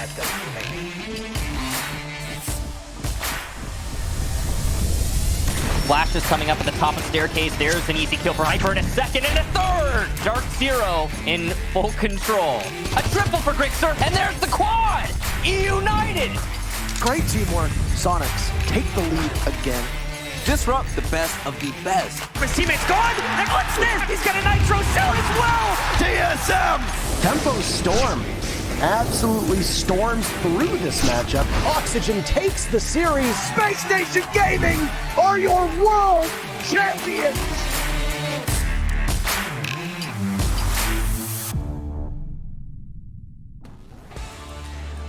let's go. Flash is coming up at the top of the staircase. There's an easy kill for Hyper in a second and a third. Dark Zero in full control. A triple for Grixer, and there's the quad. eUnited. Great teamwork. Sonics take the lead again. Disrupt the best of the best. His teammate's gone, and what's this? He's got a Nitro Cell as well. TSM. Tempo Storm absolutely storms through this matchup. Oxygen takes the series. Space Station Gaming are your world champions.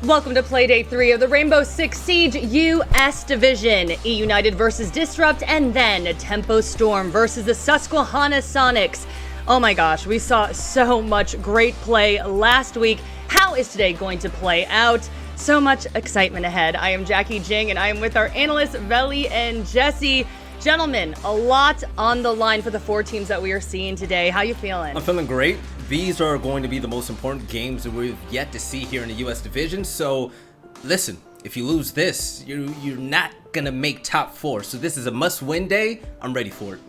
Welcome to Playdate 3 of the Rainbow Six Siege US Division. eUnited versus Disrupt, and then Tempo Storm versus the Susquehanna Sonics. Oh my gosh, we saw so much great play last week. How is today going to play out? So much excitement ahead. I am Jackie Jing, and I am with our analysts, Veli and Jesse. Gentlemen, a lot on the line for the four teams that we are seeing today. How you feeling? I'm feeling great. These are going to be the most important games that we've yet to see here in the US division. So listen, if you lose this, you're not gonna make top 4. So this is a must-win day. I'm ready for it.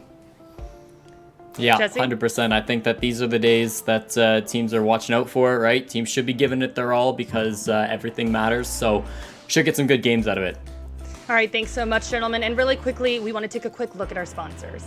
Yeah, Jesse? 100%. I think that these are the days that teams are watching out for, right? Teams should be giving it their all because everything matters. So should get some good games out of it. All right, thanks so much, gentlemen. And really quickly, we want to take a quick look at our sponsors.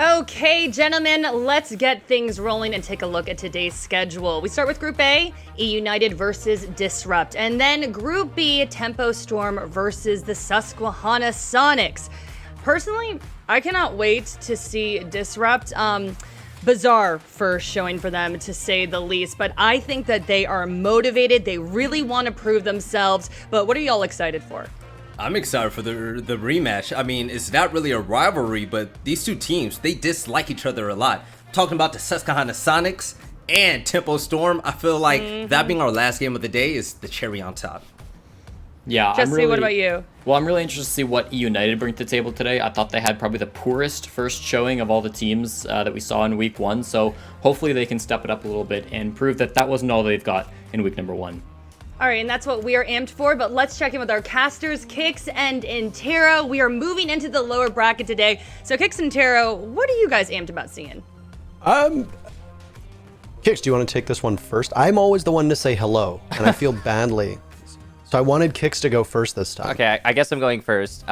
Okay, gentlemen, let's get things rolling and take a look at today's schedule. We start with Group A, eUnited versus Disrupt, and then Group B, Tempo Storm versus the Susquehanna Sonics. Personally, I cannot wait to see Disrupt. Bizarre first showing for them, to say the least, but I think that they are motivated. They really want to prove themselves. But what are y'all excited for? I'm excited for the rematch. I mean, it's not really a rivalry, but these two teams, they dislike each other a lot. Talking about the Susquehanna Sonics and Tempo Storm, I feel like that being our last game of the day is the cherry on top. Yeah, Jesse, what about you? Well, I'm really interested to see what eUnited bring to the table today. I thought they had probably the poorest first showing of all the teams that we saw in week 1. So hopefully they can step it up a little bit and prove that that wasn't all they've got in week number 1. All right, and that's what we are amped for, but let's check in with our casters, Kix and Intero. We are moving into the lower bracket today. So Kix and Intero, what are you guys amped about seeing? Kix, do you want to take this one first? I'm always the one to say hello, and I feel badly. So I wanted Kix to go first this time. Okay, I guess I'm going first.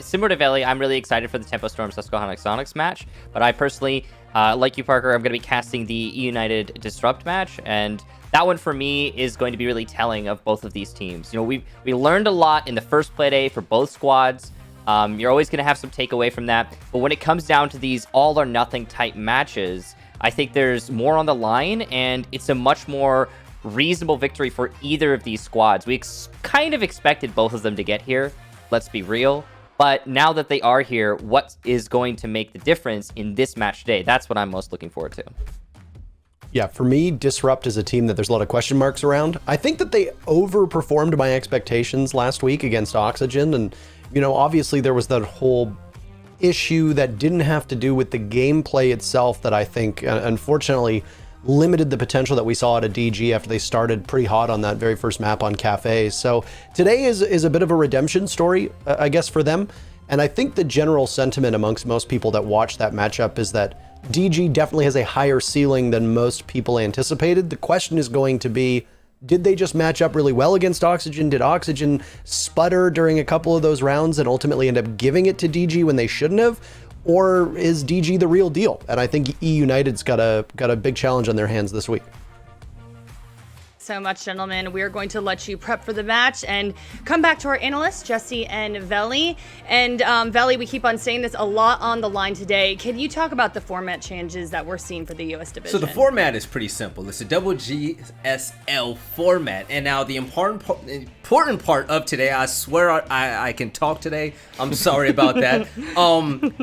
Similar to Veli, I'm really excited for the Tempo Storm Susquehanna Sonics match, but I personally, like you, Parker, I'm going to be casting the eUnited Disrupt match, and that one for me is going to be really telling of both of these teams. You know, we learned a lot in the first play day for both squads. You're always going to have some takeaway from that, but when it comes down to these all or nothing type matches, I think there's more on the line, and it's a much more reasonable victory for either of these squads. We kind of expected both of them to get here, let's be real, but now that they are here, what is going to make the difference in this match today? That's what I'm most looking forward to. Yeah, for me, Disrupt is a team that there's a lot of question marks around. I think that they overperformed my expectations last week against Oxygen, and, you know, obviously there was that whole issue that didn't have to do with the gameplay itself that I think, unfortunately, limited the potential that we saw at a DG after they started pretty hot on that very first map on Kafe. So today is a bit of a redemption story, I guess, for them. And I think the general sentiment amongst most people that watch that matchup is that DG definitely has a higher ceiling than most people anticipated. The question is going to be, did they just match up really well against Oxygen? Did Oxygen sputter during a couple of those rounds and ultimately end up giving it to DG when they shouldn't have? Or is DG the real deal? And I think eUnited's got a big challenge on their hands this week. so much, gentlemen. We are going to let you prep for the match and come back to our analysts, Jesse and Veli. And Veli, we keep on saying this, a lot on the line today. Can you talk about the format changes that we're seeing for the US division? So the format is pretty simple. It's a double GSL format. And now the important part of today, I swear I can talk today. I'm sorry about that.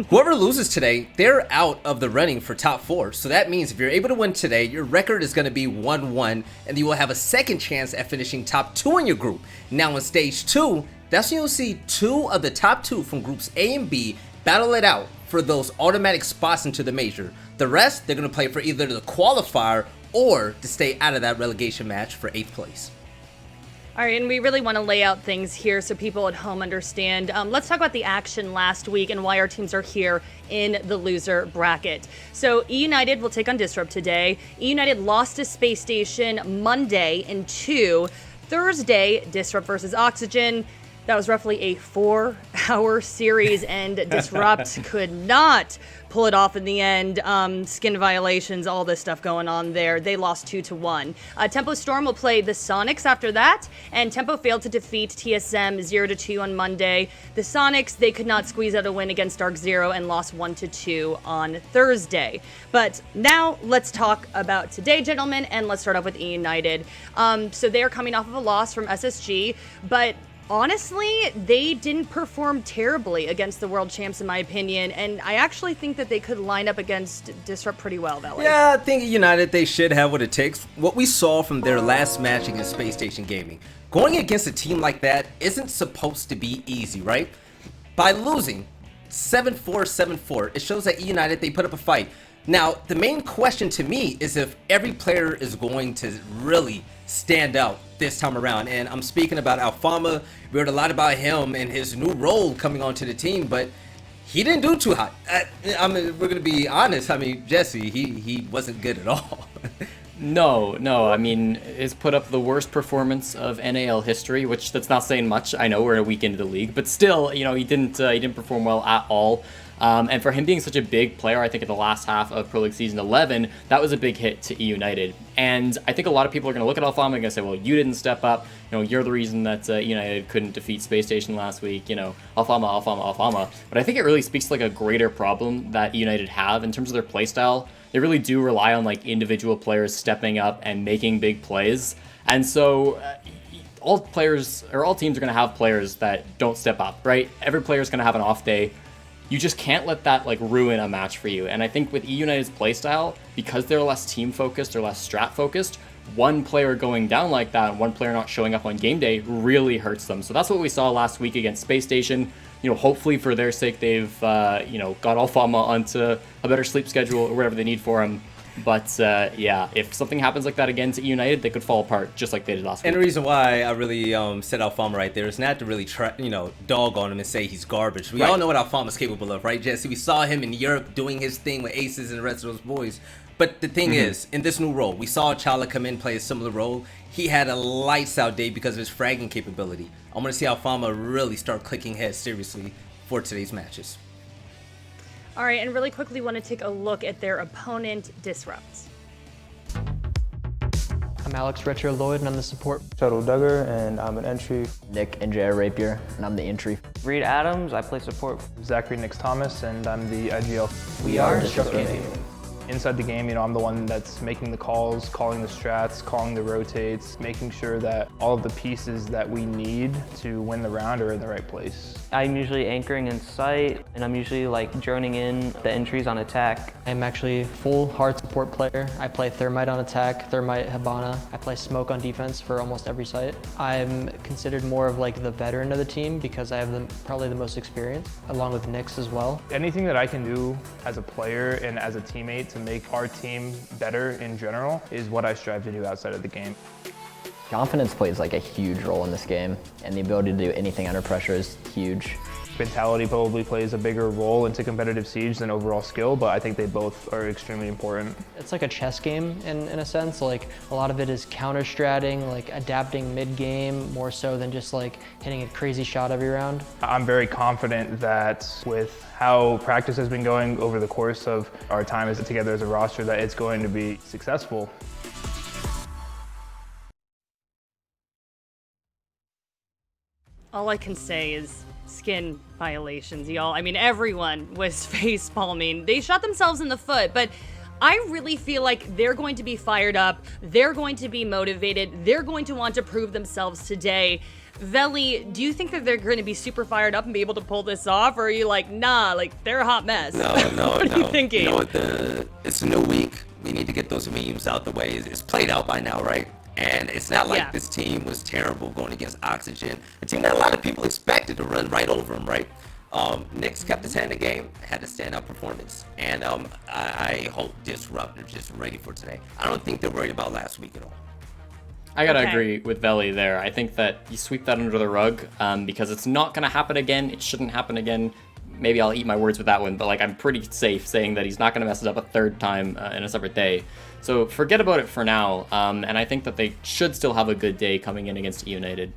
Whoever loses today, they're out of the running for top 4. So that means if you're able to win today, your record is going to be 1-1, and you will have a second chance at finishing top 2 in your group. Now in stage 2, that's when you'll see 2 of the top 2 from groups A and B battle it out for those automatic spots into the major. The rest, they're going to play for either the qualifier or to stay out of that relegation match for 8th place. All right, and we really want to lay out things here so people at home understand. Let's talk about the action last week and why our teams are here in the loser bracket. So eUnited will take on Disrupt today. eUnited lost to Space Station Monday in 2. Thursday, Disrupt versus Oxygen. That was roughly a 4-hour series, and Disrupt could not pull it off in the end. Skin violations, all this stuff going on there. They lost 2-1. Tempo Storm will play the Sonics after that, and Tempo failed to defeat TSM 0-2 on Monday. The Sonics, they could not squeeze out a win against Dark Zero and lost 1-2 on Thursday. But now let's talk about today, gentlemen, and let's start off with eUnited. So they are coming off of a loss from SSG, but honestly, they didn't perform terribly against the world champs, in my opinion, and I actually think that they could line up against Disrupt pretty well, Veli. Yeah, I think United, they should have what it takes. What we saw from their last match against Space Station Gaming, going against a team like that isn't supposed to be easy, right? By losing 7-4, 7-4, it shows that United, they put up a fight. Now, the main question to me is if every player is going to really stand out this time around. And I'm speaking about Alfama. We heard a lot about him and his new role coming onto the team, but he didn't do too hot. I mean, we're going to be honest. I mean, Jesse, he wasn't good at all. No. I mean, he's put up the worst performance of NAL history, which that's not saying much. I know we're a week into the league, but still, he didn't perform well at all. And for him being such a big player, I think in the last half of Pro League Season 11, that was a big hit to eUnited. And I think a lot of people are going to look at Alfama and going to say, well, you didn't step up. You're the reason that United couldn't defeat Space Station last week. Alfama. But I think it really speaks to like a greater problem that United have in terms of their playstyle. They really do rely on like individual players stepping up and making big plays. And so all teams are going to have players that don't step up, right? Every player is going to have an off day. You just can't let that like ruin a match for you. And I think with eUnited's playstyle, because they're less team focused or less strat focused, one player going down like that and one player not showing up on game day really hurts them. So that's what we saw last week against Space Station. Hopefully for their sake, they've got Alfama onto a better sleep schedule or whatever they need for him. But yeah, if something happens like that again to eUnited, they could fall apart just like they did last week. And the reason why I really said Alfama right there is not to really try, dog on him and say he's garbage. We all know what Alfama's capable of, right, Jesse? We saw him in Europe doing his thing with Aces and the rest of those boys. But the thing is, in this new role, we saw Chala come in, play a similar role. He had a lights out day because of his fragging capability. I'm going to see Alfama really start clicking heads seriously for today's matches. All right, and really quickly want to take a look at their opponent, Disrupt. I'm Alex Retro Lloyd, and I'm the support. Shuttle Duggar, and I'm an entry. Nick and Jared Rapier, and I'm the entry. Reed Adams, I play support. Zachary Nix Thomas, and I'm the IGL. We are Disrupt Gaming. Inside the game, I'm the one that's making the calls, calling the strats, calling the rotates, making sure that all of the pieces that we need to win the round are in the right place. I'm usually anchoring in sight, and I'm usually like droning in the entries on attack. I'm actually full hard support player. I play Thermite on attack, Thermite, Hibana. I play Smoke on defense for almost every site. I'm considered more of like the veteran of the team because I have probably the most experience, along with Nix as well. Anything that I can do as a player and as a teammate to make our team better in general is what I strive to do outside of the game. Confidence plays like a huge role in this game, and the ability to do anything under pressure is huge. Mentality probably plays a bigger role into competitive Siege than overall skill, but I think they both are extremely important. It's like a chess game in a sense. Like a lot of it is counter-stratting, like adapting mid-game more so than just like hitting a crazy shot every round. I'm very confident that with how practice has been going over the course of our time together as a roster, that it's going to be successful. All I can say is skin violations, y'all. I mean, everyone was face palming. They shot themselves in the foot, but I really feel like they're going to be fired up. They're going to be motivated. They're going to want to prove themselves today. Veli, do you think that they're going to be super fired up and be able to pull this off? Or are you like, nah, like they're a hot mess? No. What are you thinking? You know what? It's a new week. We need to get those memes out the way. It's played out by now, right? And it's not like this team was terrible going against Oxygen. A team that a lot of people expected to run right over them, right? Knicks kept his hand in the game, had a standout performance. And I hope Disrupt are just ready for today. I don't think they're worried about last week at all. I gotta agree with Veli there. I think that you sweep that under the rug because it's not gonna happen again. It shouldn't happen again. Maybe I'll eat my words with that one, but like I'm pretty safe saying that he's not gonna mess it up a third time in a separate day. So forget about it for now. And I think that they should still have a good day coming in against eUnited.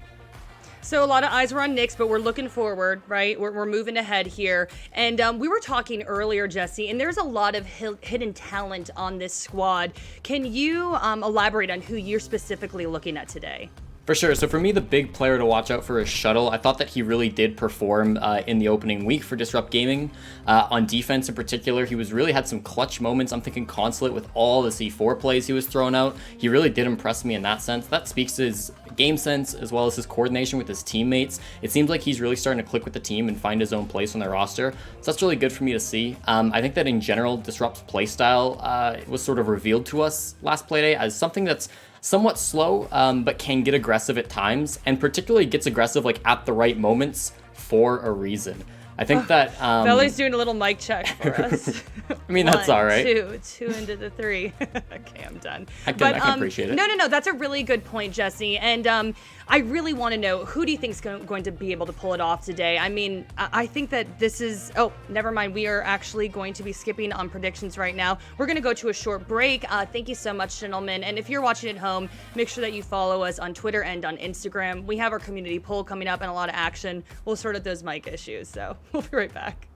So a lot of eyes were on Knicks, but we're looking forward, right? We're moving ahead here. And we were talking earlier, Jesse, and there's a lot of hidden talent on this squad. Can you elaborate on who you're specifically looking at today? For sure. So for me, the big player to watch out for is Shuttle. I thought that he really did perform in the opening week for Disrupt Gaming. On defense in particular, he really had some clutch moments. I'm thinking Consulate with all the C4 plays he was throwing out. He really did impress me in that sense. That speaks to his game sense as well as his coordination with his teammates. It seems like he's really starting to click with the team and find his own place on their roster. So that's really good for me to see. I think that in general, Disrupt's playstyle was sort of revealed to us last playday as something that's somewhat slow, but can get aggressive at times, and particularly gets aggressive like at the right moments for a reason. I think that Veli's doing a little mic check for us. I mean, that's all right. Two into the three. Okay, I'm done. I can appreciate it. No, that's a really good point, Jesse. And I really want to know, who do you think is going to be able to pull it off today? I mean, I think that this is, oh, never mind. We are actually going to be skipping on predictions right now. We're going to go to a short break. Thank you so much, gentlemen. And if you're watching at home, make sure that you follow us on Twitter and on Instagram. We have our community poll coming up and a lot of action. We'll sort out those mic issues. So we'll be right back.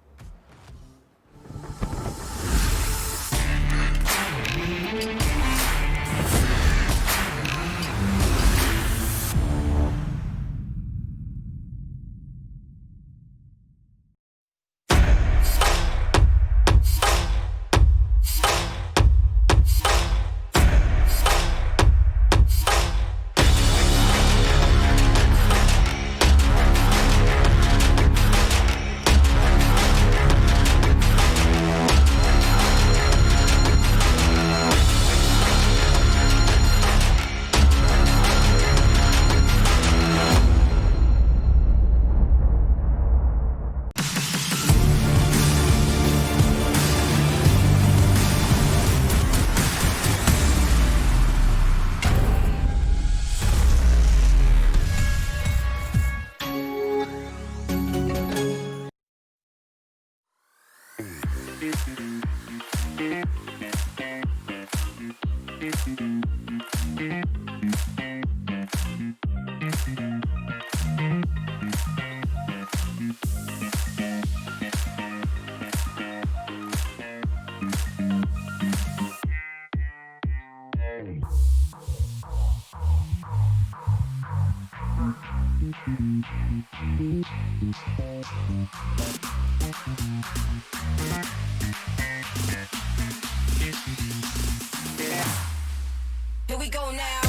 Here we go now.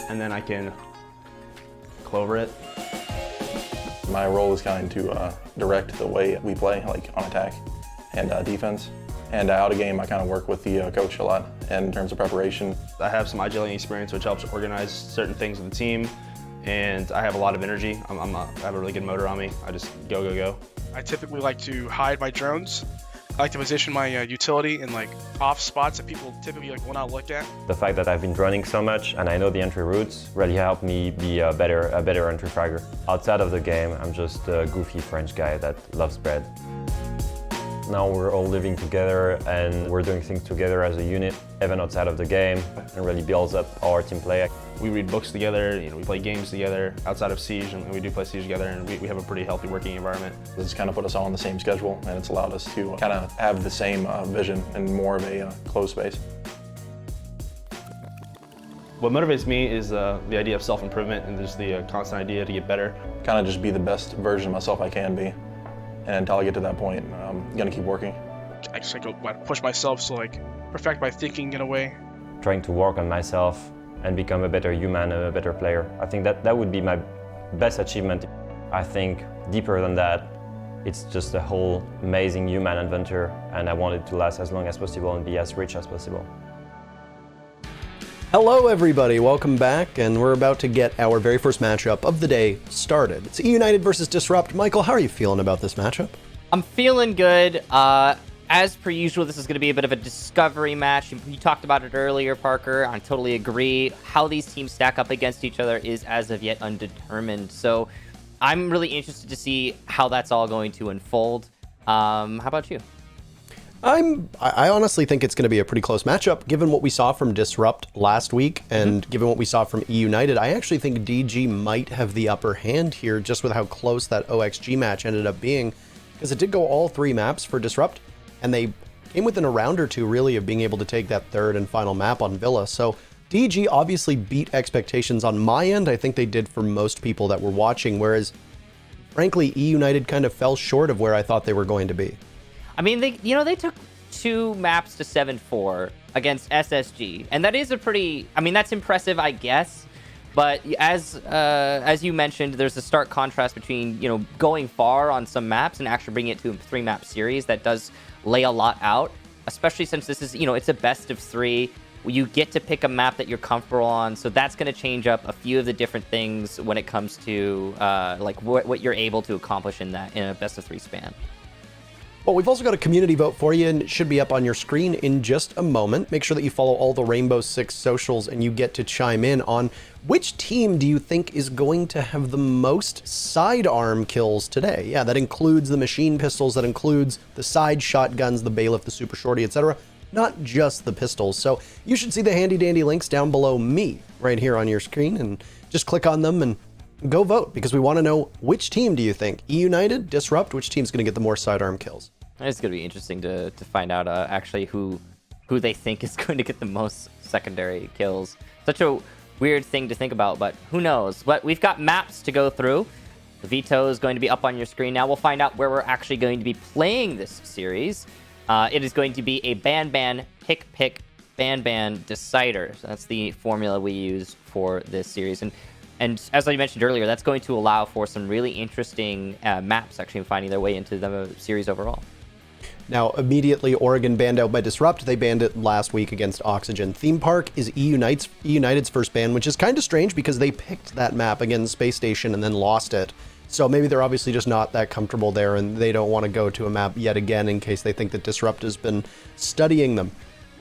And then I can clover it. My role is kind of to direct the way we play, like on attack and defense. And out of game, I kind of work with the coach a lot in terms of preparation. I have some agility experience, which helps organize certain things with the team. And I have a lot of energy. I have a really good motor on me. I just go, go, go. I typically like to hide my drones. I like to position my utility in like off spots that people typically like will not look at. The fact that I've been running so much and I know the entry routes really helped me be a better entry fragger. Outside of the game, I'm just a goofy French guy that loves bread. Now we're all living together and we're doing things together as a unit, even outside of the game, and really builds up our team play. We read books together, we play games together outside of Siege, and we do play Siege together, and we have a pretty healthy working environment. This has kind of put us all on the same schedule, and it's allowed us to kind of have the same vision in more of a closed space. What motivates me is the idea of self-improvement and just the constant idea to get better. Kind of just be the best version of myself I can be. And until I get to that point, I'm gonna keep working. I just like push myself to like perfect my thinking in a way. Trying to work on myself and become a better human and a better player. I think that would be my best achievement. I think deeper than that, it's just a whole amazing human adventure, and I want it to last as long as possible and be as rich as possible. Hello everybody, welcome back, and we're about to get our very first matchup of the day started. It's eUnited versus Disrupt. Michael, how are you feeling about this matchup? I'm feeling good. As per usual, this is going to be a bit of a discovery match. You talked about it earlier, Parker. I totally agree. How these teams stack up against each other is as of yet undetermined. So I'm really interested to see how that's all going to unfold. How about you? I honestly think it's going to be a pretty close matchup, given what we saw from Disrupt last week, and given what we saw from eUnited. I actually think DG might have the upper hand here, just with how close that OXG match ended up being, because it did go all 3 maps for Disrupt, and they came within a round or two, really, of being able to take that third and final map on Villa. So DG obviously beat expectations on my end. I think they did for most people that were watching, whereas, frankly, eUnited kind of fell short of where I thought they were going to be. I mean, they took 2 maps to 7-4 against SSG, and that is a pretty, I mean, that's impressive, I guess. But as you mentioned, there's a stark contrast between, going far on some maps and actually bringing it to a 3-map series that does lay a lot out, especially since this is, it's a best of 3. You get to pick a map that you're comfortable on, so that's going to change up a few of the different things when it comes to like what you're able to accomplish in a best of 3 span. Well, we've also got a community vote for you, and it should be up on your screen in just a moment. Make sure that you follow all the Rainbow Six socials, and you get to chime in on which team do you think is going to have the most sidearm kills today? Yeah, that includes the machine pistols, that includes the side shotguns, the bailiff, the super shorty, etc. Not just the pistols. So you should see the handy dandy links down below me right here on your screen, and just click on them and go vote, because we want to know which team do you think? eUnited, Disrupt, which team's going to get the more sidearm kills? It's going to be interesting to find out actually who they think is going to get the most secondary kills. Such a weird thing to think about, but who knows? But we've got maps to go through. The veto is going to be up on your screen now. We'll find out where we're actually going to be playing this series. It is going to be a ban-ban, pick-pick, ban-ban decider. So that's the formula we use for this series. And as I mentioned earlier, that's going to allow for some really interesting maps actually finding their way into the series overall. Now, immediately, Oregon banned out by Disrupt. They banned it last week against Oxygen. Theme Park is eUnited's first ban, which is kind of strange because they picked that map against Space Station and then lost it. So maybe they're obviously just not that comfortable there, and they don't want to go to a map yet again in case they think that Disrupt has been studying them.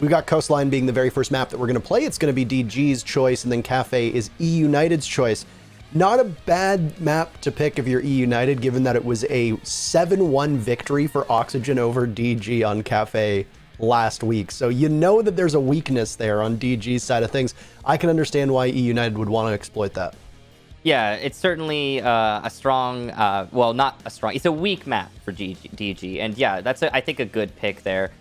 We've got Coastline being the very first map that we're going to play. It's going to be DG's choice, and then Kafe is eUnited's choice. Not a bad map to pick if you're eUnited, given that it was a 7-1 victory for Oxygen over DG on Kafe last week. So you know that there's a weakness there on DG's side of things. I can understand why eUnited would want to exploit that. Yeah, it's certainly a strong, well, not a strong, it's a weak map for DG. And yeah, that's, I think, a good pick there.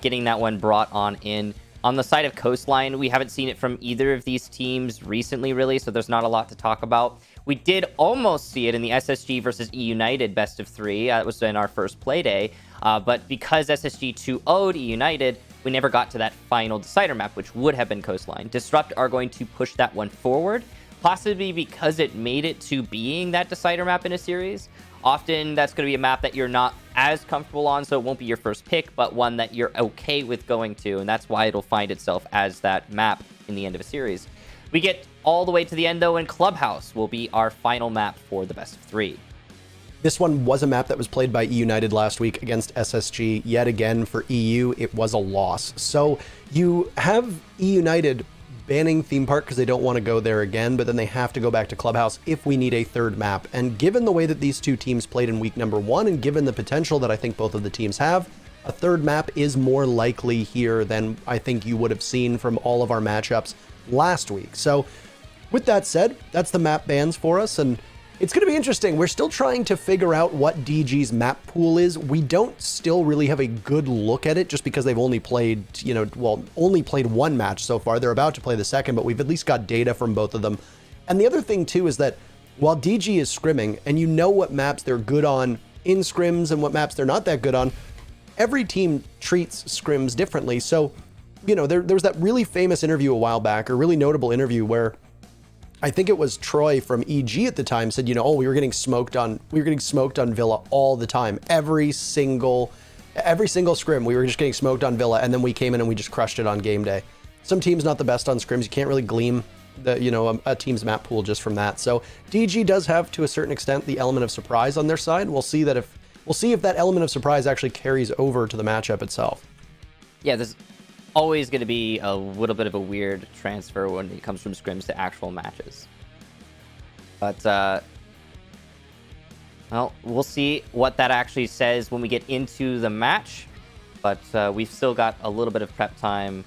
Getting that one brought on in. On the side of Coastline, we haven't seen it from either of these teams recently, really, so there's not a lot to talk about. We did almost see it in the SSG versus eUnited best of 3. That was in our first play day. But because SSG 2-0'd eUnited, we never got to that final decider map, which would have been Coastline. Disrupt are going to push that one forward, possibly because it made it to being that decider map in a series. Often that's going to be a map that you're not as comfortable on, so it won't be your first pick, but one that you're okay with going to, and that's why it'll find itself as that map in the end of a series. We get all the way to the end, though, and Clubhouse will be our final map for the best of 3. This one was a map that was played by eUnited last week against SSG. Yet again, for EU, it was a loss. So you have eUnited banning Theme Park because they don't want to go there again, but then they have to go back to Clubhouse if we need a third map. And given the way that these two teams played in week number 1, and given the potential that I think both of the teams have, a third map is more likely here than I think you would have seen from all of our matchups last week. So with that said, that's the map bans for us, and it's going to be interesting. We're still trying to figure out what DG's map pool is. We don't still really have a good look at it just because they've only played, only played one match so far. They're about to play the second, but we've at least got data from both of them. And the other thing too is that while DG is scrimming and you know what maps they're good on in scrims and what maps they're not that good on, every team treats scrims differently. So, there was that really famous interview a while back, or really notable interview where I think it was Troy from EG at the time said, we were getting smoked on Villa all the time. Every single scrim, we were just getting smoked on Villa, and then we came in and we just crushed it on game day. Some teams not the best on scrims. You can't really glean a team's map pool just from that. So DG does have, to a certain extent, the element of surprise on their side. We'll see if that element of surprise actually carries over to the matchup itself. Yeah, there's always going to be a little bit of a weird transfer when it comes from scrims to actual matches. But, well, we'll see what that actually says when we get into the match. But we've still got a little bit of prep time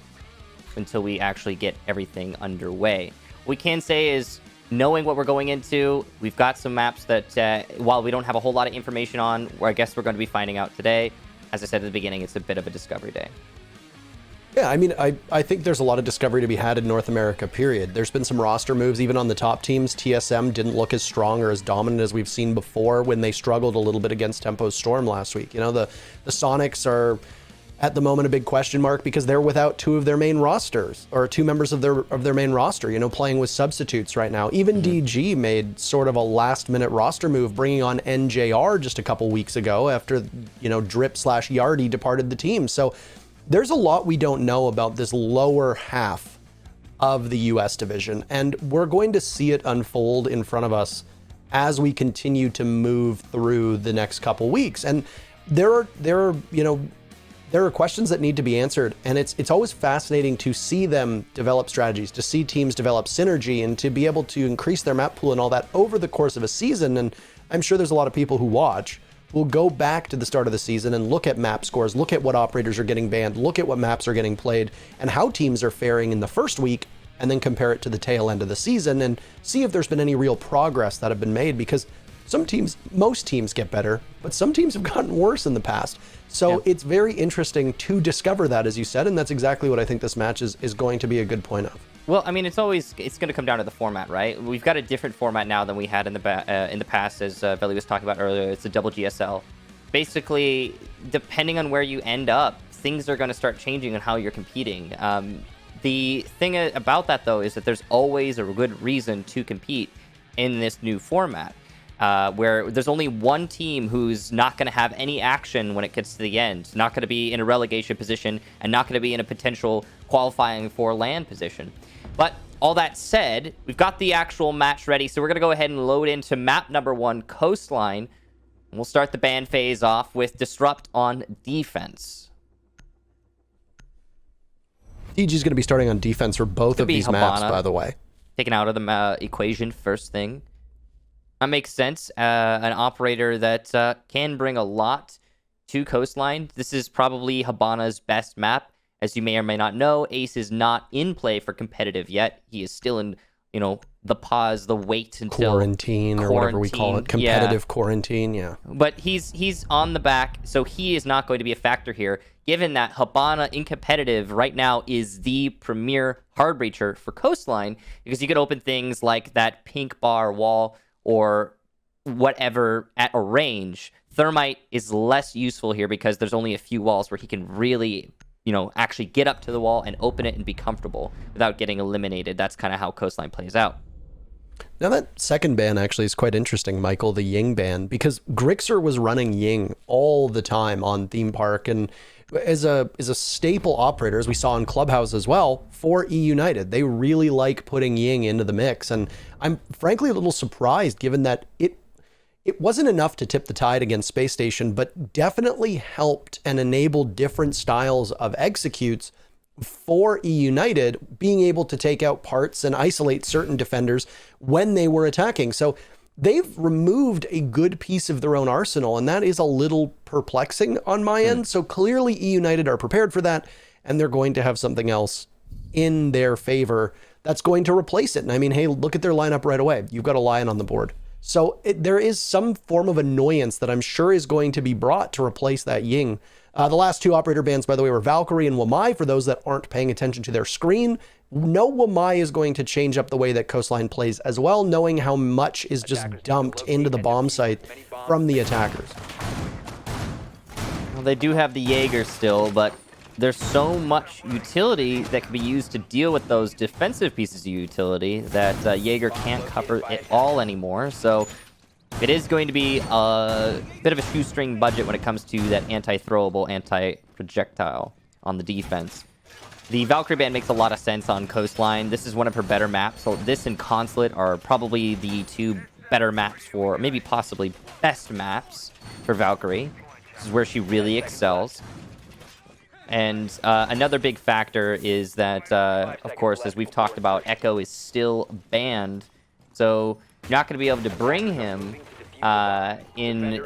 until we actually get everything underway. What we can say is, knowing what we're going into, we've got some maps that, while we don't have a whole lot of information on, I guess we're going to be finding out today. As I said at the beginning, it's a bit of a discovery day. Yeah, I mean, I think there's a lot of discovery to be had in North America, period. There's been some roster moves, even on the top teams. TSM didn't look as strong or as dominant as we've seen before when they struggled a little bit against Tempo Storm last week. The Sonics are, at the moment, a big question mark because they're without two of their main rosters, or two members of their main roster, playing with substitutes right now. Even DG made sort of a last-minute roster move, bringing on NJR just a couple weeks ago after, Drip/Yardy departed the team. So there's a lot we don't know about this lower half of the US division, and we're going to see it unfold in front of us as we continue to move through the next couple weeks. And there are questions that need to be answered, and it's always fascinating to see them develop strategies, to see teams develop synergy, and to be able to increase their map pool and all that over the course of a season. And I'm sure there's a lot of people who watch will go back to the start of the season and look at map scores, look at what operators are getting banned, look at what maps are getting played, and how teams are faring in the first week, and then compare it to the tail end of the season and see if there's been any real progress that have been made, because most teams get better, but some teams have gotten worse in the past. So It's very interesting to discover that, as you said, and that's exactly what I think this match is going to be a good point of. Well, I mean, it's going to come down to the format, right? We've got a different format now than we had in the past, as Veli was talking about earlier. It's a double GSL. Basically, depending on where you end up, things are going to start changing on how you're competing. The thing about that, though, is that there's always a good reason to compete in this new format, where there's only one team who's not going to have any action when it gets to the end, not going to be in a relegation position, and not going to be in a potential qualifying for LAN position. But all that said, we've got the actual match ready, so we're going to go ahead and load into map number 1, Coastline. And we'll start the ban phase off with Disrupt on defense. DG's going to be starting on defense for both of these maps, by the way. Taken out of the equation first thing. That makes sense. An operator that can bring a lot to Coastline. This is probably Habana's best map. As you may or may not know, Ace is not in play for competitive yet. He is still in, the pause, the wait until quarantine or whatever we call it, competitive quarantine. Yeah. But he's on the back, so he is not going to be a factor here. Given that Habana in competitive right now is the premier hard breacher for Coastline, because you could open things like that pink bar wall or whatever at a range. Thermite is less useful here because there's only a few walls where he can really actually get up to the wall and open it and be comfortable without getting eliminated. That's kind of how Coastline plays out. Now that second ban actually is quite interesting, Michael, the Ying ban, because Grixer was running Ying all the time on Theme Park, and as a staple operator, as we saw in Clubhouse as well, for eUnited. They really like putting Ying into the mix, and I'm frankly a little surprised given that it wasn't enough to tip the tide against Space Station, but definitely helped and enabled different styles of executes for eUnited, being able to take out parts and isolate certain defenders when they were attacking. So they've removed a good piece of their own arsenal, and that is a little perplexing on my end. So clearly eUnited are prepared for that, and they're going to have something else in their favor that's going to replace it. And I mean, hey, look at their lineup right away. You've got a Lion on the board. So there is some form of annoyance that I'm sure is going to be brought to replace that Ying. The last two operator bans, by the way, were Valkyrie and Wamai. For those that aren't paying attention to their screen, no Wamai is going to change up the way that Coastline plays as well, knowing how much is just dumped into the bomb site from the attackers. Well, they do have the Jaeger still, but there's so much utility that can be used to deal with those defensive pieces of utility that Jaeger can't cover it all anymore. So it is going to be a bit of a shoestring budget when it comes to that anti-throwable, anti-projectile on the defense. The Valkyrie ban makes a lot of sense on Coastline. This is one of her better maps. So this and Consulate are probably the two better maps for, maybe possibly best maps for Valkyrie. This is where she really excels. And another big factor is that, of course, as we've talked about, Echo is still banned. So you're not going to be able to bring him in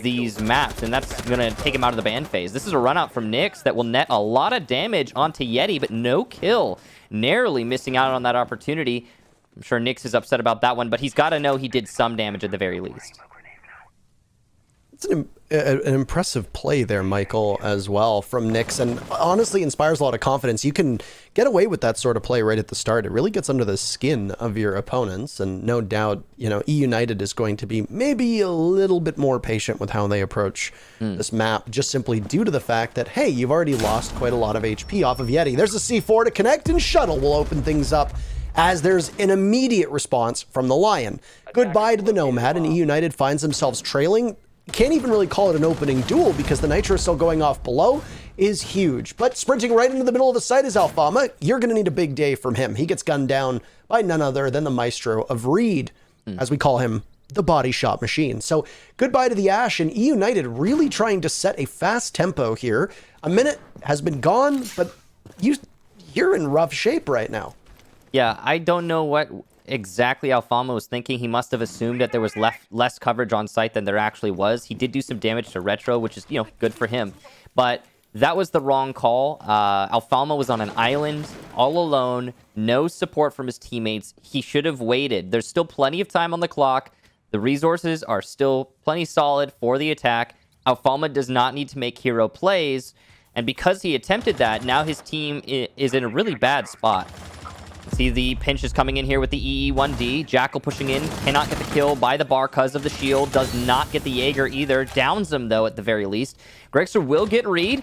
these maps, and that's going to take him out of the ban phase. This is a run out from Nyx that will net a lot of damage onto Yeti, but no kill. Narrowly missing out on that opportunity. I'm sure Nyx is upset about that one, but he's got to know he did some damage at the very least. It's an impressive play there, Michael, as well from Nyx, and honestly inspires a lot of confidence. You can get away with that sort of play right at the start. It really gets under the skin of your opponents, and no doubt, eUnited is going to be maybe a little bit more patient with how they approach this map, just simply due to the fact that, hey, you've already lost quite a lot of HP off of Yeti. There's a C4 to connect, and Shuttle will open things up as there's an immediate response from the Lion. Goodbye to the Nomad, and eUnited finds themselves trailing. Can't even really call it an opening duel because the Nitro still going off below is huge. But sprinting right into the middle of the site is Alfama. You're going to need a big day from him. He gets gunned down by none other than the Maestro of Reed, as we call him, the body shot machine. So goodbye to the Ash, and eUnited really trying to set a fast tempo here. A minute has been gone, but you're in rough shape right now. Yeah, I don't know what exactly Alfama was thinking. He must have assumed that there was less coverage on site than there actually was. He did do some damage to Retro, which is, good for him. But that was the wrong call. Alfama was on an island, all alone, no support from his teammates. He should have waited. There's still plenty of time on the clock. The resources are still plenty solid for the attack. Alfama does not need to make hero plays. And because he attempted that, now his team is in a really bad spot. See the pinch is coming in here with the EE1D. Jackal pushing in, cannot get the kill by the bar because of the shield. Does not get the Jaeger either. Downs him, though, at the very least. Grixer will get Reed.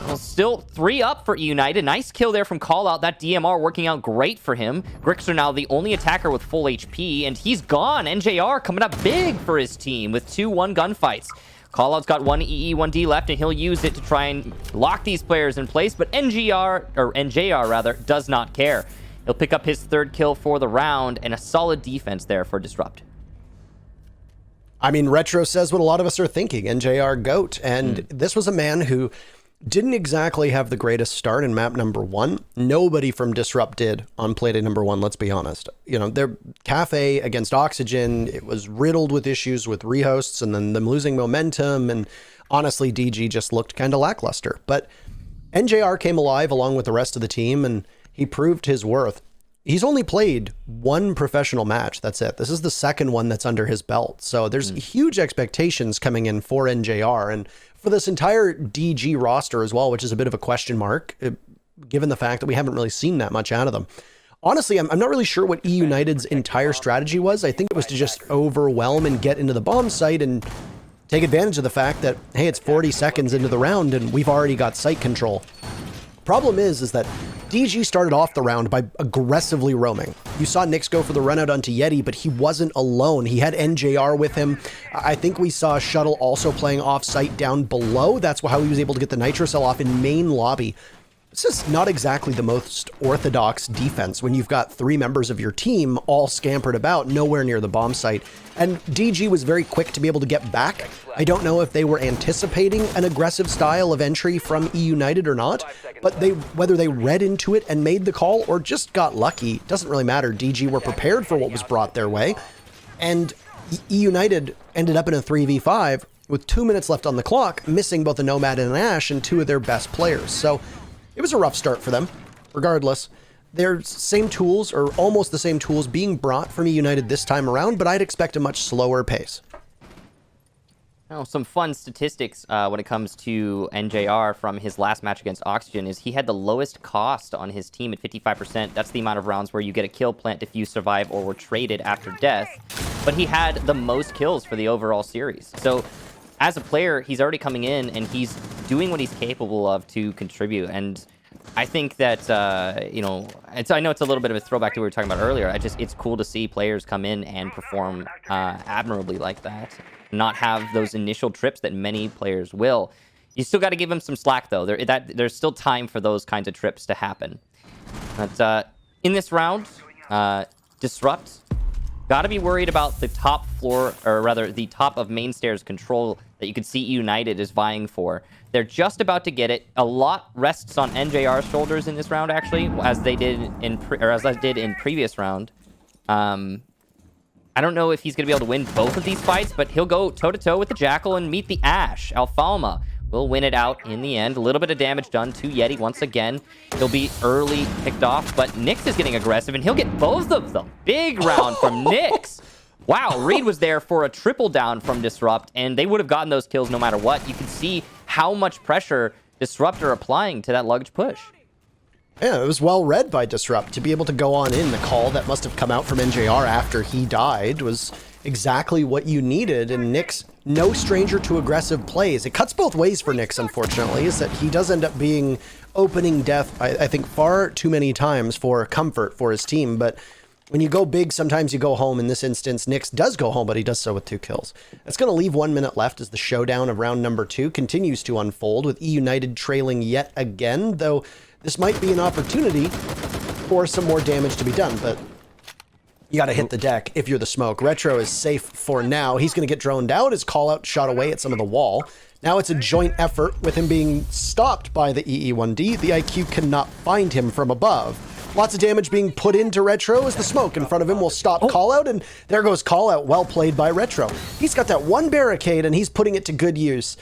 Well, still 3 up for eUnited. Nice kill there from Callout. That DMR working out great for him. Grixer now the only attacker with full HP, and he's gone. NJR coming up big for his team with 2-1 gunfights. Callout's got one EE1D left, and he'll use it to try and lock these players in place, but NJR does not care. He'll pick up his 3rd kill for the round, and a solid defense there for Disrupt. I mean, Retro says what a lot of us are thinking, NJR GOAT, and this was a man who didn't exactly have the greatest start in map number 1. Nobody from Disrupt did on playday number 1, let's be honest. Their Kafe against Oxygen, it was riddled with issues with rehosts and then them losing momentum, and honestly, DG just looked kind of lackluster. But NJR came alive along with the rest of the team, and he proved his worth. He's only played 1 professional match. That's it. This is the 2nd one that's under his belt. So there's huge expectations coming in for NJR and for this entire DG roster as well, which is a bit of a question mark, given the fact that we haven't really seen that much out of them. Honestly, I'm not really sure what eUnited's entire strategy was. I think it was to just overwhelm and get into the bomb site and take advantage of the fact that, hey, it's 40 seconds into the round and we've already got site control. Problem is that DG started off the round by aggressively roaming. You saw Nyx go for the run out onto Yeti, but he wasn't alone. He had NJR with him. I think we saw Shuttle also playing off site down below. That's how he was able to get the Nitro Cell off in main lobby. This is not exactly the most orthodox defense when you've got 3 members of your team all scampered about nowhere near the bomb site. And DG was very quick to be able to get back. I don't know if they were anticipating an aggressive style of entry from eUnited or not, but whether they read into it and made the call or just got lucky, doesn't really matter. DG were prepared for what was brought their way. And eUnited ended up in a 3v5 with 2 minutes left on the clock, missing both a Nomad and an Ash and 2 of their best players. So it was a rough start for them. Regardless, their same tools, or almost the same tools, being brought from eUnited this time around, but I'd expect a much slower pace. Now, some fun statistics when it comes to NJR from his last match against Oxygen is he had the lowest cost on his team at 55%. That's the amount of rounds where you get a kill, plant, defuse, survive, or were traded after death. But he had the most kills for the overall series. So as a player, he's already coming in and he's doing what he's capable of to contribute. And I think that, you know, I know it's a little bit of a throwback to what we were talking about earlier. It's cool to see players come in and perform admirably like that. Not have those initial trips that many players will. You still got to give them some slack, though. There's still time for those kinds of trips to happen. But in this round, Disrupt, got to be worried about the top floor, or rather the top of main stairs control that you can see eUnited is vying for. They're just about to get it. A lot rests on NJR's shoulders in this round, actually, as they did in previous round. I don't know if he's going to be able to win both of these fights, but he'll go toe-to-toe with the Jackal and meet the Ash. Alfalma will win it out in the end. A little bit of damage done to Yeti once again. He'll be early picked off, but Nyx is getting aggressive, and he'll get both of them. Big round from Nyx. Wow, Reed was there for a triple down from Disrupt, and they would have gotten those kills no matter what. You can see how much pressure Disrupt are applying to that luggage push. Yeah, it was well read by Disrupt to be able to go on in. The call that must have come out from NJR after he died was exactly what you needed, and Nyx, no stranger to aggressive plays. It cuts both ways for Nyx, unfortunately, is that he does end up being opening death, I think, far too many times for comfort for his team, but when you go big, sometimes you go home. In this instance, Nyx does go home, but he does so with 2 kills. That's going to leave 1 minute left as the showdown of round number 2 continues to unfold, with eUnited trailing yet again, though this might be an opportunity for some more damage to be done, but you got to hit the deck if you're the smoke. Retro is safe for now. He's going to get droned out. His call-out shot away at some of the wall. Now it's a joint effort with him being stopped by the EE1D. The IQ cannot find him from above. Lots of damage being put into Retro as the smoke in front of him will stop call-out, and there goes call-out. Well played by Retro. He's got that one barricade, and he's putting it to good use.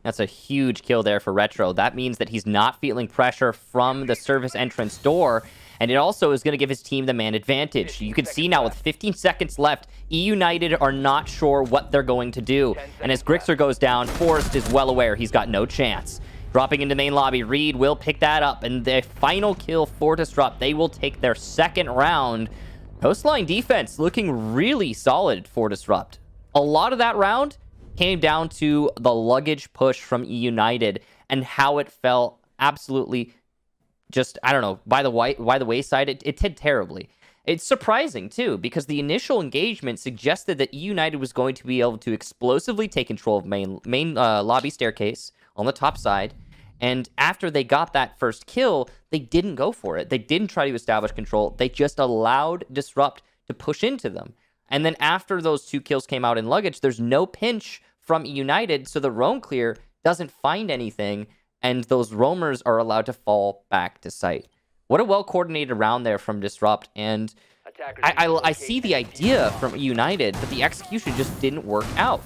That's a huge kill there for Retro. That means that he's not feeling pressure from the service entrance door, and it also is going to give his team the man advantage. You can see now with 15 seconds left, eUnited are not sure what they're going to do. And as Grixer goes down, Forrest is well aware he's got no chance. Dropping into main lobby, Reed will pick that up, and the final kill for Disrupt. They will take their second round. Coastline defense looking really solid for Disrupt. A lot of that round came down to the luggage push from eUnited and how it fell absolutely just, I don't know, by the wayside. It did terribly. It's surprising, too, because the initial engagement suggested that eUnited was going to be able to explosively take control of main lobby staircase on the top side, and after they got that first kill, they didn't go for it. They didn't try to establish control. They just allowed Disrupt to push into them. And then after those 2 kills came out in luggage, there's no pinch from eUnited, so the roam clear doesn't find anything, and those roamers are allowed to fall back to site. What a well-coordinated round there from Disrupt, and I see the idea from eUnited, but the execution just didn't work out.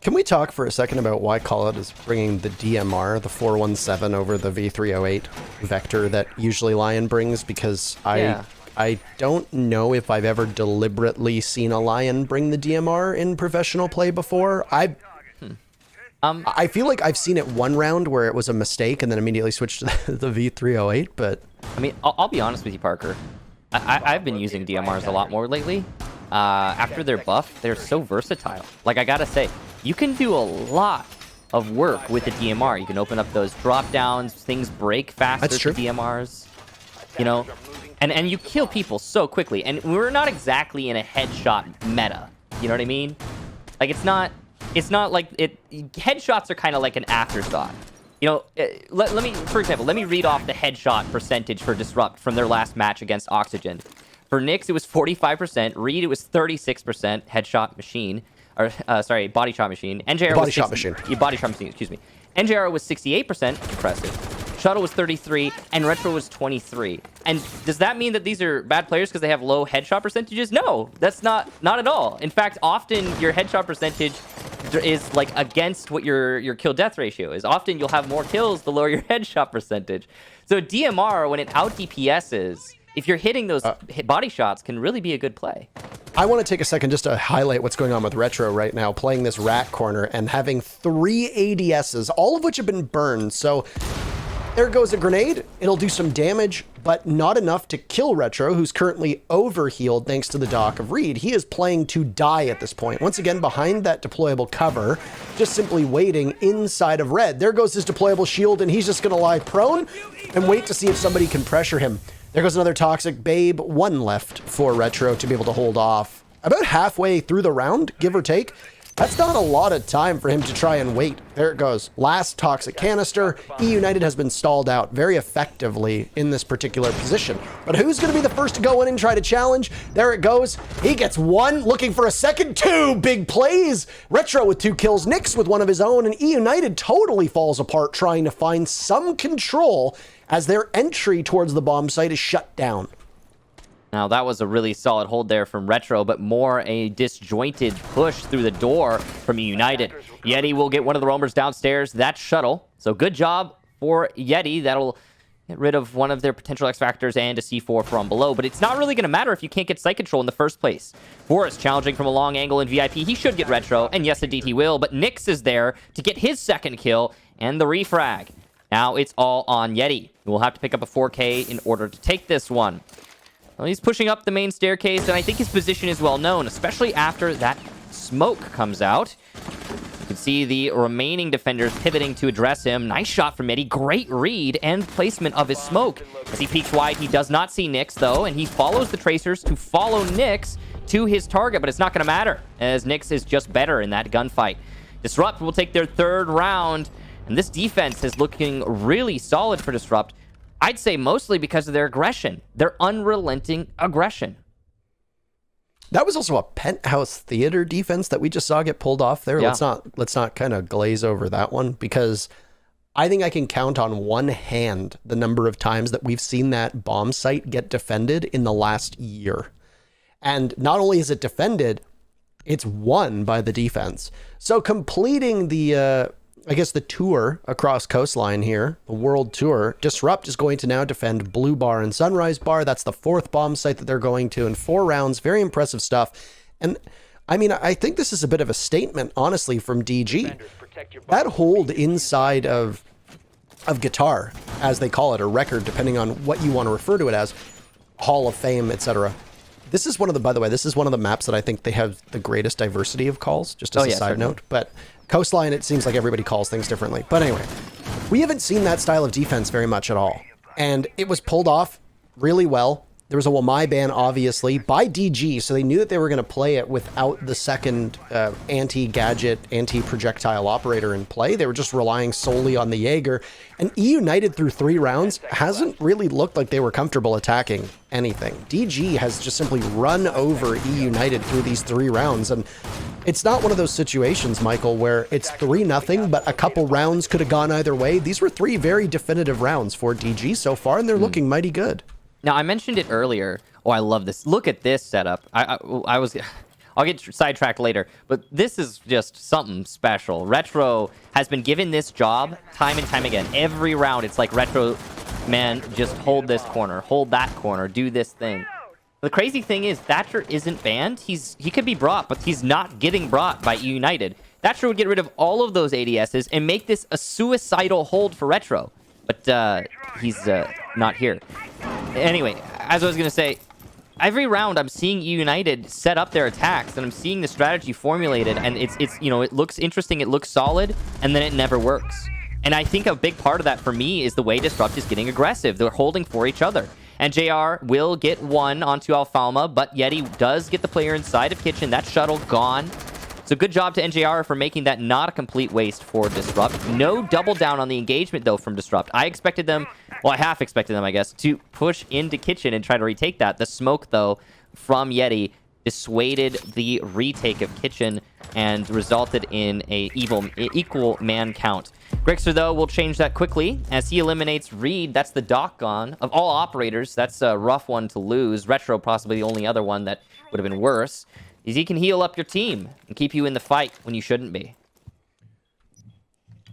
Can we talk for a second about why Callout is bringing the DMR, the 417, over the V308 vector that usually Lion brings? Because I don't know if I've ever deliberately seen a Lion bring the DMR in professional play before. I feel like I've seen it one round where it was a mistake and then immediately switched to the V308, but... I mean, I'll be honest with you, Parker. I've been using DMRs a lot more lately. after their buff, they're so versatile. Like, I gotta say, you can do a lot of work with the DMR. You can open up those drop downs, things break faster to DMRs, you know, and you kill people so quickly. And we're not exactly in a headshot meta, you know what I mean? Like, it's not like headshots are kind of like an afterthought. You know, let me, for example, let me read off the headshot percentage for Disrupt from their last match against Oxygen. For Nyx, it was 45%. Reed, it was 36% headshot machine. Or, sorry, body shot machine. NJR body shot machine. Yeah, body shot machine, excuse me. NJR was 68%. Impressive. Shuttle was 33, and Retro was 23. And does that mean that these are bad players because they have low headshot percentages? No, that's not at all. In fact, often your headshot percentage is like against what your kill death ratio is. Often you'll have more kills the lower your headshot percentage. So DMR, when it out DPSs, if you're hitting those body shots, can really be a good play. I want to take a second just to highlight what's going on with Retro right now, playing this rat corner and having 3 ADSs, all of which have been burned. So there goes a grenade. It'll do some damage, but not enough to kill Retro, who's currently overhealed thanks to the dock of Reed. He is playing to die at this point. Once again, behind that deployable cover, just simply waiting inside of Red. There goes his deployable shield, and he's just going to lie prone and wait to see if somebody can pressure him. There goes another Toxic Babe. 1 left for Retro to be able to hold off. About halfway through the round, give or take. That's not a lot of time for him to try and wait. There it goes. Last Toxic Canister. eUnited has been stalled out very effectively in this particular position. But who's going to be the first to go in and try to challenge? There it goes. He gets 1, looking for a second. 2 big plays. Retro with 2 kills. Nyx with 1 of his own. And eUnited totally falls apart trying to find some control as their entry towards the bomb site is shut down. Now, that was a really solid hold there from Retro, but more a disjointed push through the door from eUnited. Yeti will get one of the roamers downstairs. That's Shuttle. So good job for Yeti. That'll get rid of one of their potential X-Factors and a C4 from below, but it's not really going to matter if you can't get site control in the first place. Forrest challenging from a long angle in VIP. He should get Retro, and yes, indeed he will, but Nyx is there to get his second kill and the refrag. Now it's all on Yeti. We'll have to pick up a 4K in order to take this one. Well, he's pushing up the main staircase, and I think his position is well known, especially after that smoke comes out. You can see the remaining defenders pivoting to address him. Nice shot from Yeti. Great read and placement of his smoke. As he peeks wide, he does not see Nyx, though, and he follows the tracers to follow Nyx to his target, but it's not going to matter, as Nyx is just better in that gunfight. Disrupt will take their 3rd round, and this defense is looking really solid for Disrupt. I'd say mostly because of their aggression, their unrelenting aggression. That was also a penthouse theater defense that we just saw get pulled off there. Yeah. Let's not kind of glaze over that one, because I think I can count on one hand the number of times that we've seen that bomb site get defended in the last year. And not only is it defended, it's won by the defense. So completing the I guess the tour across Coastline here, the world tour, Disrupt is going to now defend Blue Bar and Sunrise Bar. That's the 4th bomb site that they're going to in 4 rounds. Very impressive stuff. And I mean, I think this is a bit of a statement, honestly, from DG. That hold inside of guitar, as they call it, or record, depending on what you want to refer to it as, Hall of Fame, etc. This is one of the, by the way, this is one of the maps that I think they have the greatest diversity of calls, just as a side note. But Coastline, it seems like everybody calls things differently. But anyway, we haven't seen that style of defense very much at all. And it was pulled off really well. There was a Wamai ban, obviously, by DG, so they knew that they were going to play it without the second anti-gadget, anti-projectile operator in play. They were just relying solely on the Jaeger. And eUnited through 3 rounds hasn't really looked like they were comfortable attacking anything. DG has just simply run over eUnited through these 3 rounds. And it's not one of those situations, Michael, where it's 3-0, but a couple rounds could have gone either way. These were 3 very definitive rounds for DG so far, and they're looking mighty good. Now, I mentioned it earlier. Oh, I love this. Look at this setup. I'll get sidetracked later, but this is just something special. Retro has been given this job time and time again. Every round, it's like, Retro, man, just hold this corner, hold that corner, do this thing. The crazy thing is, Thatcher isn't banned. He could be brought, but he's not getting brought by eUnited. Thatcher would get rid of all of those ADSs and make this a suicidal hold for Retro. But he's not here. Anyway, as I was going to say, every round I'm seeing eUnited set up their attacks, and I'm seeing the strategy formulated, and it's it looks interesting, it looks solid, and then it never works. And I think a big part of that for me is the way Disrupt is getting aggressive. They're holding for each other. And JR will get one onto Alfalma, but Yeti does get the player inside of Kitchen. That shuttle gone. So good job to NJR for making that not a complete waste for Disrupt. No double down on the engagement, though, from Disrupt. I expected them, well, I half expected them, I guess, to push into Kitchen and try to retake that. The smoke, though, from Yeti dissuaded the retake of Kitchen and resulted in a equal man count. Grixer, though, will change that quickly as he eliminates Reed. That's the dock gone. Of all operators, that's a rough one to lose. Retro, possibly the only other one that would have been worse. Is he can heal up your team and keep you in the fight when you shouldn't be.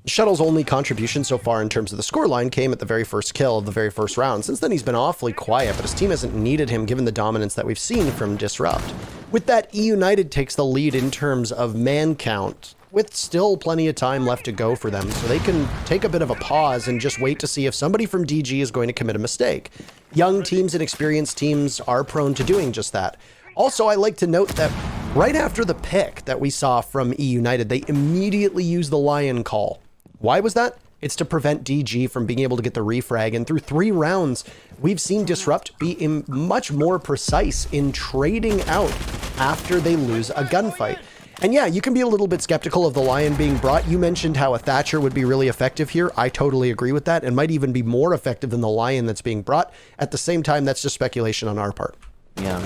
Shuttle's only contribution so far in terms of the scoreline came at the very first kill of the very first round. Since then, he's been awfully quiet, but his team hasn't needed him given the dominance that we've seen from Disrupt. With that, eUnited takes the lead in terms of man count, with still plenty of time left to go for them, so they can take a bit of a pause and just wait to see if somebody from DG is going to commit a mistake. Young teams and experienced teams are prone to doing just that. Also, I like to note that right after the pick that we saw from eUnited, they immediately used the Lion Call. Why was that? It's to prevent DG from being able to get the refrag, and through 3 rounds, we've seen Disrupt be much more precise in trading out after they lose a gunfight. And yeah, you can be a little bit skeptical of the Lion being brought. You mentioned how a Thatcher would be really effective here. I totally agree with that, and might even be more effective than the Lion that's being brought. At the same time, that's just speculation on our part. Yeah.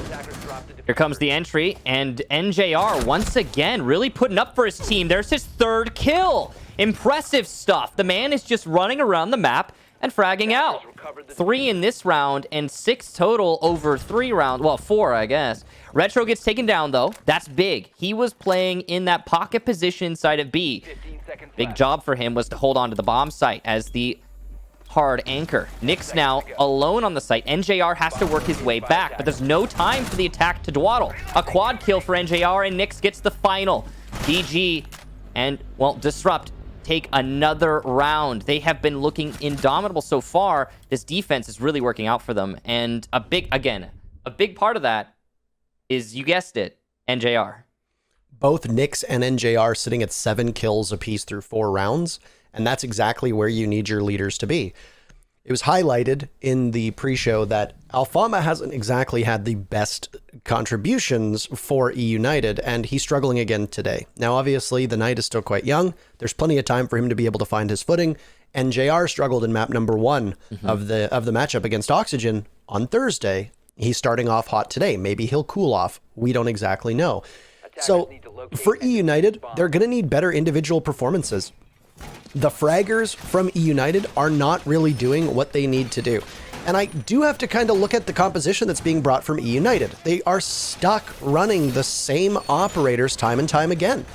Here comes the entry, and NJR once again really putting up for his team. There's his 3rd kill. Impressive stuff. The man is just running around the map and fragging out. 3 in this round and 6 total over 3 rounds. Well, 4, I guess. Retro gets taken down, though. That's big. He was playing in that pocket position inside of B. Big job for him was to hold on to the bomb site as the hard anchor. Nyx now alone on the site. NJR has to work his way back, but there's no time for the attack to dawdle. A quad kill for NJR, and Nyx gets the final. DG and, well, Disrupt take another round. They have been looking indomitable so far. This defense is really working out for them. And a big part of that is, you guessed it, NJR. Both Nyx and NJR sitting at 7 kills apiece through 4 rounds. And that's exactly where you need your leaders to be. It was highlighted in the pre-show that Alfama hasn't exactly had the best contributions for eUnited, and he's struggling again today. Now, obviously, the night is still quite young. There's plenty of time for him to be able to find his footing. And JR struggled in map number 1 of the matchup against Oxygen on Thursday. He's starting off hot today. Maybe he'll cool off. We don't exactly know. So for eUnited, they're going to need better individual performances. The fraggers from eUnited are not really doing what they need to do. And I do have to kind of look at the composition that's being brought from eUnited. They are stuck running the same operators time and time again.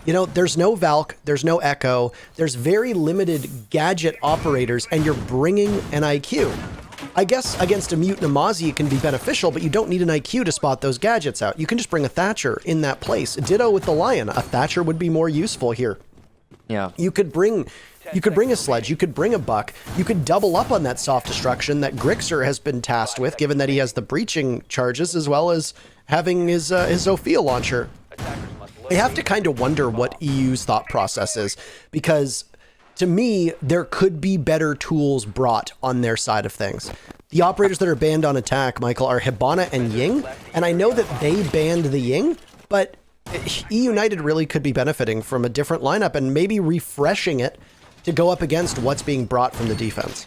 You know, there's no Valk, there's no Echo, there's very limited gadget operators, and you're bringing an IQ. I guess against a Mute and a Mozzie it can be beneficial, but you don't need an IQ to spot those gadgets out. You can just bring a Thatcher in that place. Ditto with the Lion. A Thatcher would be more useful here. Yeah. You could bring a Sledge, you could bring a Buck, you could double up on that soft destruction that Grixer has been tasked with, given that he has the breaching charges as well as having his Zofia launcher. I have to kind of wonder what EU's thought process is, because to me, there could be better tools brought on their side of things. The operators that are banned on attack, Michael, are Hibana and Ying, and I know that they banned the Ying, but eUnited really could be benefiting from a different lineup and maybe refreshing it to go up against what's being brought from the defense.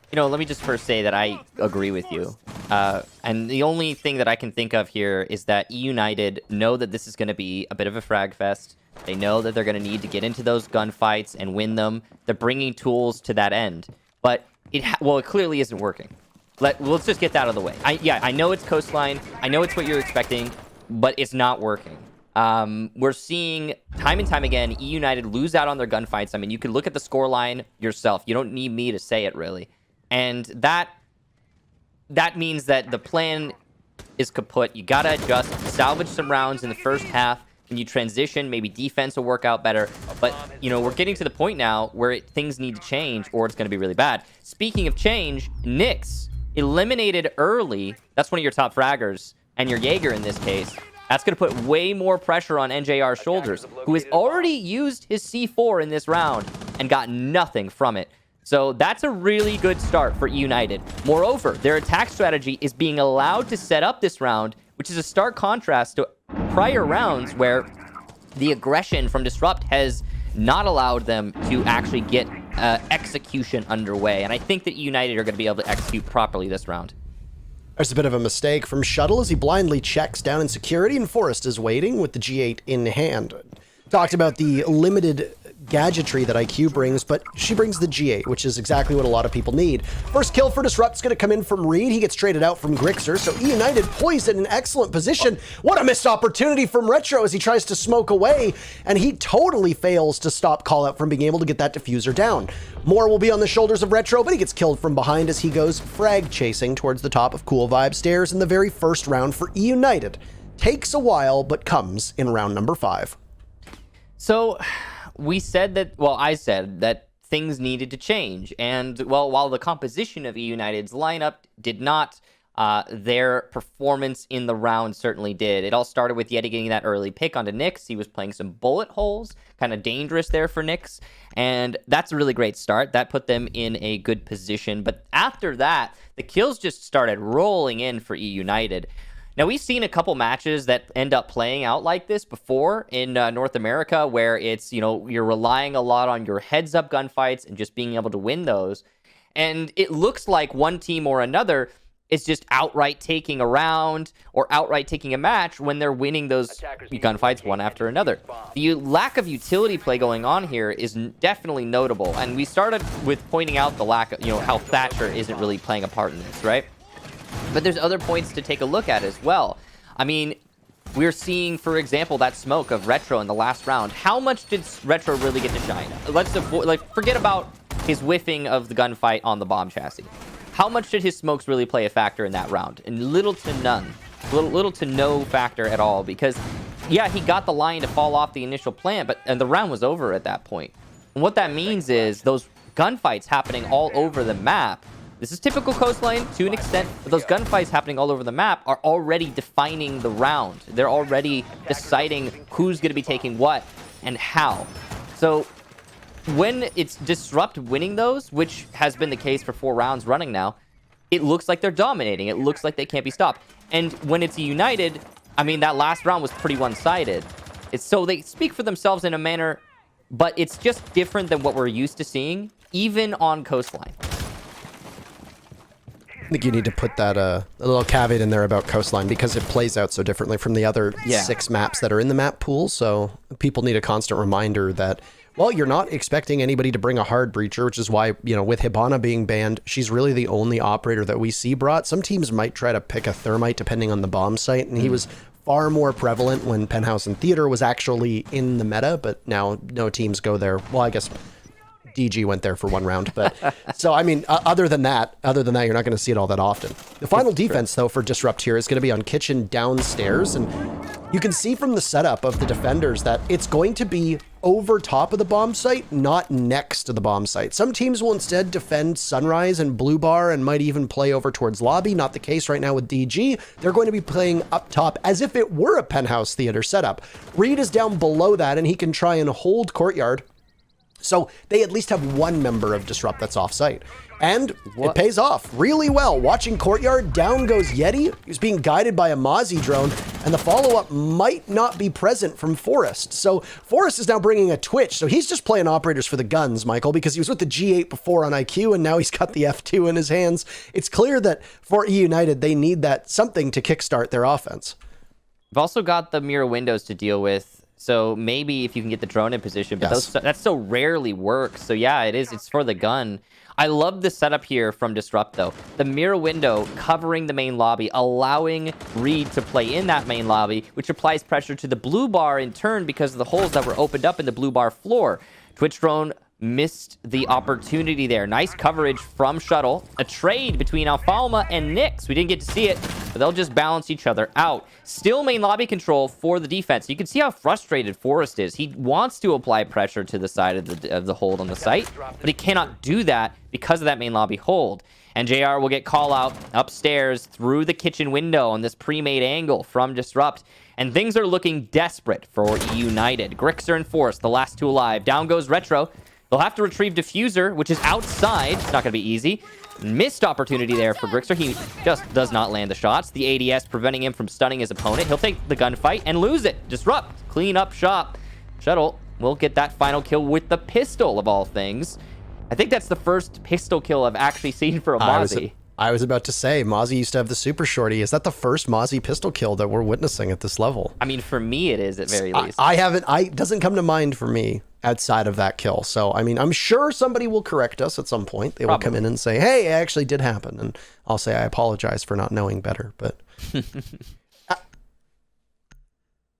You know, let me just first say that I agree with you. And the only thing that I can think of here is that eUnited know that this is going to be a bit of a frag fest. They know that they're going to need to get into those gunfights and win them. They're bringing tools to that end. But it clearly isn't working. Let's just get that out of the way. I know it's Coastline. I know it's what you're expecting, but it's not working. We're seeing time and time again eUnited lose out on their gunfights. I mean, you can look at the scoreline yourself. You don't need me to say it, really. And that means that the plan is kaput. You gotta adjust, salvage some rounds in the first half. When you transition, maybe defense will work out better. But, you know, we're getting to the point now where things need to change or it's going to be really bad. Speaking of change, Nyx eliminated early, that's one of your top fraggers, and your Jaeger in this case, that's going to put way more pressure on NJR's shoulders, who has already used his C4 in this round and got nothing from it. So that's a really good start for eUnited. Moreover, their attack strategy is being allowed to set up this round, which is a stark contrast to prior rounds where the aggression from Disrupt has not allowed them to actually get execution underway. And I think that eUnited are going to be able to execute properly this round. There's a bit of a mistake from Shuttle as he blindly checks down in security, and Forrest is waiting with the G8 in hand. Talked about the limited gadgetry that IQ brings, but she brings the G8, which is exactly what a lot of people need. First kill for Disrupt's going to come in from Reed. He gets traded out from Grixer, so eUnited poised in an excellent position. What a missed opportunity from Retro as he tries to smoke away, and he totally fails to stop Callout from being able to get that diffuser down. More will be on the shoulders of Retro, but he gets killed from behind as he goes frag chasing towards the top of Cool Vibe stairs in the very first round for eUnited. Takes a while, but comes in round number 5. So we said that, well, I said that things needed to change. And, well, while the composition of eUnited's lineup did not, their performance in the round certainly did. It all started with Yeti getting that early pick onto Nyx. He was playing some bullet holes, kind of dangerous there for Nyx. And that's a really great start. That put them in a good position. But after that, the kills just started rolling in for eUnited. Now, we've seen a couple matches that end up playing out like this before in North America, where it's, you know, you're relying a lot on your heads-up gunfights and just being able to win those. And it looks like one team or another is just outright taking a round or outright taking a match when they're winning those gunfights one after another. The lack of utility play going on here is definitely notable. And we started with pointing out the lack of, you know, how Thatcher isn't really playing a part in this, right? But there's other points to take a look at as well. I mean, we're seeing, for example, that smoke of Retro in the last round. How much did Retro really get to shine? Let's forget about his whiffing of the gunfight on the bomb chassis. How much did his smokes really play a factor in that round? And little to none. Little to no factor at all. Because, yeah, he got the line to fall off the initial plant, and the round was over at that point. And what that means is those gunfights happening all over the map. This is typical Coastline to an extent, but those gunfights happening all over the map are already defining the round. They're already deciding who's going to be taking what and how. So when it's Disrupt winning those, which has been the case for 4 rounds running now, it looks like they're dominating. It looks like they can't be stopped. And when it's eUnited, I mean, that last round was pretty one-sided. So they speak for themselves in a manner, but it's just different than what we're used to seeing, even on Coastline. I think you need to put that a little caveat in there about Coastline because it plays out so differently from the other 6 maps that are in the map pool. So people need a constant reminder that, well, you're not expecting anybody to bring a hard breacher, which is why, you know, with Hibana being banned, she's really the only operator that we see brought. Some teams might try to pick a Thermite depending on the bomb site, and he was far more prevalent when Penthouse and Theater was actually in the meta, but now no teams go there. Well, I guess DG went there for 1 round, but so I mean, other than that, you're not going to see it all that often. The final defense, though, for Disrupt here is going to be on Kitchen downstairs, and you can see from the setup of the defenders that it's going to be over top of the bomb site, not next to the bomb site. Some teams will instead defend Sunrise and Blue Bar and might even play over towards Lobby. Not the case right now with DG. They're going to be playing up top as if it were a Penthouse Theater setup. Reed is down below that, and he can try and hold Courtyard. So they at least have 1 member of Disrupt that's off-site. And it pays off really well. Watching Courtyard, down goes Yeti. He's being guided by a Mozzie drone, and the follow-up might not be present from Forrest. So Forrest is now bringing a Twitch. So he's just playing operators for the guns, Michael, because he was with the G8 before on IQ, and now he's got the F2 in his hands. It's clear that for eUnited, they need that something to kickstart their offense. We've also got the mirror windows to deal with. So maybe if you can get the drone in position, but that so rarely works. So yeah, it's for the gun. I love the setup here from Disrupt, though. The mirror window covering the main lobby, allowing Reed to play in that main lobby, which applies pressure to the blue bar in turn because of the holes that were opened up in the blue bar floor. Twitch drone missed the opportunity there. Nice coverage from Shuttle. A trade between Alfalma and Nyx. We didn't get to see it, but they'll just balance each other out. Still main lobby control for the defense. You can see how frustrated Forrest is. He wants to apply pressure to the side of the hold on the site, but he cannot do that because of that main lobby hold. And JR will get call out upstairs through the kitchen window on this pre-made angle from Disrupt. And things are looking desperate for eUnited. Grixer and Force, the last two alive. Down goes Retro. They'll have to retrieve Diffuser, which is outside. It's not going to be easy. Missed opportunity there for Grixer. He just does not land the shots. The ADS preventing him from stunning his opponent. He'll take the gunfight and lose it. Disrupt. Clean up shop. Shuttle will get that final kill with the pistol of all things. I think that's the first pistol kill I've actually seen for a Mozzie. I was about to say, Mozzie used to have the super shorty. Is that the first Mozzie pistol kill that we're witnessing at this level? I mean, for me, it is at very least. I haven't, it doesn't come to mind for me outside of that kill. So, I mean, I'm sure somebody will correct us at some point. They will come in and say, hey, it actually did happen. And I'll say, I apologize for not knowing better. But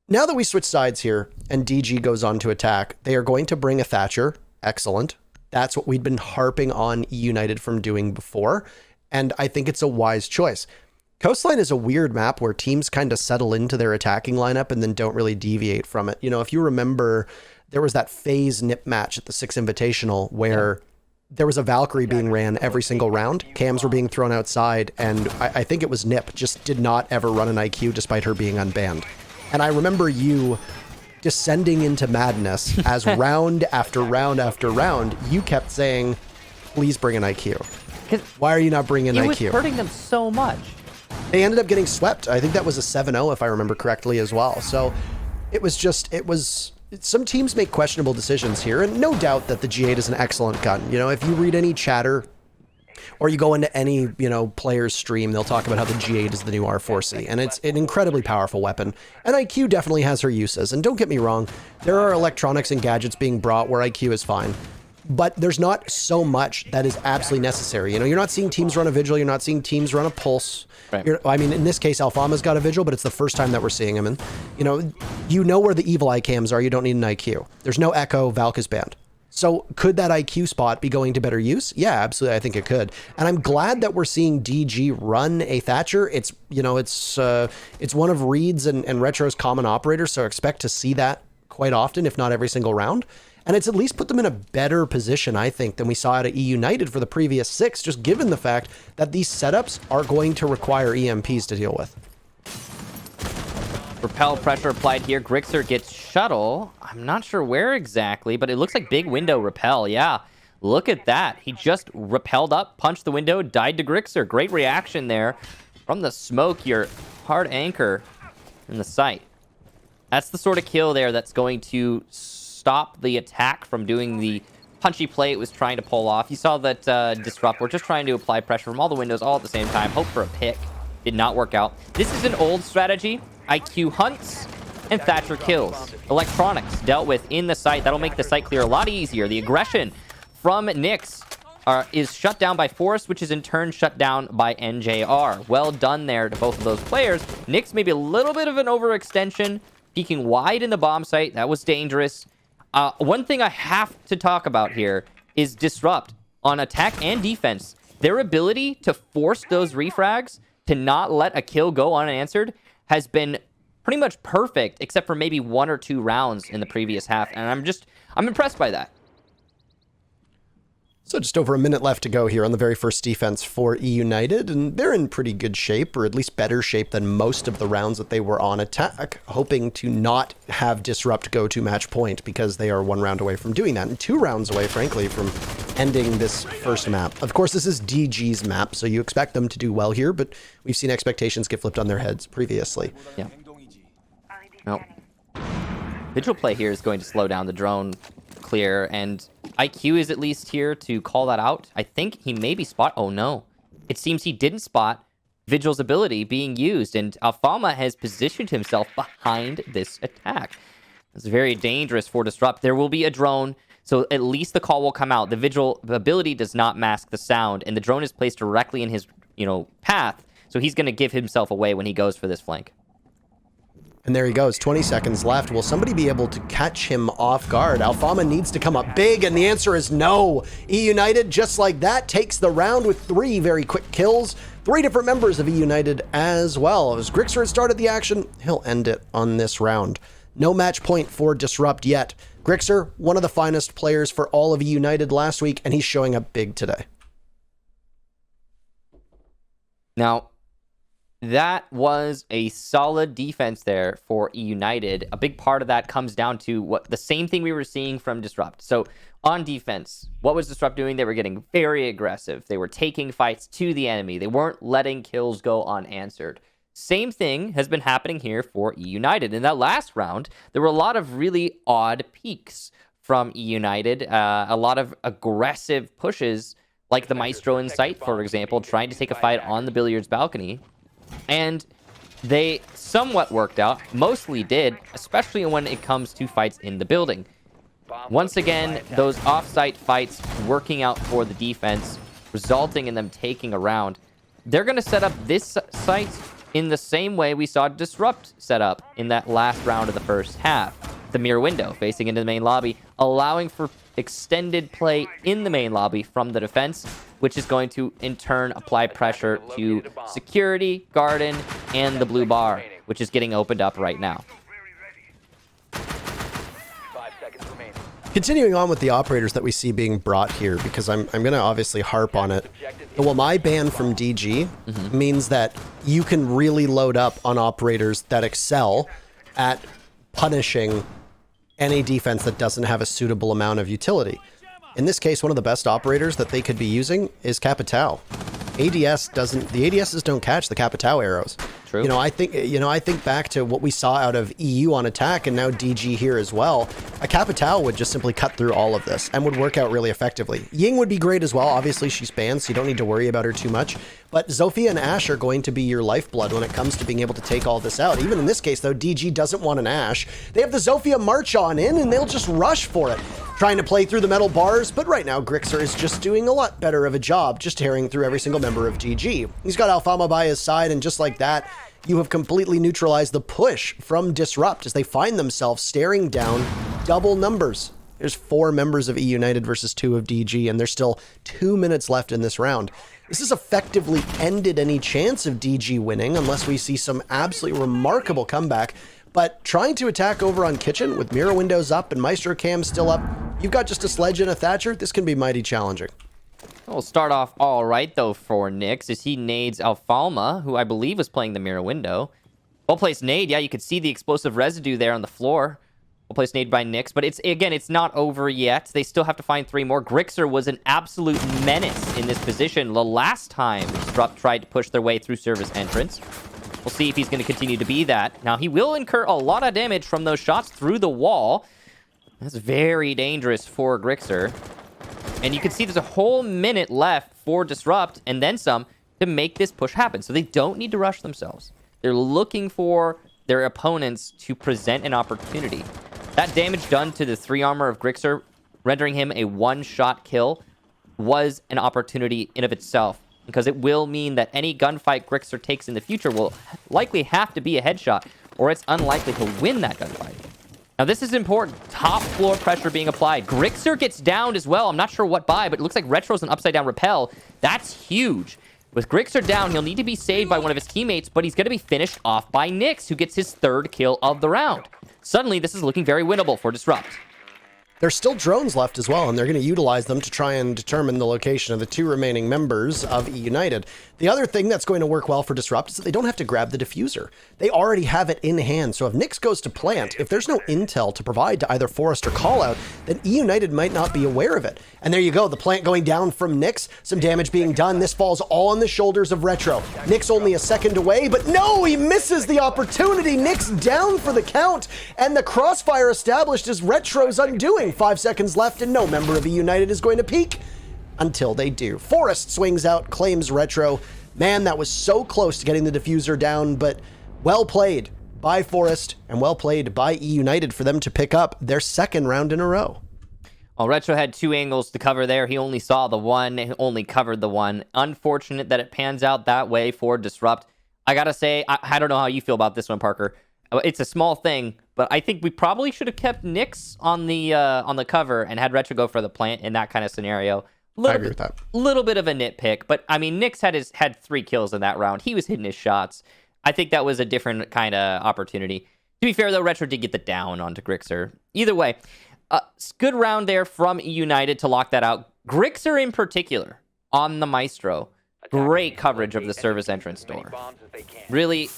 now that we switch sides here and DG goes on to attack, they are going to bring a Thatcher. Excellent. That's what we'd been harping on eUnited from doing before. And I think it's a wise choice. Coastline is a weird map where teams kind of settle into their attacking lineup and then don't really deviate from it. You know, if you remember, there was that phase nip match at the 6 Invitational where there was a Valkyrie being ran every single round. Cams were being thrown outside, and I think it was Nip just did not ever run an IQ despite her being unbanned. And I remember you descending into madness as round after round after round, you kept saying, please bring an IQ. Why are you not bringing an IQ? It was hurting them so much. They ended up getting swept. I think that was a 7-0 if I remember correctly as well. So it was some teams make questionable decisions here, and no doubt that the G8 is an excellent gun. You know, if you read any chatter or you go into any, player's stream, they'll talk about how the G8 is the new R4C, and it's an incredibly powerful weapon. And IQ definitely has her uses, and don't get me wrong, there are electronics and gadgets being brought where IQ is fine. But there's not so much that is absolutely necessary. You know, you're not seeing teams run a Vigil. You're not seeing teams run a Pulse. Right. I mean, in this case, Alfama's got a Vigil, but it's the first time that we're seeing him. And, you know where the evil eye cams are. You don't need an IQ. There's no Echo. Valk is banned. So could that IQ spot be going to better use? Yeah, absolutely. I think it could. And I'm glad that we're seeing DG run a Thatcher. It's, it's one of Reed's and Retro's common operators. So expect to see that quite often, if not every single round. And it's at least put them in a better position, I think, than we saw out of eUnited for the previous 6, just given the fact that these setups are going to require EMPs to deal with. Repel pressure applied here. Grixer gets shuttle. I'm not sure where exactly, but it looks like big window repel. Yeah, look at that. He just repelled up, punched the window, died to Grixer. Great reaction there from the smoke. Your hard anchor in the sight. That's the sort of kill there that's going to stop the attack from doing the punchy play it was trying to pull off. You saw that Disrupt. We're just trying to apply pressure from all the windows all at the same time. Hope for a pick. Did not work out. This is an old strategy. IQ hunts and Thatcher kills. Electronics dealt with in the site. That'll make the site clear a lot easier. The aggression from Nyx is shut down by Force, which is in turn shut down by NJR. Well done there to both of those players. Nyx maybe a little bit of an overextension, peeking wide in the bomb site. That was dangerous. One thing I have to talk about here is Disrupt on attack and defense. Their ability to force those refrags to not let a kill go unanswered has been pretty much perfect, except for maybe 1 or 2 rounds in the previous half. And I'm impressed by that. So just over a minute left to go here on the very first defense for eUnited, and they're in pretty good shape, or at least better shape than most of the rounds that they were on attack, hoping to not have Disrupt go to match point because they are 1 round away from doing that, and 2 rounds away, frankly, from ending this first map. Of course, this is DG's map, so you expect them to do well here, but we've seen expectations get flipped on their heads previously. Yeah. Well, Vigil play here is going to slow down the drone clear, and IQ is at least here to call that out. I think he maybe spot. Oh no, it seems he didn't spot Vigil's ability being used, and Alfama has positioned himself behind this attack. It's very dangerous for Disrupt. There will be a drone, so at least the call will come out. The Vigil ability does not mask the sound, and the drone is placed directly in his path, so he's going to give himself away when he goes for this flank. And there he goes, 20 seconds left. Will somebody be able to catch him off guard? Alfama needs to come up big, and the answer is no. eUnited, just like that, takes the round with 3 very quick kills. 3 different members of eUnited as well. As Grixer had started the action, he'll end it on this round. No match point for Disrupt yet. Grixer, one of the finest players for all of eUnited last week, and he's showing up big today. Now, that was a solid defense there for eUnited. A big part of that comes down to the same thing we were seeing from Disrupt. So on defense, what was Disrupt doing? They were getting very aggressive. They were taking fights to the enemy. They weren't letting kills go unanswered. Same thing has been happening here for eUnited. In that last round, there were a lot of really odd peaks from eUnited. A lot of aggressive pushes, like the Maestro in sight, for example, trying to take a fight on the billiards balcony. And they somewhat worked out, mostly did, especially when it comes to fights in the building. Once again, those off-site fights working out for the defense, resulting in them taking a round. They're going to set up this site in the same way we saw Disrupt set up in that last round of the first half. The mirror window facing into the main lobby, allowing for extended play in the main lobby from the defense, which is going to, in turn, apply pressure to security, garden, and the blue bar, which is getting opened up right now. Continuing on with the operators that we see being brought here, because I'm going to obviously harp on it. Well, my ban from DG means that you can really load up on operators that excel at punishing any defense that doesn't have a suitable amount of utility. In this case, one of the best operators that they could be using is Capitao. The ADSs don't catch the Capitao arrows. True. I think back to what we saw out of EU on attack and now DG here as well. A Capitao would just simply cut through all of this and would work out really effectively. Ying would be great as well. Obviously, she's banned, so you don't need to worry about her too much. But Zofia and Ashe are going to be your lifeblood when it comes to being able to take all this out. Even in this case, though, DG doesn't want an Ashe. They have the Zofia march on in, and they'll just rush for it, trying to play through the metal bars. But right now, Grixer is just doing a lot better of a job, just tearing through every single member of GG. He's got Alfama by his side, and just like that, you have completely neutralized the push from Disrupt as they find themselves staring down double numbers. There's 4 members of eUnited versus 2 of DG, and there's still 2 minutes left in this round. This has effectively ended any chance of DG winning unless we see some absolutely remarkable comeback. But trying to attack over on Kitchen with mirror windows up and Maestro Cam still up, you've got just a Sledge and a Thatcher. This can be mighty challenging. We'll start off all right, though, for Nyx as he nades Alfalma, who I believe was playing the mirror window. Well-placed nade. Yeah, you could see the explosive residue there on the floor. Well-placed nade by Nyx, but it's not over yet. They still have to find 3 more. Grixer was an absolute menace in this position the last time Disrupt tried to push their way through service entrance. We'll see if he's going to continue to be that. Now, he will incur a lot of damage from those shots through the wall. That's very dangerous for Grixer. And you can see there's a whole minute left for Disrupt, and then some, to make this push happen. So they don't need to rush themselves. They're looking for their opponents to present an opportunity. That damage done to the 3 armor of Grixer, rendering him a 1-shot kill, was an opportunity in of itself. Because it will mean that any gunfight Grixer takes in the future will likely have to be a headshot, or it's unlikely to win that gunfight. Now, this is important. Top floor pressure being applied. Grixer gets downed as well. I'm not sure what by, but it looks like Retro's an upside down repel. That's huge. With Grixer down, he'll need to be saved by one of his teammates, but he's going to be finished off by Nyx, who gets his 3rd kill of the round. Suddenly, this is looking very winnable for Disrupt. There's still drones left as well, and they're going to utilize them to try and determine the location of the 2 remaining members of eUnited. The other thing that's going to work well for Disrupt is that they don't have to grab the diffuser. They already have it in hand, so if Nyx goes to plant, if there's no intel to provide to either Forest or Callout, then eUnited might not be aware of it. And there you go, the plant going down from Nyx, some damage being done. This falls all on the shoulders of Retro. Nyx only a second away, but no, he misses the opportunity. Nyx down for the count, and the crossfire established is Retro's undoing. 5 seconds left, and no member of eUnited is going to peek until they do. Forest swings out, claims Retro. Man, that was so close to getting the diffuser down, but well played by Forest and well played by eUnited for them to pick up their 2nd round in a row. Well, Retro had 2 angles to cover there. He only saw the one, he only covered the one. Unfortunate that it pans out that way for Disrupt. I gotta say, I don't know how you feel about this one, Parker. It's a small thing, but I think we probably should have kept Nyx on the cover and had Retro go for the plant in that kind of scenario. I agree with that. Little bit of a nitpick, but I mean, Nyx had 3 kills in that round. He was hitting his shots. I think that was a different kind of opportunity. To be fair, though, Retro did get the down onto Grixer. Either way, good round there from eUnited to lock that out. Grixer in particular on the Maestro Great coverage of the service entrance door. Really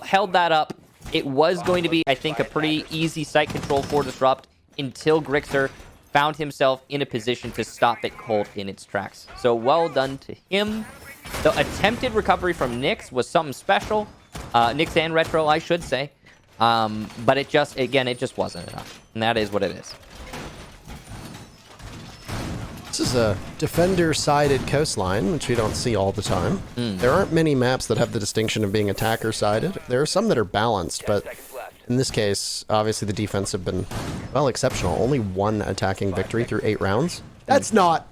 held that up. It was going to be, I think, a pretty easy site control for Disrupt until Grixer found himself in a position to stop it cold in its tracks. So well done to him. The attempted recovery from Nyx was something special. Nyx and Retro, I should say. But it just wasn't enough. And that is what it is. This is a defender-sided coastline, which we don't see all the time. There aren't many maps that have the distinction of being attacker-sided. There are some that are balanced, but in this case, obviously the defense have been, well, exceptional. Only one attacking victory through 8 rounds. That's not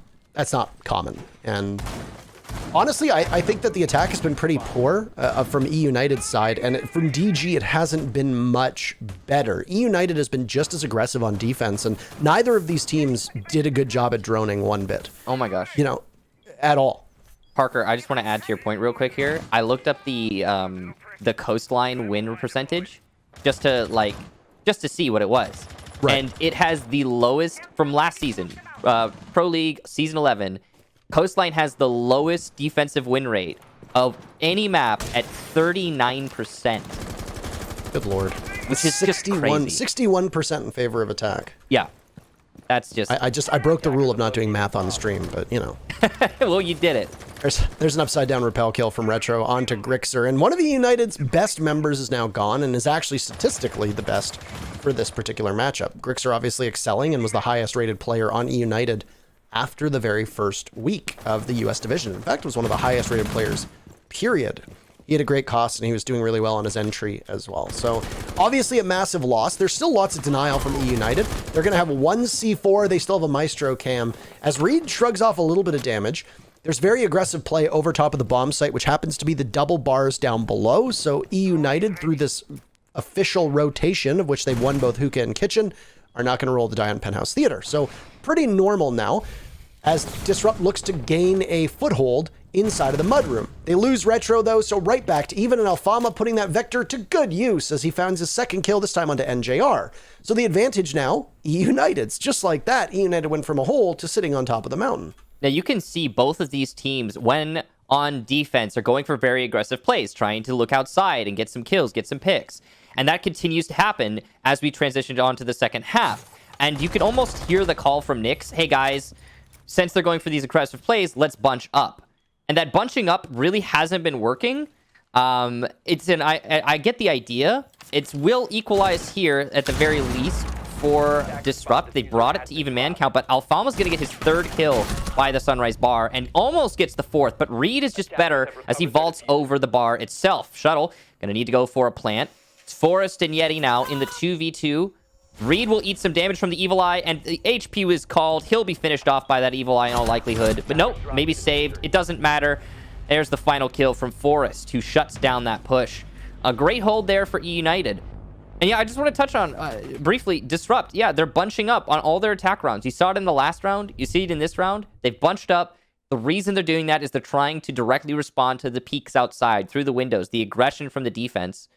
common. And honestly, I think that the attack has been pretty poor from eUnited's side, and from DG, it hasn't been much better. eUnited has been just as aggressive on defense, and neither of these teams did a good job at droning one bit. Oh my gosh. You know, at all. Parker, I just want to add to your point real quick here. I looked up the Coastline win percentage just to see what it was. Right. And it has the lowest from last season, Pro League Season 11. Coastline has the lowest defensive win rate of any map at 39%. Good lord. Which is 61% in favor of attack. Yeah. That's just... I broke the rule of not doing math on stream, but, you know. Well, you did it. There's an upside-down repel kill from Retro onto Grixer, and one of eUnited's best members is now gone and is actually statistically the best for this particular matchup. Grixer obviously excelling and was the highest-rated player on eUnited after the very first week of the US division. In fact, was one of the highest rated players, period. He had a great cost and he was doing really well on his entry as well. So obviously a massive loss. There's still lots of denial from eUnited. They're going to have one C4. They still have a Maestro cam. As Reed shrugs off a little bit of damage, there's very aggressive play over top of the bomb site, which happens to be the double bars down below. So eUnited, through this official rotation, of which they've won both Hookah and Kitchen, are not going to roll the die on Penthouse Theater. So pretty normal now, as Disrupt looks to gain a foothold inside of the mudroom. They lose Retro though, so right back to even, and Alfama putting that Vector to good use as he finds his second kill, this time onto NJR. So the advantage now, eUnited's. Just like that, eUnited went from a hole to sitting on top of the mountain. Now you can see both of these teams, when on defense, are going for very aggressive plays, trying to look outside and get some kills, get some picks. And that continues to happen as we transitioned on to the second half. And you can almost hear the call from Nyx, hey guys, since they're going for these aggressive plays, let's bunch up. And that bunching up really hasn't been working. I get the idea. It will equalize here at the very least for Disrupt. They brought it to even man count, but Alfama's going to get his third kill by the Sunrise Bar and almost gets the fourth, but Reed is just better as he vaults over the bar itself. Shuttle, going to need to go for a plant. It's Forrest and Yeti now in the 2v2. Reed will eat some damage from the Evil Eye, and the HP was called. He'll be finished off by that Evil Eye in all likelihood. But nope, maybe saved. It doesn't matter. There's the final kill from Forrest, who shuts down that push. A great hold there for eUnited. And yeah, I just want to touch on, briefly, Disrupt. Yeah, they're bunching up on all their attack rounds. You saw it in the last round. You see it in this round. They've bunched up. The reason they're doing that is they're trying to directly respond to the peaks outside, through the windows, the aggression from the defense.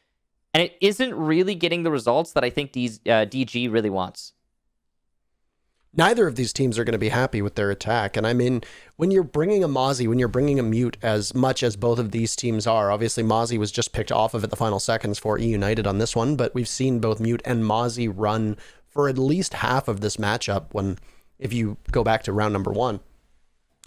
And it isn't really getting the results that I think DG really wants. Neither of these teams are going to be happy with their attack. And I mean, when you're bringing a Mozzie, when you're bringing a Mute, as much as both of these teams are, obviously Mozzie was just picked off of at the final seconds for eUnited on this one, but we've seen both Mute and Mozzie run for at least half of this matchup if you go back to round number 1.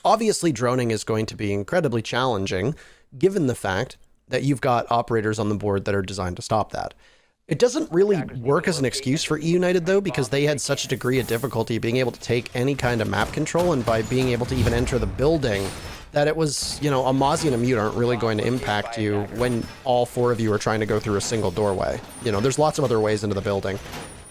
Obviously, droning is going to be incredibly challenging, given the fact that you've got operators on the board that are designed to stop that. It doesn't really work as an excuse for eUnited though, because they had such a degree of difficulty being able to take any kind of map control, and by being able to even enter the building, that it was, you know, a Mozzie and a Mute aren't really going to impact you when all 4 of you are trying to go through a single doorway. You know, there's lots of other ways into the building.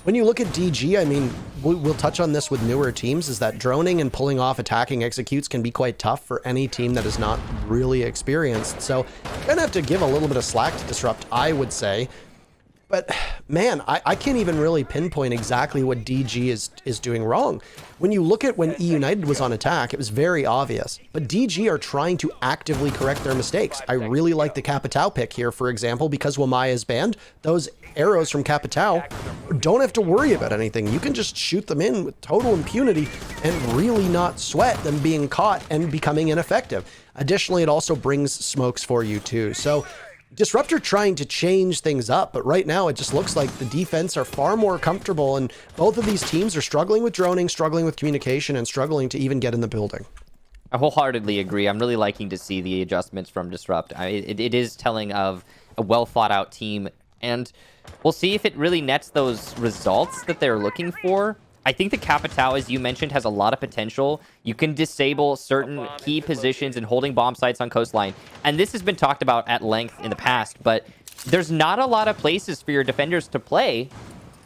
When you look at DG, I mean, we'll touch on this with newer teams, is that droning and pulling off attacking executes can be quite tough for any team that is not really experienced. So you're going to have to give a little bit of slack to Disrupt, I would say. But man, I can't even really pinpoint exactly what DG is doing wrong. When you look at when eUnited was on attack, it was very obvious. But DG are trying to actively correct their mistakes. I really like the Capitao pick here, for example, because Wamaya is banned. Those arrows from Capitao don't have to worry about anything. You can just shoot them in with total impunity and really not sweat them being caught and becoming ineffective. Additionally, it also brings smokes for you too. So Disruptor trying to change things up, but right now it just looks like the defense are far more comfortable, and both of these teams are struggling with droning, struggling with communication, and struggling to even get in the building. I wholeheartedly agree. I'm really liking to see the adjustments from Disrupt. It is telling of a well thought out team, and we'll see if it really nets those results that they're looking for. I think the Capitao, as you mentioned, has a lot of potential. You can disable certain key positions and holding bomb sites on Coastline. And this has been talked about at length in the past, but there's not a lot of places for your defenders to play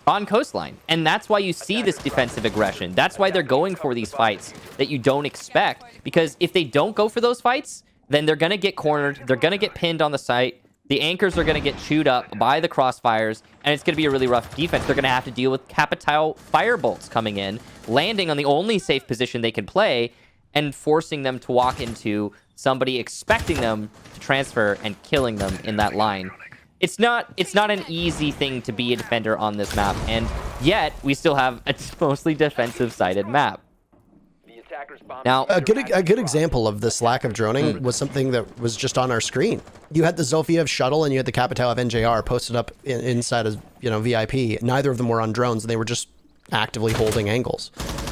on Coastline. And that's why you see this defensive aggression. That's why they're going for these fights that you don't expect. Because if they don't go for those fights, then they're going to get cornered. They're going to get pinned on the site. The anchors are going to get chewed up by the crossfires, and it's going to be a really rough defense. They're going to have to deal with Capitao firebolts coming in, landing on the only safe position they can play, and forcing them to walk into somebody expecting them to transfer and killing them in that line. It's not an easy thing to be a defender on this map, and yet we still have a mostly defensive-sided map. Now, a good example of this lack of droning was something that was just on our screen. You had the Zofia of Shuttle and you had the Capitao of NJR posted up inside of, VIP. Neither of them were on drones, and they were just actively holding angles,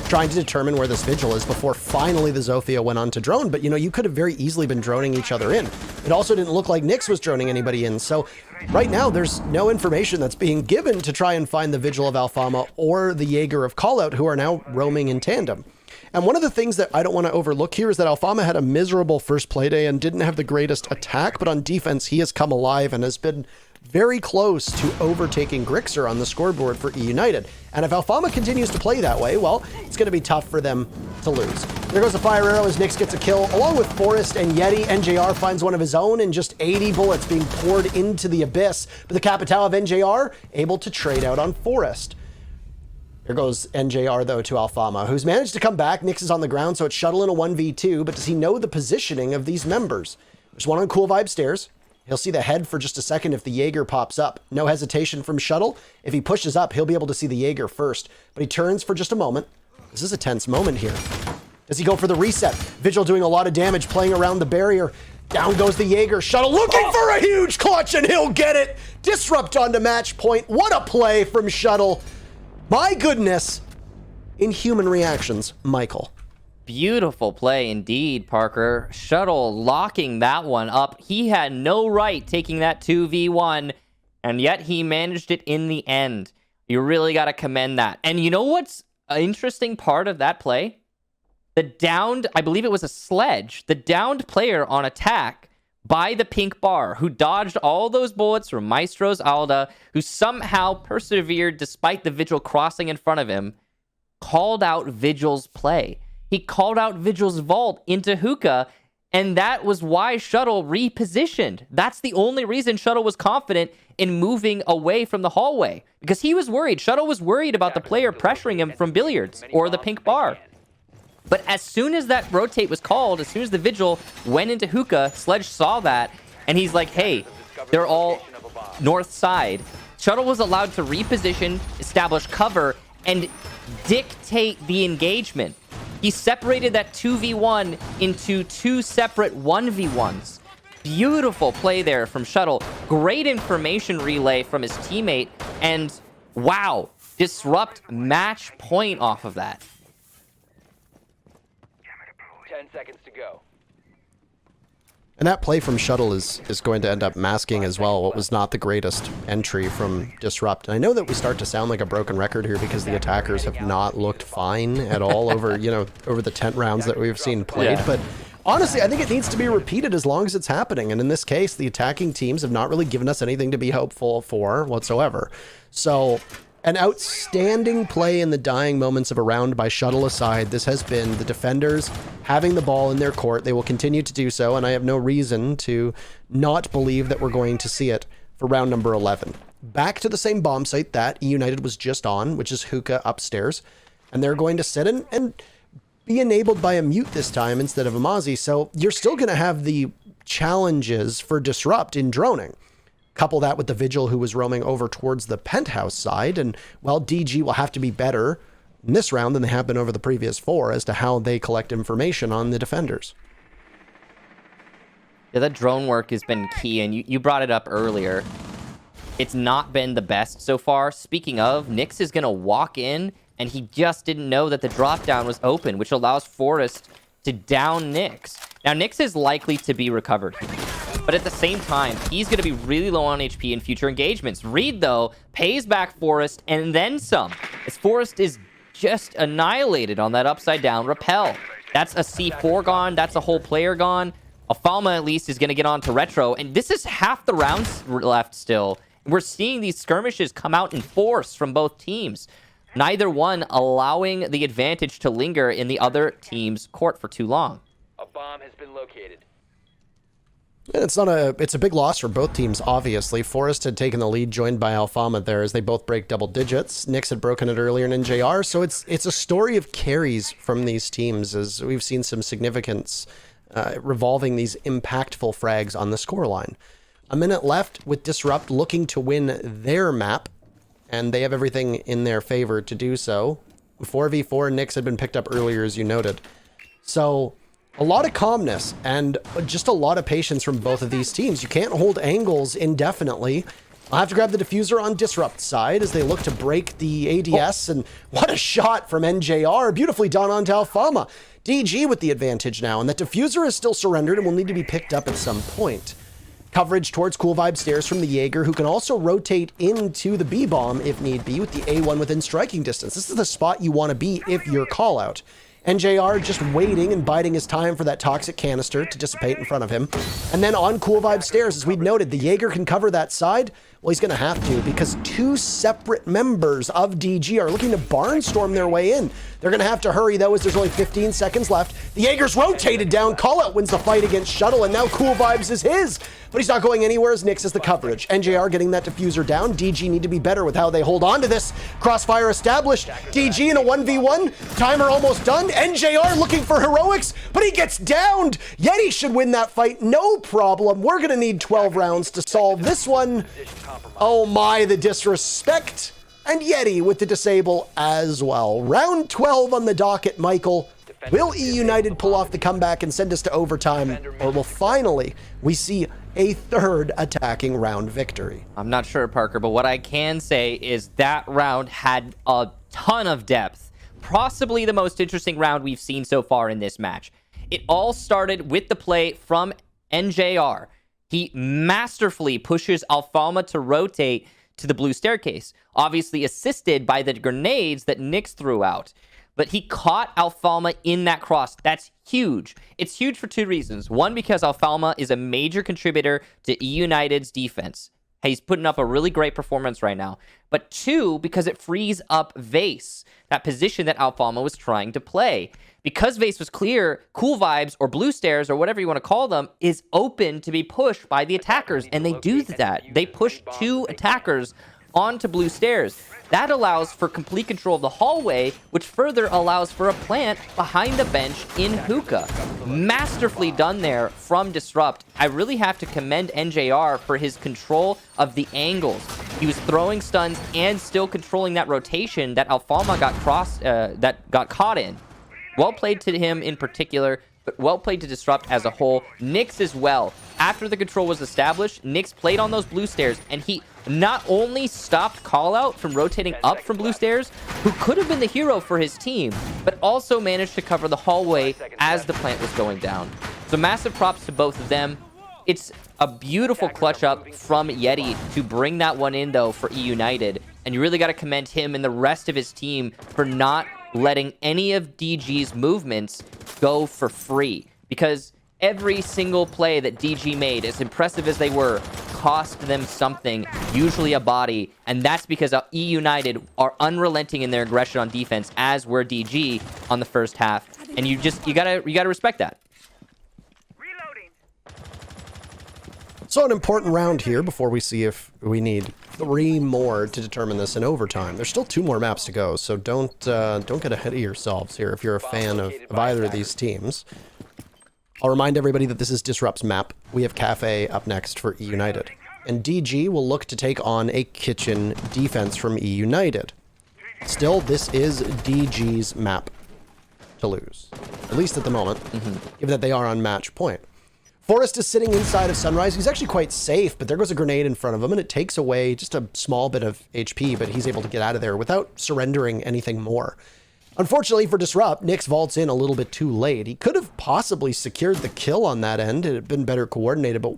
trying to determine where this Vigil is before finally the Zofia went on to drone. But, you could have very easily been droning each other in. It also didn't look like Nyx was droning anybody in. So right now, there's no information that's being given to try and find the Vigil of Alfama or the Jaeger of Callout, who are now roaming in tandem. And one of the things that I don't want to overlook here is that Alfama had a miserable first playday and didn't have the greatest attack, but on defense, he has come alive and has been very close to overtaking Grixer on the scoreboard for eUnited. And if Alfama continues to play that way, well, it's going to be tough for them to lose. There goes a fire arrow as Nyx gets a kill, along with Forest and Yeti. NJR finds one of his own, and just 80 bullets being poured into the abyss. But the Capitao of NJR able to trade out on Forest. Here goes NJR, though, to Alfama, who's managed to come back. Nyx is on the ground, so it's Shuttle in a 1v2, but does he know the positioning of these members? There's one on Cool Vibe stairs. He'll see the head for just a second if the Jaeger pops up. No hesitation from Shuttle. If he pushes up, he'll be able to see the Jaeger first, but he turns for just a moment. This is a tense moment here. Does he go for the reset? Vigil doing a lot of damage, playing around the barrier. Down goes the Jaeger. Shuttle looking for a huge clutch, and he'll get it. Disrupt onto match point. What a play from Shuttle. My goodness. Inhuman reactions, Michael. Beautiful play indeed, Parker. Shuttle locking that one up. He had no right taking that 2v1, and yet he managed it in the end. You really got to commend that. And you know what's an interesting part of that play? The downed, I believe it was a sledge, the downed player on attack by the pink bar, who dodged all those bullets from Maestro's Alda, who somehow persevered despite the Vigil crossing in front of him, called out Vigil's play. He called out Vigil's vault into Hookah, and that was why Shuttle repositioned. That's the only reason Shuttle was confident in moving away from the hallway, because he was worried. Shuttle was worried about the player pressuring him from billiards or the pink bar. But as soon as that rotate was called, as soon as the Vigil went into Hookah, Sledge saw that, and he's like, hey, they're all north side. Shuttle was allowed to reposition, establish cover, and dictate the engagement. He separated that 2v1 into two separate 1v1s. Beautiful play there from Shuttle. Great information relay from his teammate, and wow, Disrupt match point off of that. 10 seconds to go. And that play from Shuttle is going to end up masking as well what was not the greatest entry from Disrupt. And I know that we start to sound like a broken record here because the attackers have not looked fine at all over, over the 10 rounds that we've seen played. Yeah. But honestly, I think it needs to be repeated as long as it's happening. And in this case, the attacking teams have not really given us anything to be hopeful for whatsoever. So an outstanding play in the dying moments of a round by Shuttle aside. This has been the defenders having the ball in their court. They will continue to do so, and I have no reason to not believe that we're going to see it for round number 11. back to the same bomb site that eUnited was just on, which is Hookah upstairs. And they're going to sit in and be enabled by a mute this time instead of a Mozzie. So you're still going to have the challenges for Disrupt in droning. Couple that with the Vigil who was roaming over towards the penthouse side. And, well, DG will have to be better in this round than they have been over the previous 4 as to how they collect information on the defenders. Yeah, that drone work has been key, and you brought it up earlier. It's not been the best so far. Speaking of, Nyx is going to walk in, and he just didn't know that the drop-down was open, which allows Forrest to down Nyx. Now, Nyx is likely to be recovered, but at the same time, he's going to be really low on HP in future engagements. Reed, though, pays back Forrest and then some, as Forrest is just annihilated on that upside-down rappel. That's a C4 gone. That's a whole player gone. Alfalma, at least, is going to get on to Retro, and this is half the rounds left still. We're seeing these skirmishes come out in force from both teams. Neither one allowing the advantage to linger in the other team's court for too long. A bomb has been located. And it's a big loss for both teams, obviously. Forrest had taken the lead, joined by Alfalma there as they both break double digits. Nyx had broken it earlier in NJR, so it's a story of carries from these teams as we've seen some significance revolving these impactful frags on the scoreline. A minute left with Disrupt looking to win their map, and they have everything in their favor to do so. 4v4 Nyx had been picked up earlier, as you noted. So a lot of calmness and just a lot of patience from both of these teams. You can't hold angles indefinitely. I'll have to grab the diffuser on Disrupt side as they look to break the ADS, and what a shot from NJR. Beautifully done onto Alfalma. DG with the advantage now, and that diffuser is still surrendered and will need to be picked up at some point. Coverage towards Cool Vibe stairs from the Jaeger, who can also rotate into the B-bomb if need be with the A1 within striking distance. This is the spot you want to be if you're call out. NJR just waiting and biding his time for that toxic canister to dissipate in front of him. And then on Cool Vibe stairs, as we'd noted, the Jaeger can cover that side. Well, he's going to have to, because 2 separate members of DG are looking to barnstorm their way in. They're going to have to hurry, though, as there's only 15 seconds left. The Jaeger's rotated down. Callout wins the fight against Shuttle, and now Cool Vibes is his. But he's not going anywhere as Nyx is the coverage. NJR getting that diffuser down. DG need to be better with how they hold on to this. Crossfire established. DG in a 1v1. Timer almost done. NJR looking for heroics, but he gets downed. Yeti should win that fight, no problem. We're going to need 12 rounds to solve this one. Oh my, the disrespect. And Yeti with the disable as well. Round 12 on the docket, Michael. Will eUnited pull off the comeback and send us to overtime? Or will finally we see a third attacking round victory? I'm not sure, Parker, but what I can say is that round had a ton of depth. Possibly the most interesting round we've seen so far in this match. It all started with the play from NJR. He masterfully pushes Alfalma to rotate to the blue staircase, obviously assisted by the grenades that Nyx threw out. But he caught Alfalma in that cross. That's huge. It's huge for 2 reasons. One, because Alfalma is a major contributor to eUnited's defense. He's putting up a really great performance right now. But 2, because it frees up Vase, that position that Alfalma was trying to play. Because Vase was clear, Cool Vibes or Blue Stairs or whatever you want to call them is open to be pushed by the attackers, and they do that. They push 2 attackers onto Blue Stairs. That allows for complete control of the hallway, which further allows for a plant behind the bench in Hookah. Masterfully done there from Disrupt. I really have to commend NJR for his control of the angles. He was throwing stuns and still controlling that rotation that Alfalma got caught in. Well played to him in particular, but well played to Disrupt as a whole. Nyx as well. After the control was established, Nyx played on those blue stairs, and he not only stopped Callout from rotating up from blue stairs, who could have been the hero for his team, but also managed to cover the hallway as the plant was going down. So massive props to both of them. It's a beautiful clutch up from Yeti to bring that one in, though, for eUnited. And you really got to commend him and the rest of his team for not letting any of DG's movements go for free, because every single play that DG made, as impressive as they were, cost them something, usually a body, and that's because eUnited are unrelenting in their aggression on defense, as were DG on the first half, and you gotta respect that. So an important round here before we see if we need 3 more to determine this in overtime. There's still 2 more maps to go, so don't get ahead of yourselves here if you're a fan of either of these teams. I'll remind everybody that this is Disrupt's map. We have Kafe up next for eUnited. And DG will look to take on a kitchen defense from eUnited. Still, this is DG's map to lose, at least at the moment, given that they are on match point. Forrest is sitting inside of Sunrise. He's actually quite safe, but there goes a grenade in front of him, and it takes away just a small bit of HP, but he's able to get out of there without surrendering anything more. Unfortunately for Disrupt, Nyx vaults in a little bit too late. He could have possibly secured the kill on that end. It had been better coordinated, but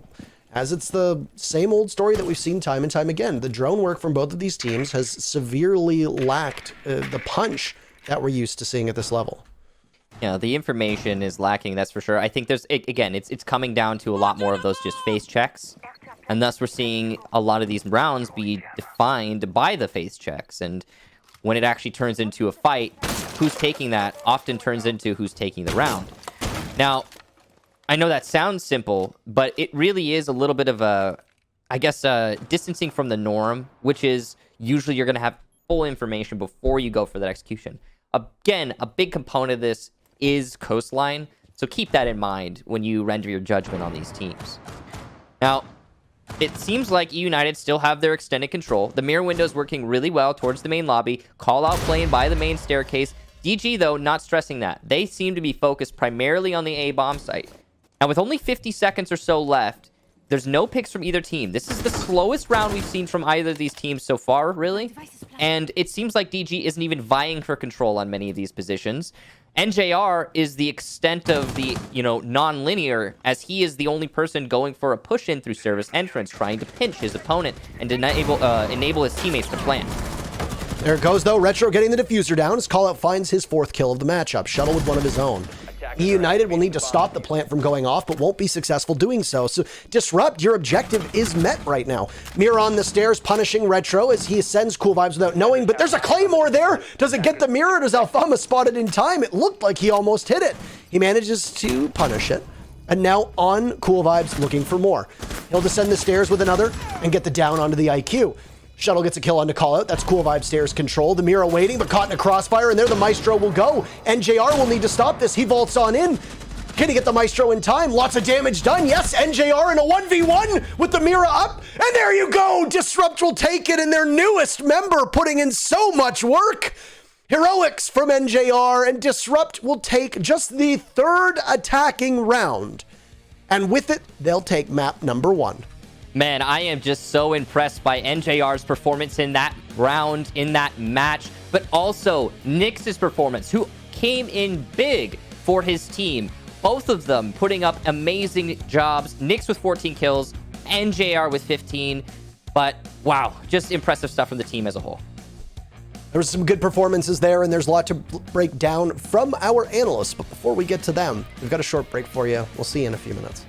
as it's the same old story that we've seen time and time again, the drone work from both of these teams has severely lacked the punch that we're used to seeing at this level. Yeah, the information is lacking, that's for sure. I think again, it's coming down to a lot more of those just face checks. And thus we're seeing a lot of these rounds be defined by the face checks. And when it actually turns into a fight, who's taking that often turns into who's taking the round. Now, I know that sounds simple, but it really is a little bit of a, I guess, distancing from the norm, which is usually you're going to have full information before you go for that execution. Again, a big component of this is Coastline, so keep that in mind when you render your judgment on these teams. Now, it seems like eUnited still have their extended control. The mirror window is working really well towards the main lobby. Call out playing by the main staircase. DG, though, not stressing that. They seem to be focused primarily on the A bomb site. Now, with only 50 seconds or so left, there's no picks from either team. This is the slowest round we've seen from either of these teams so far, really. And it seems like DG isn't even vying for control on many of these positions. NJR is the extent of the, non-linear, as he is the only person going for a push-in through service entrance, trying to pinch his opponent and enable his teammates to plant. There it goes, though. Retro getting the diffuser down as Callout finds his 4th kill of the matchup. Shuttle with one of his own. eUnited will need to stop the plant from going off, but won't be successful doing so. So, Disrupt, your objective is met right now. Mirror on the stairs, punishing Retro as he ascends Cool Vibes without knowing, but there's a Claymore there! Does it get the mirror? Does Alfama spot it in time? It looked like he almost hit it. He manages to punish it. And now on Cool Vibes looking for more. He'll descend the stairs with another and get the down onto the IQ. Shuttle gets a kill onto Callout. That's Cool Vibe stairs control. The Mira waiting, but caught in a crossfire, and there the Maestro will go. NJR will need to stop this. He vaults on in. Can he get the Maestro in time? Lots of damage done. Yes, NJR in a 1v1 with the Mira up. And there you go. Disrupt will take it, and their newest member putting in so much work. Heroics from NJR, and Disrupt will take just the 3rd attacking round. And with it, they'll take map number 1. Man, I am just so impressed by NJR's performance in that round, in that match, but also Nyx's performance, who came in big for his team. Both of them putting up amazing jobs. Nyx with 14 kills, NJR with 15. But wow, just impressive stuff from the team as a whole. There was some good performances there, and there's a lot to break down from our analysts. But before we get to them, we've got a short break for you. We'll see you in a few minutes.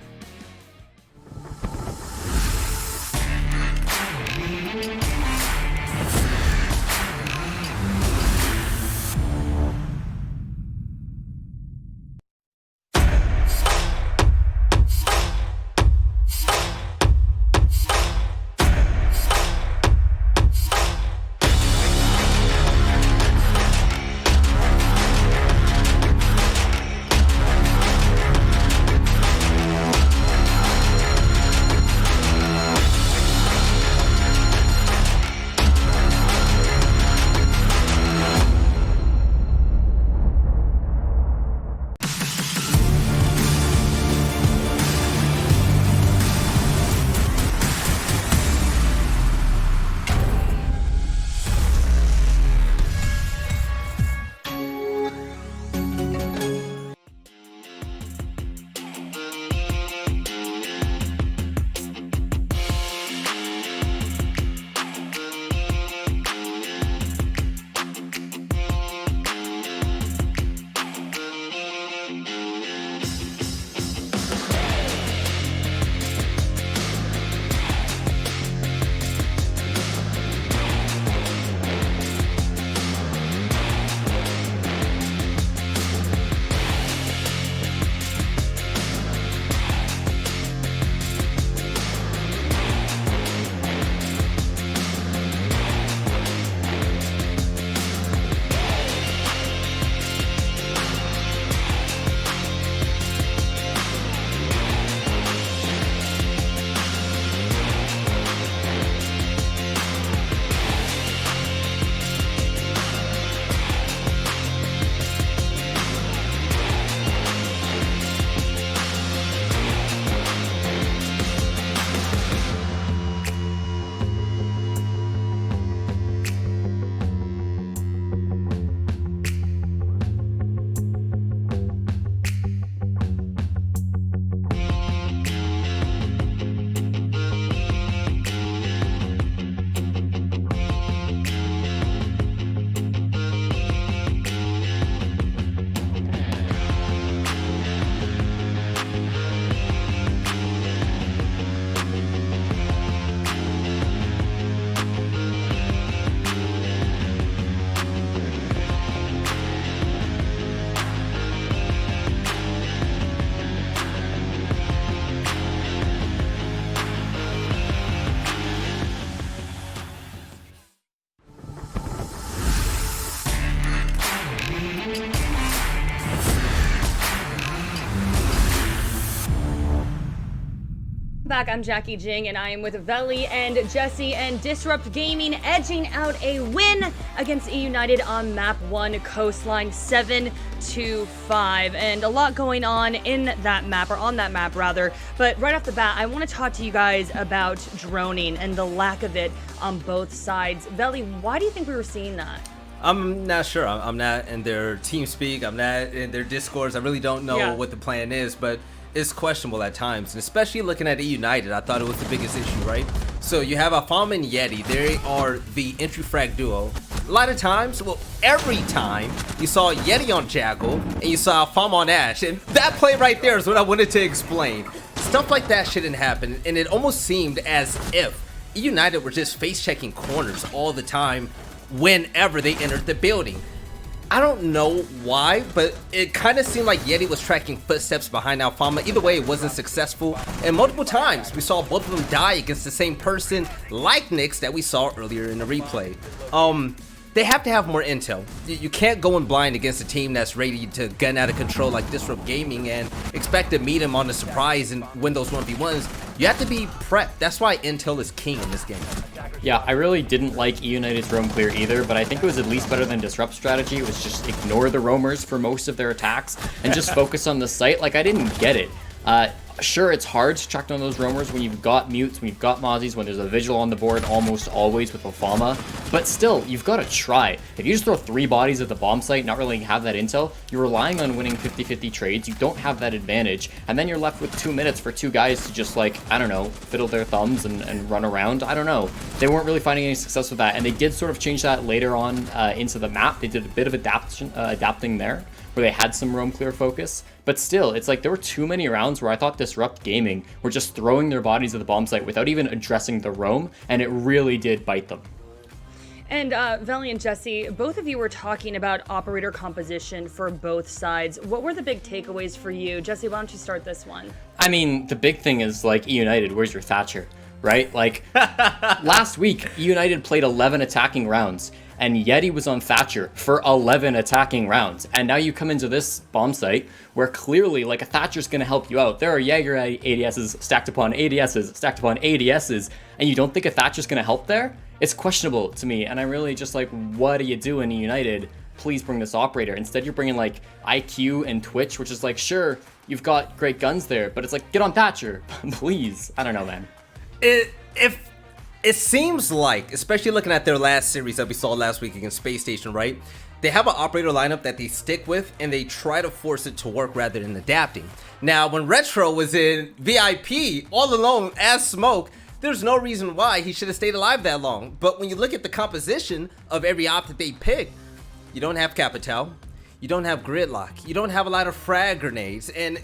Back, I'm Jackie Jing, and I am with Veli and Jesse, and Disrupt Gaming edging out a win against eUnited on map 1, Coastline 7-5. And a lot going on in that map, or on that map rather. But right off the bat, I want to talk to you guys about droning and the lack of it on both sides. Veli, why do you think we were seeing that? I'm not sure. I'm not in their team speak. I'm not in their discourse. I really don't know what the plan is, but it's questionable at times, and especially looking at eUnited, I thought it was the biggest issue, right? So you have Alfama and Yeti. They are the entry frag duo. A lot of times, well, every time, you saw Yeti on Jackal, and you saw Alfama on Ashe, and that play right there is what I wanted to explain. Stuff like that shouldn't happen, and it almost seemed as if eUnited were just face-checking corners all the time whenever they entered the building. I don't know why, but it kind of seemed like Yeti was tracking footsteps behind Alfama. Either way, it wasn't successful. And multiple times, we saw both of them die against the same person, like Nyx that we saw earlier in the replay. They have to have more intel. You can't go in blind against a team that's ready to gun out of control like Disrupt Gaming and expect to meet them on a surprise and win those 1v1s. You have to be prepped. That's why intel is king in this game. Yeah, I really didn't like eUnited's roam clear either, but I think it was at least better than Disrupt strategy. It was just ignore the roamers for most of their attacks and just focus on the site. Like, I didn't get it. Sure, it's hard to track down those roamers when you've got mutes, when you've got mozzies, when there's a vigil on the board almost always with Alfama, but still, you've got to try. If you just throw 3 bodies at the bomb site, not really have that intel, you're relying on winning 50-50 trades, you don't have that advantage, and then you're left with 2 minutes for 2 guys to just, like, I don't know, fiddle their thumbs and run around. I don't know. They weren't really finding any success with that, and they did sort of change that later on into the map. They did a bit of adapting there, where they had some roam clear focus, but still, it's like there were too many rounds where I thought Disrupt Gaming were just throwing their bodies at the bomb site without even addressing the roam, and it really did bite them. And Veli and Jesse, both of you were talking about operator composition for both sides. What were the big takeaways for you? Jesse, why don't you start this one? I mean, the big thing is, like, eUnited, where's your Thatcher, right? Like, last week, eUnited played 11 attacking rounds, and Yeti was on Thatcher for 11 attacking rounds. And now you come into this bomb site where clearly, like, a Thatcher's gonna help you out. There are Jaeger ADSs stacked upon ADSs, stacked upon ADSs, and you don't think a Thatcher's gonna help there? It's questionable to me, and I'm really just like, what are you doing, eUnited? Please bring this operator. Instead, you're bringing, like, IQ and Twitch, which is like, sure, you've got great guns there, but it's like, get on Thatcher, please. I don't know, man. It seems like, especially looking at their last series that we saw last week against Space Station, right? They have an operator lineup that they stick with, and they try to force it to work rather than adapting. Now, when Retro was in VIP, all alone as Smoke, there's no reason why he should have stayed alive that long. But when you look at the composition of every op that they pick, you don't have Capital, you don't have Gridlock, you don't have a lot of frag grenades, and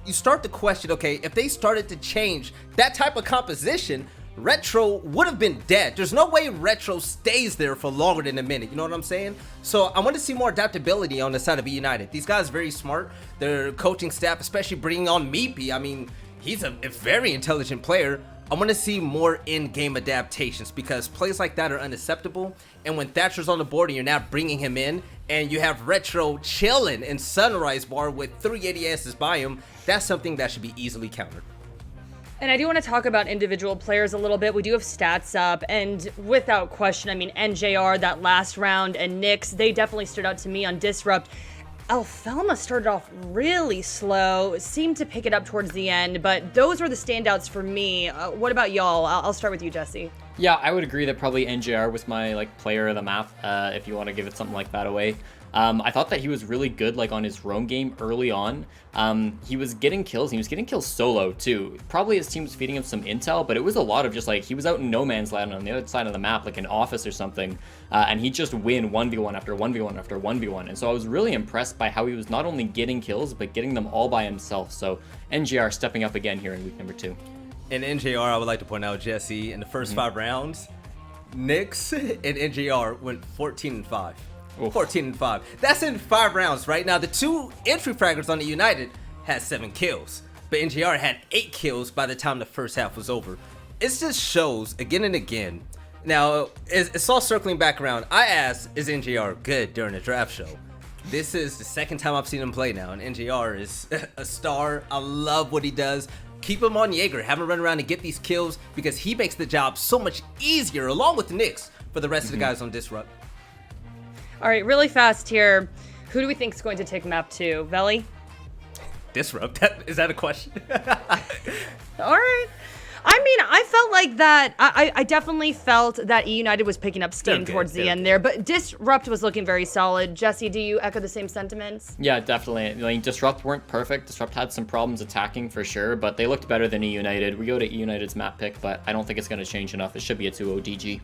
you start to question, okay, if they started to change that type of composition, Retro would have been dead. There's no way Retro stays there for longer than a minute. You know what I'm saying? So I want to see more adaptability on the side of eUnited. These guys are very smart. Their coaching staff, especially bringing on Meepy, I mean, he's a very intelligent player. I want to see more in-game adaptations because plays like that are unacceptable. And when Thatcher's on the board and you're not bringing him in, and you have Retro chilling in Sunrise Bar with 3 ADSs by him, that's something that should be easily countered. And I do want to talk about individual players a little bit. We do have stats up, and without question, I mean, NJR, that last round, and Nyx, they definitely stood out to me on Disrupt. Alfama started off really slow, seemed to pick it up towards the end, but those were the standouts for me. What about y'all? I'll start with you, Jesse. Yeah, I would agree that probably NJR was my, like, player of the map, if you want to give it something like that away. I thought that he was really good, like, on his roam game early on. He was getting kills. He was getting kills solo, too. Probably his team was feeding him some intel, but it was a lot of just, like, he was out in no man's land on the other side of the map, like an office or something, and he'd just win 1v1 after 1v1 after 1v1. And so I was really impressed by how he was not only getting kills, but getting them all by himself. So NGR stepping up again here in week number 2. In NJR, I would like to point out, Jesse, in the first 5 rounds, Nyx and NJR went 14-5. 14-5. That's in 5 rounds, right? Now, the 2 entry fraggers on the United had 7 kills, but NJR had 8 kills by the time the first half was over. It just shows again and again. Now, it's all circling back around. I asked, is NJR good during the draft show? This is the second time I've seen him play now, and NJR is a star. I love what he does. Keep him on Jaeger, have him run around and get these kills, because he makes the job so much easier, along with Nyx, for the rest of the guys on Disrupt. All right, really fast here. Who do we think is going to take map 2? Veli? Disrupt? Is that a question? All right. I mean, I felt like that. I definitely felt that eUnited was picking up steam towards the end there, but Disrupt was looking very solid. Jesse, do you echo the same sentiments? Yeah, definitely. Like, Disrupt weren't perfect. Disrupt had some problems attacking for sure, but they looked better than eUnited. We go to eUnited's map pick, but I don't think it's going to change enough. It should be a 2-0 DG.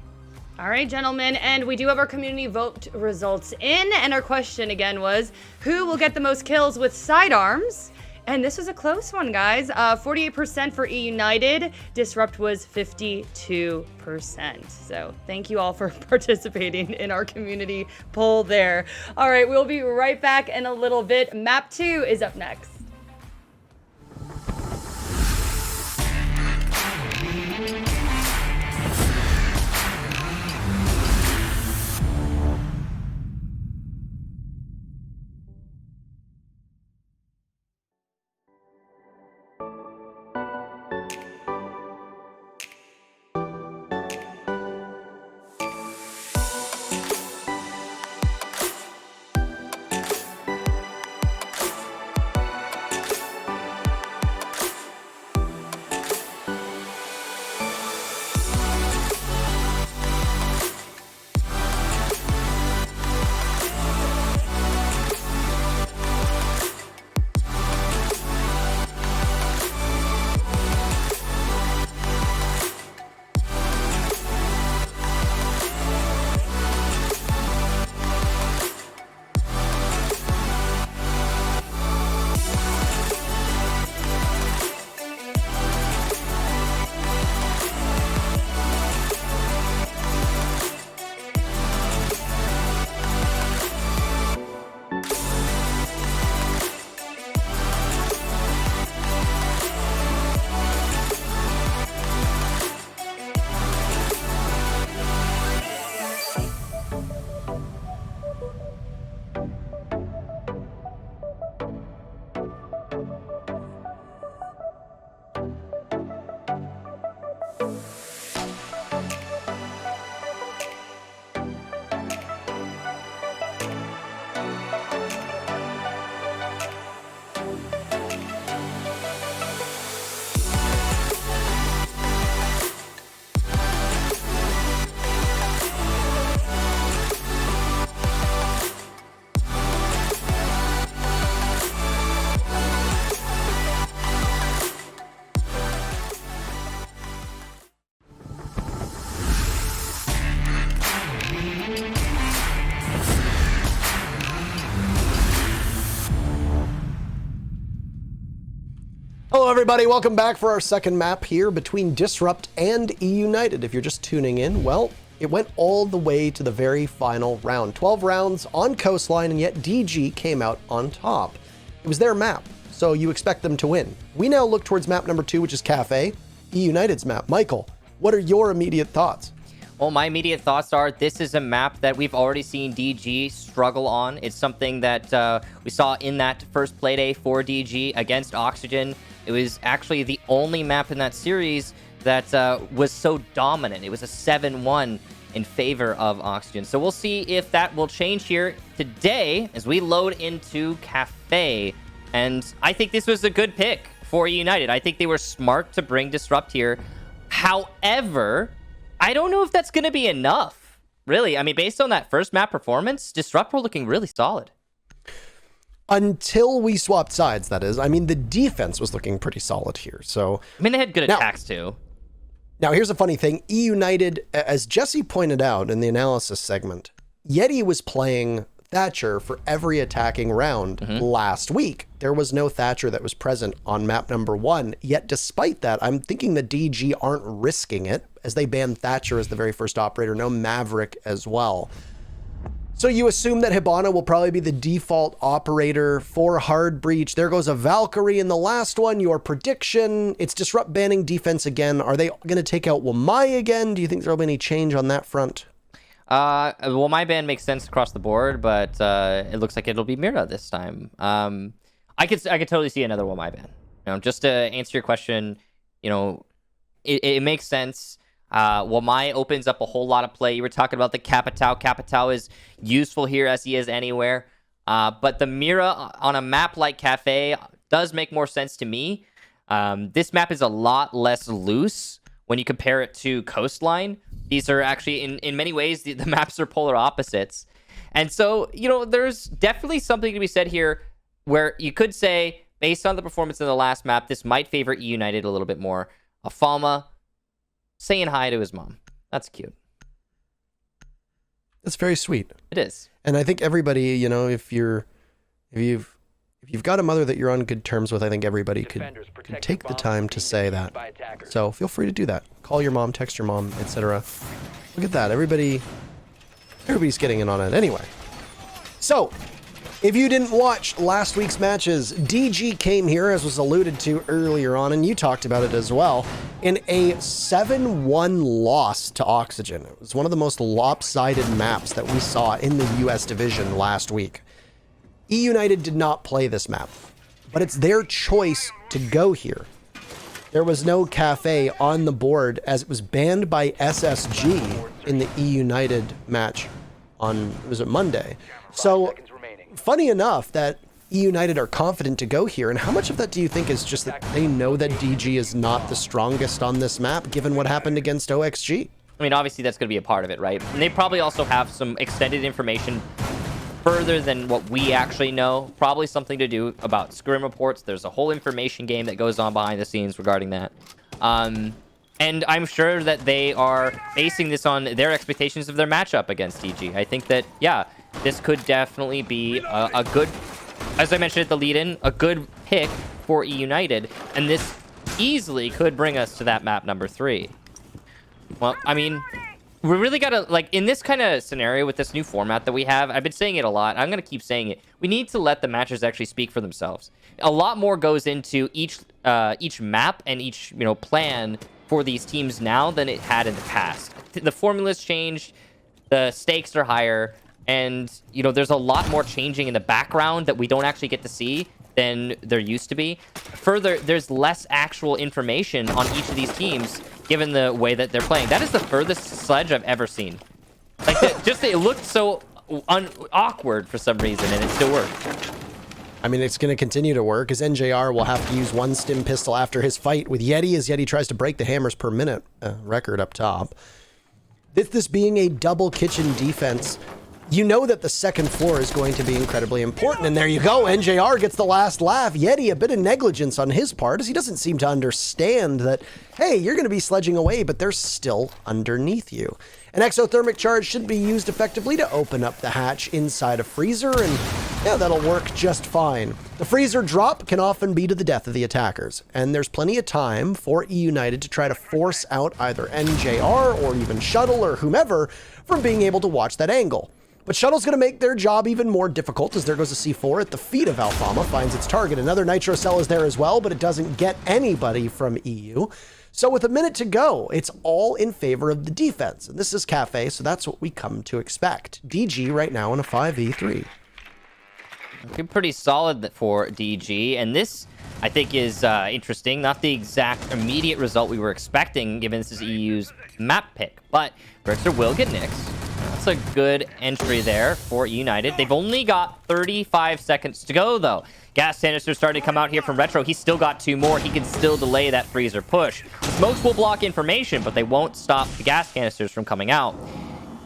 All right, gentlemen, and we do have our community vote results in, and our question again was, who will get the most kills with sidearms? And this was a close one, guys. 48% for eUnited. Disrupt was 52%. So thank you all for participating in our community poll there. All right, we'll be right back in a little bit. Map 2 is up next. Hello everybody, welcome back for our second map here between Disrupt and eUnited. If you're just tuning in, well, it went all the way to the very final round. 12 rounds on Coastline, and yet DG came out on top. It was their map, so you expect them to win. We now look towards map number 2, which is Kafe, eUnited's map. Michael, what are your immediate thoughts? Well, my immediate thoughts are this is a map that we've already seen DG struggle on. It's something that we saw in that first playday for DG against Oxygen. It was actually the only map in that series that was so dominant. It was a 7-1 in favor of Oxygen. So we'll see if that will change here today as we load into Kafe. And I think this was a good pick for United. I think they were smart to bring Disrupt here. However, I don't know if that's going to be enough. Really, I mean, based on that first map performance, Disrupt were looking really solid. Until we swapped sides, that is. I mean, the defense was looking pretty solid here. So I mean, they had good attacks too. Now, here's a funny thing. eUnited, as Jesse pointed out in the analysis segment, Yeti was playing Thatcher for every attacking round last week. There was no Thatcher that was present on map number 1. Yet despite that, I'm thinking the DG aren't risking it, as they banned Thatcher as the very first operator, no Maverick as well. So you assume that Hibana will probably be the default operator for Hard Breach. There goes a Valkyrie in the last one. Your prediction, it's Disrupt banning defense again. Are they going to take out Wamai again? Do you think there'll be any change on that front? Well, my ban makes sense across the board, but it looks like it'll be Mira this time. I could totally see another Wamai ban. just to answer your question, it makes sense. Well, Mai opens up a whole lot of play. You were talking about the Capitao. Capitao is useful here as he is anywhere. But the Mira on a map like Kafe does make more sense to me. This map is a lot less loose when you compare it to Coastline. These are actually, in many ways, the maps are polar opposites. And so, there's definitely something to be said here where you could say, based on the performance in the last map, this might favor eUnited a little bit more. Afama saying hi to his mom. That's cute. That's very sweet. It is. And I think everybody, if you've got a mother that you're on good terms with, I think everybody could take the time to say that. So feel free to do that. Call your mom, text your mom, etc. Look at that. Everybody's getting in on it. Anyway. So, if you didn't watch last week's matches, DG came here, as was alluded to earlier on, and you talked about it as well, in a 7-1 loss to Oxygen. It was one of the most lopsided maps that we saw in the US division last week. eUnited did not play this map, but it's their choice to go here. There was no Kafe on the board as it was banned by SSG in the eUnited match on, was it Monday? So, funny enough that eUnited are confident to go here, and how much of that do you think is just that they know that DG is not the strongest on this map, given what happened against OXG? I mean, obviously that's going to be a part of it, right? And they probably also have some extended information further than what we actually know. Probably something to do about scrim reports. There's a whole information game that goes on behind the scenes regarding that. And I'm sure that they are basing this on their expectations of their matchup against DG. I think that, yeah, this could definitely be a good, as I mentioned at the lead-in, a good pick for eUnited. And this easily could bring us to that map number 3. Well, I mean, we really got to, like, in this kind of scenario with this new format that we have, I've been saying it a lot. I'm going to keep saying it. We need to let the matches actually speak for themselves. A lot more goes into each map and each, plan for these teams now than it had in the past. The formula's changed. The stakes are higher. And, there's a lot more changing in the background that we don't actually get to see than there used to be. Further, there's less actual information on each of these teams, given the way that they're playing. That is the furthest sledge I've ever seen. Like, it looked so awkward for some reason, and it still worked. I mean, it's going to continue to work, as NJR will have to use one stim pistol after his fight with Yeti, as Yeti tries to break the hammers per minute record up top. This being a double kitchen defense, you know that the second floor is going to be incredibly important. And there you go. NJR gets the last laugh. Yeti, a bit of negligence on his part, as he doesn't seem to understand that, hey, you're going to be sledging away, but they're still underneath you. An exothermic charge should be used effectively to open up the hatch inside a freezer, and yeah, that'll work just fine. The freezer drop can often be to the death of the attackers, and there's plenty of time for eUnited to try to force out either NJR or even Shuttle or whomever from being able to watch that angle. But Shuttle's going to make their job even more difficult, as there goes a C4 at the feet of Alfama, finds its target. Another Nitro Cell is there as well, but it doesn't get anybody from EU. So with a minute to go, it's all in favor of the defense. And this is Kafe, so that's what we come to expect. DG right now in a 5v3. Pretty solid for DG, and this, I think, is interesting. Not the exact immediate result we were expecting, given this is EU's map pick, but Grixer will get nixed. That's a good entry there for eUnited. They've only got 35 seconds to go, though. Gas Canister's starting to come out here from Retro. He's still got 2 more. He can still delay that freezer push. Smokes will block information, but they won't stop the gas canisters from coming out.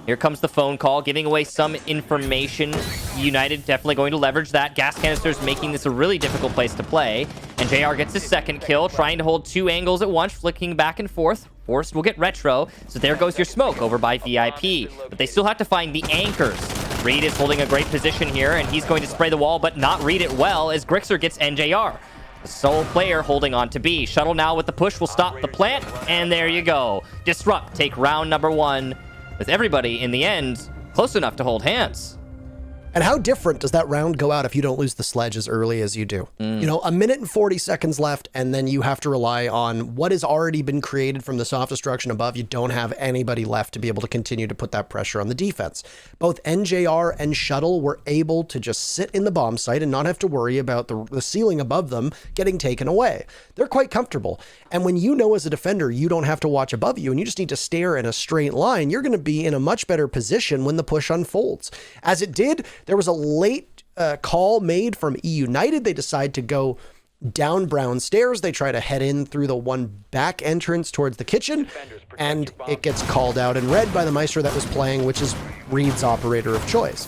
Here comes the phone call, giving away some information. United definitely going to leverage that. Gas canisters making this a really difficult place to play. And JR gets his second kill, trying to hold 2 angles at once, flicking back and forth. Forced will get Retro, so there goes your smoke over by VIP. But they still have to find the anchors. Reed is holding a great position here, and he's going to spray the wall, but not read it well, as Grixer gets NJR. The sole player holding on to B. Shuttle now with the push will stop the plant, and there you go. Disrupt take round number 1, with everybody in the end close enough to hold hands. And how different does that round go out if you don't lose the sledge as early as you do? You know, 1 minute and 40 seconds left, and then you have to rely on what has already been created from the soft destruction above. You don't have anybody left to be able to continue to put that pressure on the defense. Both NJR and Shuttle were able to just sit in the bomb site and not have to worry about the ceiling above them getting taken away. They're quite comfortable. And when you know as a defender, you don't have to watch above you and you just need to stare in a straight line, you're going to be in a much better position when the push unfolds. As it did, there was a late call made from eUnited. They decide to go down brown stairs. They try to head in through the one back entrance towards the kitchen, and it gets called out in red by the Maestro that was playing, which is Reed's operator of choice.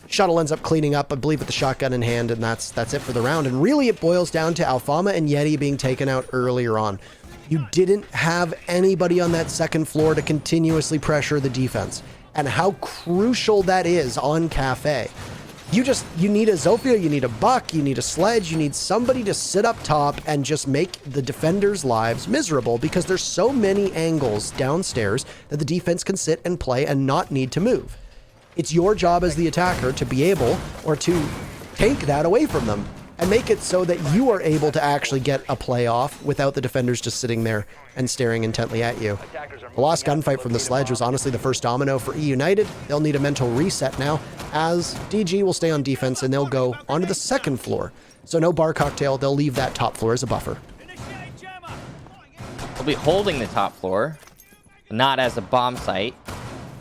Shuttle ends up cleaning up, I believe, with the shotgun in hand, and that's it for the round. And really, it boils down to Alfama and Yeti being taken out earlier on. You didn't have anybody on that second floor to continuously pressure the defense, and how crucial that is on Kafe. You need a Zofia, you need a Buck, you need a Sledge, you need somebody to sit up top and just make the defenders' lives miserable, because there's so many angles downstairs that the defense can sit and play and not need to move. It's your job as the attacker to be able, or to take that away from them and make it so that you are able to actually get a play off without the defenders just sitting there and staring intently at you. The lost gunfight from the Sledge was honestly the first domino for eUnited. They'll need a mental reset now, as DG will stay on defense and they'll go onto the second floor. So no bar cocktail, they'll leave that top floor as a buffer. They'll be holding the top floor, not as a bomb site.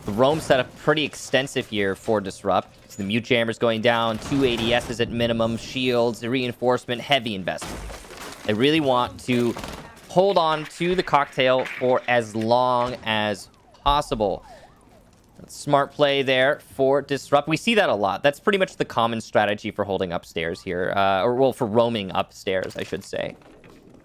The roam setup pretty extensive here for Disrupt. So the mute jammers going down, 2 ADSs at minimum, shields, reinforcement, heavy investment. They really want to hold on to the cocktail for as long as possible. Smart play there for Disrupt. We see that a lot. That's pretty much the common strategy for holding upstairs here, for roaming upstairs, I should say.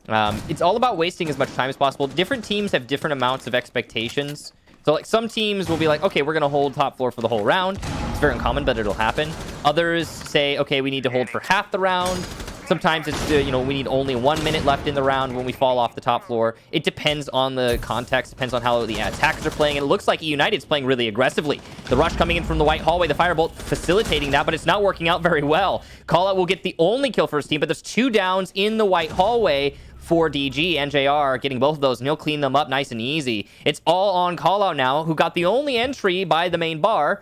It's all about wasting as much time as possible. Different teams have different amounts of expectations. So like some teams will be like, okay, we're going to hold top floor for the whole round. It's very uncommon, but it'll happen. Others say, okay, we need to hold for half the round. Sometimes it's, we need only 1 minute left in the round when we fall off the top floor. It depends on the context, depends on how the attackers are playing. And it looks like eUnited's playing really aggressively. The rush coming in from the white hallway, the firebolt facilitating that, but it's not working out very well. Callout will get the only kill for his team, but there's 2 downs in the white hallway for DG. NJR getting both of those, and he'll clean them up nice and easy. It's all on Callout now, who got the only entry by the main bar.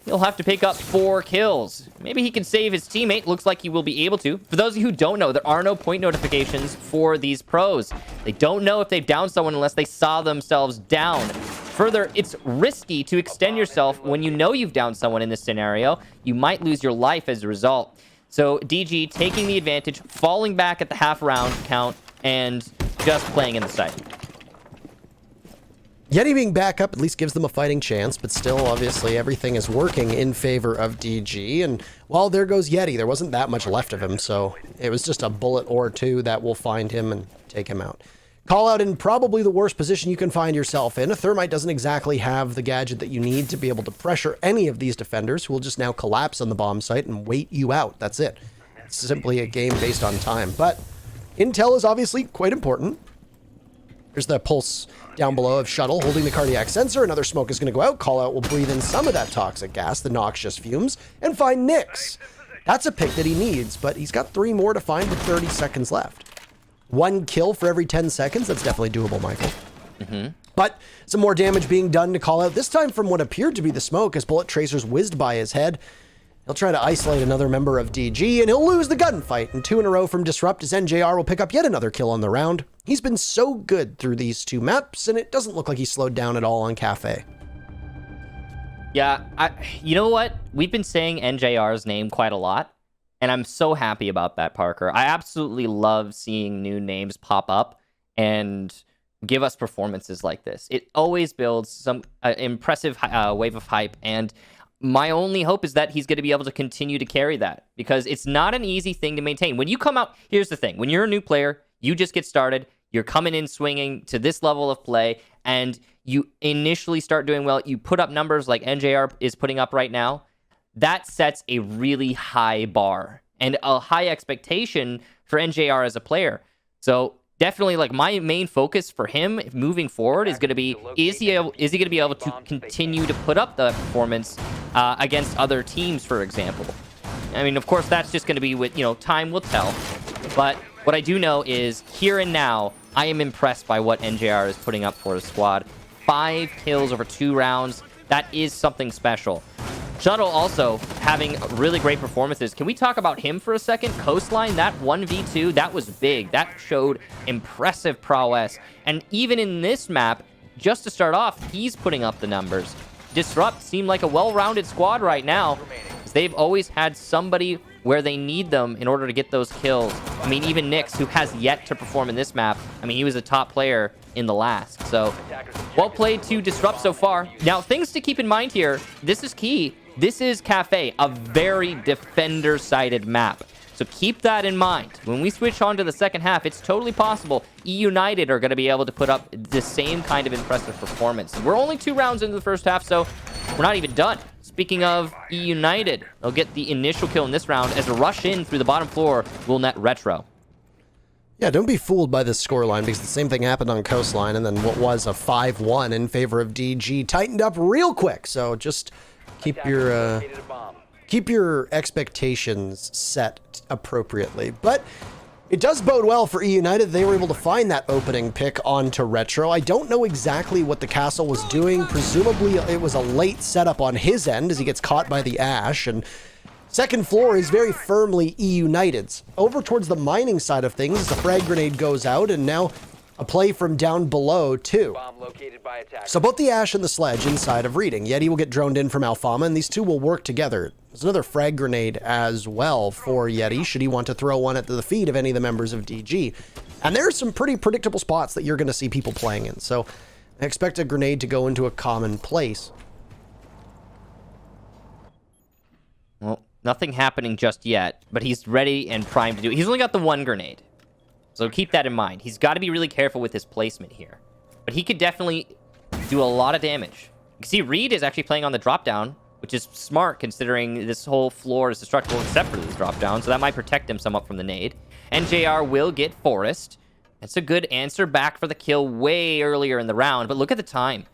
He'll have to pick up 4 kills. Maybe he can save his teammate. Looks like he will be able to. For those of you who don't know, there are no point notifications for these pros. They don't know if they've downed someone unless they saw themselves down. Further, it's risky to extend yourself when you know you've downed someone in this scenario. You might lose your life as a result. So DG taking the advantage, falling back at the half round count, and just playing in the site. Yeti being back up at least gives them a fighting chance, but still, obviously, everything is working in favor of DG. And, well, there goes Yeti. There wasn't that much left of him, so it was just a bullet or 2 that will find him and take him out. Callout in probably the worst position you can find yourself in. A Thermite doesn't exactly have the gadget that you need to be able to pressure any of these defenders, who will just now collapse on the bomb site and wait you out. That's it. It's simply a game based on time. But intel is obviously quite important. There's the pulse down below of Shuttle holding the cardiac sensor. Another smoke is going to go out. Callout will breathe in some of that toxic gas, the noxious fumes, and find Nyx. That's a pick that he needs, but he's got 3 more to find with 30 seconds left. 1 kill for every 10 seconds. That's definitely doable, Michael. But some more damage being done to Callout, this time from what appeared to be the smoke as bullet tracers whizzed by his head. He'll try to isolate another member of DG, and he'll lose the gunfight. And 2 in a row from Disrupt, as NJR will pick up yet another kill on the round. He's been so good through these 2 maps, and it doesn't look like he slowed down at all on Kafe. Yeah, you know what? We've been saying NJR's name quite a lot, and I'm so happy about that, Parker. I absolutely love seeing new names pop up and give us performances like this. It always builds some impressive wave of hype, and my only hope is that he's going to be able to continue to carry that, because it's not an easy thing to maintain. When you come out, here's the thing. When you're a new player, you just get started, you're coming in swinging to this level of play, and you initially start doing well. You put up numbers like NJR is putting up right now. That sets a really high bar and a high expectation for NJR as a player. So definitely, like, my main focus for him moving forward is going to be, is he going to be able to continue to put up the performance against other teams, for example. I mean, of course, that's just going to be with, time will tell. But what I do know is here and now, I am impressed by what NJR is putting up for his squad. 5 kills over 2 rounds. That is something special. Shuttle also having really great performances. Can we talk about him for a second? Coastline, that 1v2, that was big. That showed impressive prowess. And even in this map, just to start off, he's putting up the numbers. Disrupt seem like a well-rounded squad right now. They've always had somebody where they need them in order to get those kills. I mean, even Nyx, who has yet to perform in this map, I mean, he was a top player in the last. So, well played to Disrupt so far. Now, things to keep in mind here. This is key. This is Kafe, a very defender-sided map. So keep that in mind. When we switch on to the second half, it's totally possible eUnited are going to be able to put up the same kind of impressive performance. We're only 2 rounds into the first half, so we're not even done. Speaking of eUnited, they'll get the initial kill in this round as a rush in through the bottom floor will net Retro. Yeah, don't be fooled by this scoreline, because the same thing happened on Coastline, and then what was a 5-1 in favor of DG tightened up real quick. So just keep your expectations set appropriately. But it does bode well for eUnited. They were able to find that opening pick onto Retro. I don't know exactly what the castle was doing. Presumably it was a late setup on his end as he gets caught by the Ash, and second floor is very firmly eUnited's. Over towards the mining side of things, the frag grenade goes out, and now a play from down below, too. So both the Ash and the Sledge inside of reading. Yeti will get droned in from Alfama, and these two will work together. There's another frag grenade as well for Yeti, should he want to throw one at the feet of any of the members of DG. And there are some pretty predictable spots that you're going to see people playing in. So I expect a grenade to go into a common place. Well, nothing happening just yet, but he's ready and primed to do it. He's only got the 1 grenade. So keep that in mind. He's got to be really careful with his placement here. But he could definitely do a lot of damage. You can see Reed is actually playing on the drop down, which is smart considering this whole floor is destructible except for this drop down. So that might protect him somewhat from the nade. And JR will get Forest. That's a good answer back for the kill way earlier in the round. But look at the time.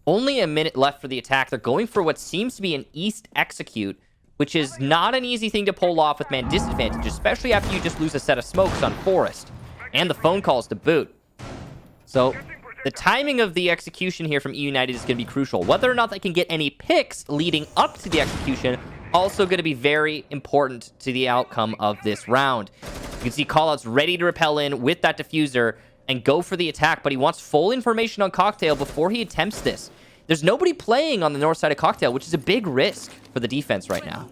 Only a minute left for the attack. They're going for what seems to be an East execute, which is not an easy thing to pull off with man disadvantage, especially after you just lose a set of smokes on Forest. And the phone calls to boot. So the timing of the execution here from eUnited is going to be crucial. Whether or not they can get any picks leading up to the execution, also going to be very important to the outcome of this round. You can see Callout's ready to repel in with that diffuser and go for the attack, but he wants full information on Cocktail before he attempts this. There's nobody playing on the north side of Cocktail, which is a big risk for the defense right now.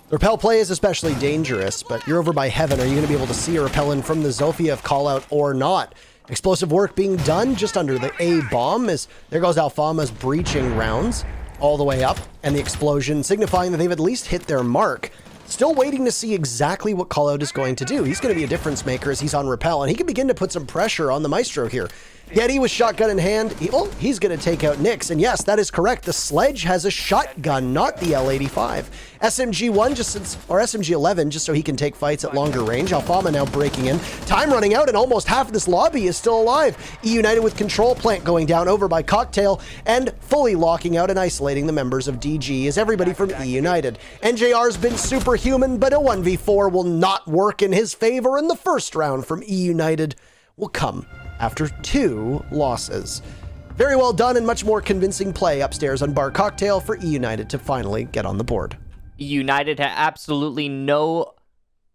The repel play is especially dangerous, but you're over by Heaven. Are you going to be able to see a repel in from the Zofia of Callout or not? Explosive work being done just under the A bomb as there goes Alfama's breaching rounds all the way up, and the explosion signifying that they've at least hit their mark. Still waiting to see exactly what Callout is going to do. He's going to be a difference maker as he's on repel, and he can begin to put some pressure on the Maestro here. Yeti with shotgun in hand. He's going to take out Nyx. And yes, that is correct. The Sledge has a shotgun, not the L85. SMG-1 or SMG-11 just so he can take fights at longer range. Alfama now breaking in. Time running out, and almost half of this lobby is still alive. eUnited with control plant going down over by Cocktail and fully locking out and isolating the members of DG as everybody from eUnited. NJR's been superhuman, but a 1v4 will not work in his favor, and the first round from eUnited will come after 2 losses. Very well done and much more convincing play upstairs on Bar Cocktail for eUnited to finally get on the board. eUnited had absolutely no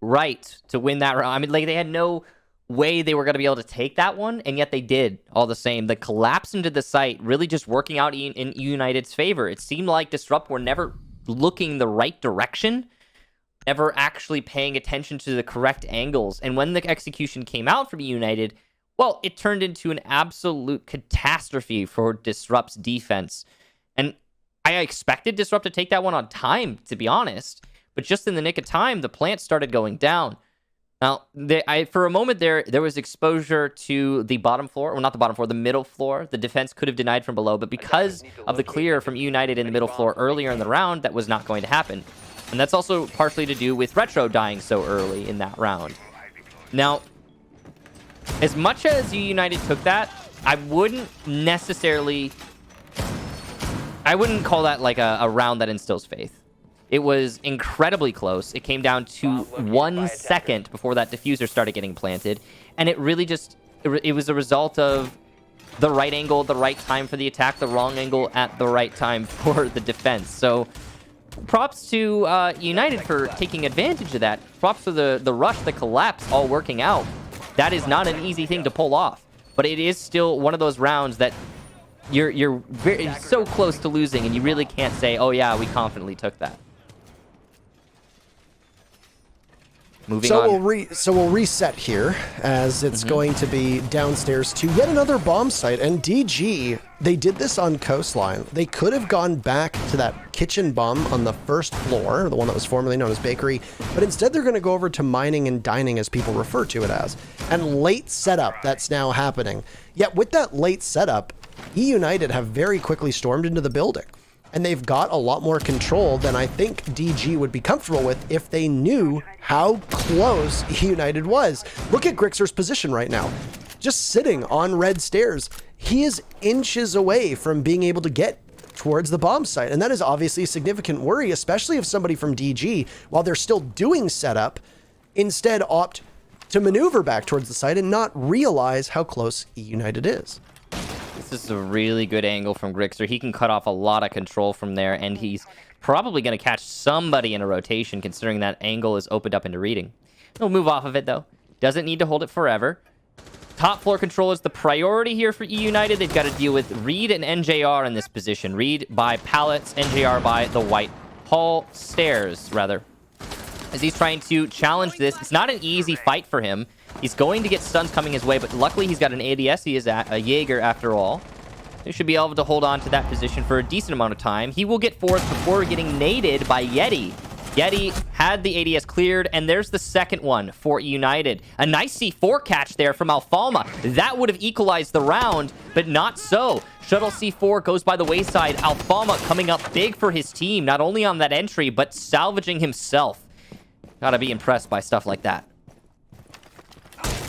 right to win that round. I mean, like, they had no way they were going to be able to take that one, and yet they did all the same. The collapse into the site really just working out in eUnited's favor. It seemed like Disrupt were never looking the right direction, never actually paying attention to the correct angles. And when the execution came out from eUnited, well, it turned into an absolute catastrophe for Disrupt's defense. And I expected Disrupt to take that one on time, to be honest. But just in the nick of time, the plant started going down. Now, for a moment there was exposure to the bottom floor. Well, not the bottom floor, the middle floor. The defense could have denied from below. But because of the clear from eUnited in the middle floor earlier in the round, that was not going to happen. And that's also partially to do with Retro dying so early in that round. Now, as much as eUnited took that, I wouldn't necessarily I wouldn't call that like a round that instills faith. It was incredibly close. It came down to 1 second before that diffuser started getting planted. And it really just, it was a result of the right angle, the right time for the attack, the wrong angle at the right time for the defense. So props to United for taking advantage of that. Props to the rush, the collapse, all working out. That is not an easy thing to pull off. But it is still one of those rounds that you're very so close to losing, and you really can't say, oh yeah, we confidently took that. Moving on. We'll reset here, as it's going to be downstairs to yet another bomb site. And DG, they did this on Coastline. They could have gone back to that kitchen bomb on the first floor, the one that was formerly known as Bakery, but instead they're going to go over to mining and dining, as people refer to it as. And late setup, that's now happening. Yet with that late setup, eUnited have very quickly stormed into the building. And they've got a lot more control than I think DG would be comfortable with if they knew how close eUnited was. Look at Grixer's position right now. Just sitting on red stairs. He is inches away from being able to get towards the bomb site. And that is obviously a significant worry, especially if somebody from DG, while they're still doing setup, instead opt to maneuver back towards the site and not realize how close eUnited is. This is a really good angle from Grixer. He can cut off a lot of control from there, and he's probably going to catch somebody in a rotation, considering that angle is opened up into reading. He'll move off of it, though. Doesn't need to hold it forever. Top floor control is the priority here for eUnited. They've got to deal with Reed and NJR in this position. Reed by pallets, NJR by the White Hall stairs, rather. As he's trying to challenge this, it's not an easy fight for him. He's going to get stuns coming his way, but luckily he's got an ADS. He is a Jaeger after all. He should be able to hold on to that position for a decent amount of time. He will get fourth before getting naded by Yeti. Yeti had the ADS cleared, and there's the second one for United. A nice C4 catch there from Alfalma. That would have equalized the round, but not so. Shuttle C4 goes by the wayside. Alfalma coming up big for his team, not only on that entry, but salvaging himself. Gotta be impressed by stuff like that.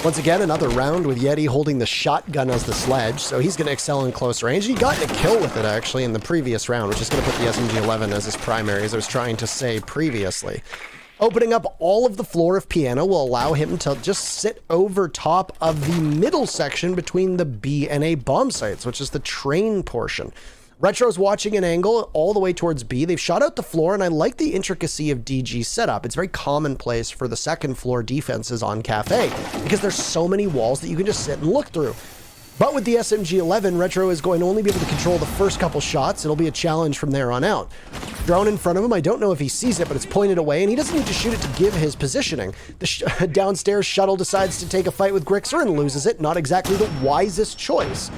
Once again, another round with Yeti holding the shotgun as the sledge, so he's going to excel in close range. He got a kill with it, actually, in the previous round, which is going to put the SMG-11 as his primary, as I was trying to say previously. Opening up all of the floor of Piano will allow him to just sit over top of the middle section between the B and A bomb sites, which is the train portion. Retro's watching an angle all the way towards B. They've shot out the floor, and I like the intricacy of DG's setup. It's very commonplace for the second floor defenses on Cafe, because there's so many walls that you can just sit and look through. But with the SMG-11, Retro is going to only be able to control the first couple shots. It'll be a challenge from there on out. Drone in front of him, I don't know if he sees it, but it's pointed away, and he doesn't need to shoot it to give his positioning. The downstairs shuttle decides to take a fight with Grixer and loses it. Not exactly the wisest choice.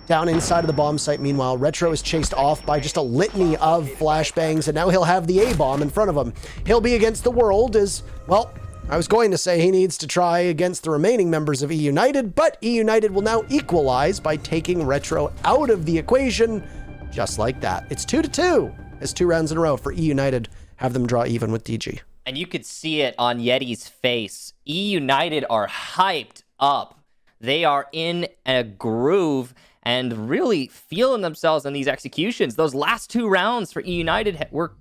Down inside of the bomb site, meanwhile, Retro is chased off by just a litany of flashbangs, and now he'll have the A-bomb in front of him. He'll be against the world as, well, I was going to say he needs to try against the remaining members of eUnited, but eUnited will now equalize by taking Retro out of the equation, just like that. It's 2-2, as 2 rounds in a row for eUnited have them draw even with DG. And you could see it on Yeti's face. eUnited are hyped up. They are in a groove and really feeling themselves in these executions. Those last 2 rounds for eUnited were,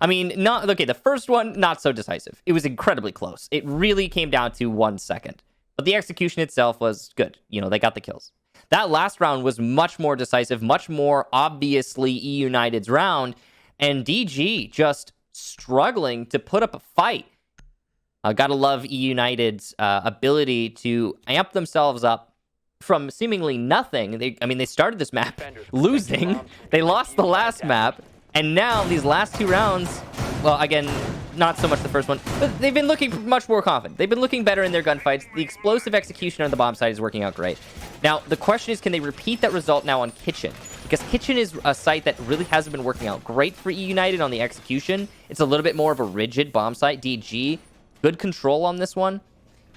I mean, not okay. The first one, not so decisive. It was incredibly close. It really came down to 1 second. But the execution itself was good. You know, they got the kills. That last round was much more decisive, much more obviously eUnited's round, and DG just struggling to put up a fight. Gotta love eUnited's ability to amp themselves up from seemingly nothing. They started this map losing. They lost the last map, and now these last 2 rounds, well, again, not so much the first one, but they've been looking much more confident. They've been looking better in their gunfights. The explosive execution on the bomb site is working out great. Now, the question is, can they repeat that result now on Kitchen? Because Kitchen is a site that really hasn't been working out great for eUnited on the execution. It's a little bit more of a rigid bomb site. DG, good control on this one.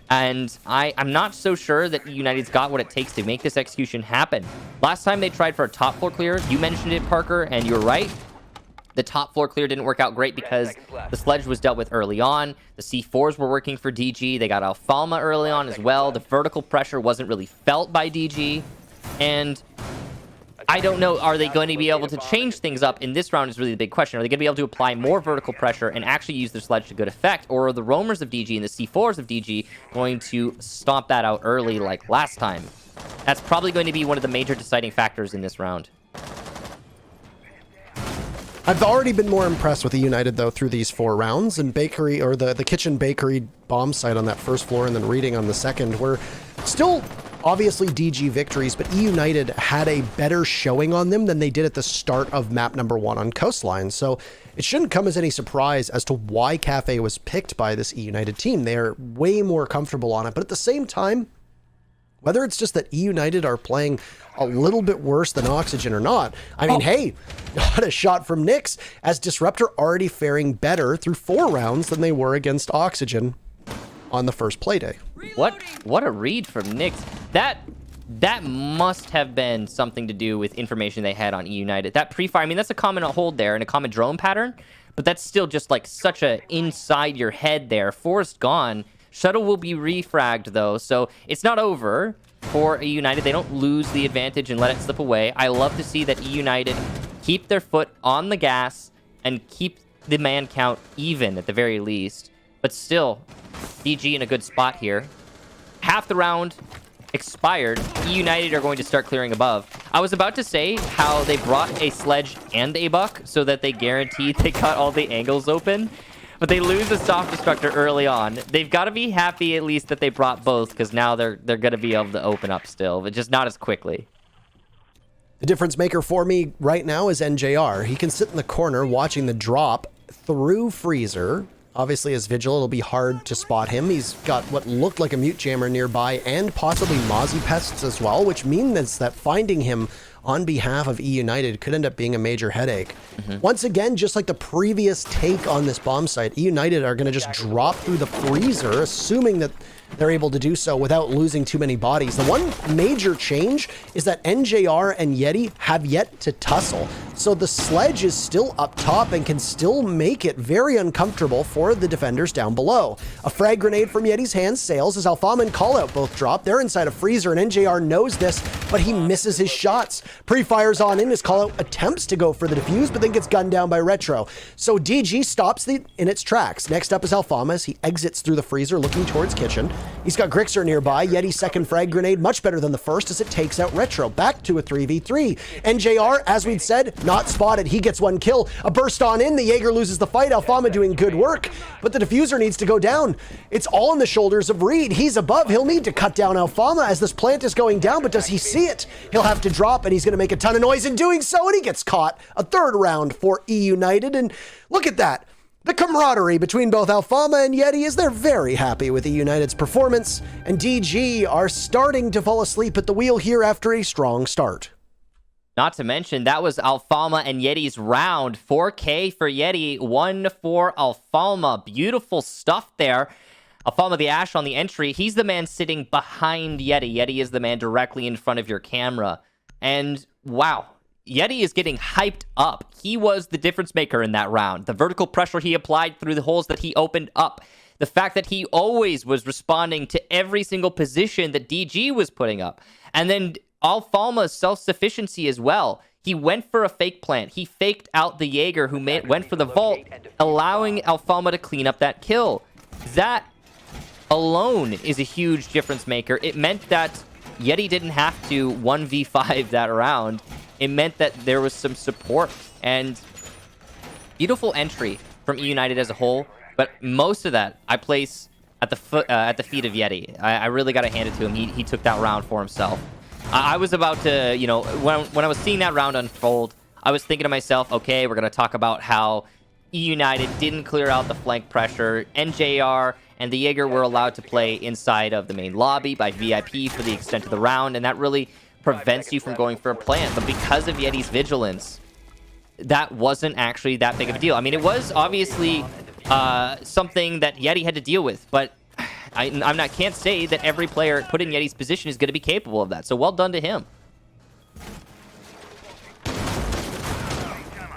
And I'm not so sure that United's got what it takes to make this execution happen. Last time they tried for a top floor clear, you mentioned it, Parker, and you're right. The top floor clear didn't work out great because the sledge was dealt with early on. The C4s were working for DG. They got Alfalma early on as well. The vertical pressure wasn't really felt by DG. And I don't know, are they going to be able to change things up in this round is really the big question. Are they going to be able to apply more vertical pressure and actually use their sledge to good effect? Or are the roamers of DG and the C4s of DG going to stomp that out early like last time? That's probably going to be one of the major deciding factors in this round. I've already been more impressed with the eUnited, though, through these 4 rounds. And Bakery, or the kitchen bakery bomb site on that first floor and then reading on the second, were still obviously DG victories, but eUnited had a better showing on them than they did at the start of map number 1 on Coastline. So it shouldn't come as any surprise as to why Kafe was picked by this eUnited team. They're way more comfortable on it. But at the same time, whether it's just that eUnited are playing a little bit worse than Oxygen or not, I mean, hey, not a shot from Nyx, as Disruptor already faring better through 4 rounds than they were against Oxygen on the first playday. What a read from Nyx. That must have been something to do with information they had on eUnited. That pre-fire, I mean, that's a common hold there and a common drone pattern, but that's still just like such a inside your head there. Forest gone. Shuttle will be refragged, though, so it's not over for eUnited. They don't lose the advantage and let it slip away. I love to see that eUnited keep their foot on the gas and keep the man count even at the very least. But still, DG in a good spot here. Half the round expired. eUnited are going to start clearing above. I was about to say how they brought a sledge and a buck so that they guaranteed they got all the angles open. But they lose a soft destructor early on. They've got to be happy at least that they brought both, because now they're going to be able to open up still, but just not as quickly. The difference maker for me right now is NJR. He can sit in the corner watching the drop through Freezer. Obviously, as Vigil, it'll be hard to spot him. He's got what looked like a mute jammer nearby and possibly Mozzie pests as well, which means that finding him on behalf of eUnited could end up being a major headache. Once again, just like the previous take on this bomb site, eUnited are going to just drop through the freezer, assuming that they're able to do so without losing too many bodies. The one major change is that NJR and Yeti have yet to tussle. So the sledge is still up top and can still make it very uncomfortable for the defenders down below. A frag grenade from Yeti's hands sails as Alfama and Callout both drop. They're inside a freezer and NJR knows this, but he misses his shots. Pre-fires on in as Callout attempts to go for the defuse, but then gets gunned down by Retro. So DG stops in its tracks. Next up is Alfama as he exits through the freezer looking towards kitchen. He's got Grixer nearby. Yeti's second frag grenade, much better than the first as it takes out Retro. Back to a 3v3. NJR, as we'd said, not spotted. He gets one kill. A burst on in. The Jaeger loses the fight. Alfama doing good work, but the diffuser needs to go down. It's all on the shoulders of Reed. He's above. He'll need to cut down Alfama as this plant is going down, but does he see it? He'll have to drop, and he's going to make a ton of noise in doing so, and he gets caught. A third round for eUnited, and look at that. The camaraderie between both Alfama and Yeti is they're very happy with eUnited's performance, and DG are starting to fall asleep at the wheel here after a strong start. Not to mention, that was Alfama and Yeti's round. 4K for Yeti, 1 for Alfama. Beautiful stuff there. Alfama the Ash on the entry. He's the man sitting behind Yeti. Yeti is the man directly in front of your camera. And wow, Yeti is getting hyped up. He was the difference maker in that round. The vertical pressure he applied through the holes that he opened up. The fact that he always was responding to every single position that DG was putting up. And then Alfama's self-sufficiency as well. He went for a fake plant. He faked out the Jaeger who went for the vault, allowing Alfama to clean up that kill. That alone is a huge difference maker. It meant that Yeti didn't have to 1v5 that round. It meant that there was some support, and beautiful entry from eUnited as a whole, but most of that I place at the feet of Yeti. I really got to hand it to him. He took that round for himself. I was about to, you know, when I was seeing that round unfold, I was thinking to myself, okay, we're going to talk about how eUnited didn't clear out the flank pressure. NJR and the Jaeger were allowed to play inside of the main lobby by VIP for the extent of the round, and that really prevents you from going for a plant. But because of Yeti's vigilance, that wasn't actually that big of a deal. I mean, it was obviously something that Yeti had to deal with, but I can't say that every player put in Yeti's position is going to be capable of that. So well done to him.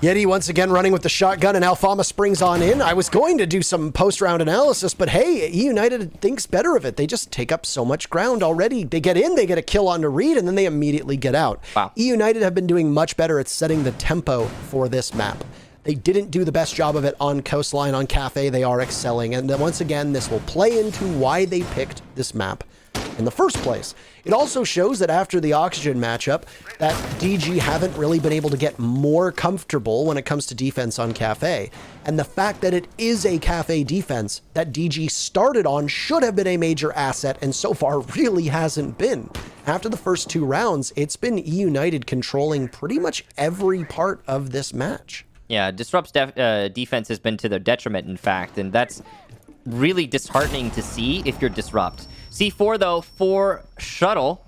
Yeti once again running with the shotgun, and Alfama springs on in. I was going to do some post-round analysis, but hey, eUnited thinks better of it. They just take up so much ground already. They get in, they get a kill onto Reed, and then they immediately get out. Wow. eUnited have been doing much better at setting the tempo for this map. They didn't do the best job of it on Coastline, on Kafe. They are excelling, and then once again, this will play into why they picked this map in the first place. It also shows that after the Oxygen matchup, that DG haven't really been able to get more comfortable when it comes to defense on Kafe. And the fact that it is a Kafe defense that DG started on should have been a major asset, and so far really hasn't been. After the first 2 rounds, it's been eUnited controlling pretty much every part of this match. Yeah, Disrupt's defense has been to their detriment, in fact, and that's really disheartening to see if you're Disrupt. C4, though, for Shuttle,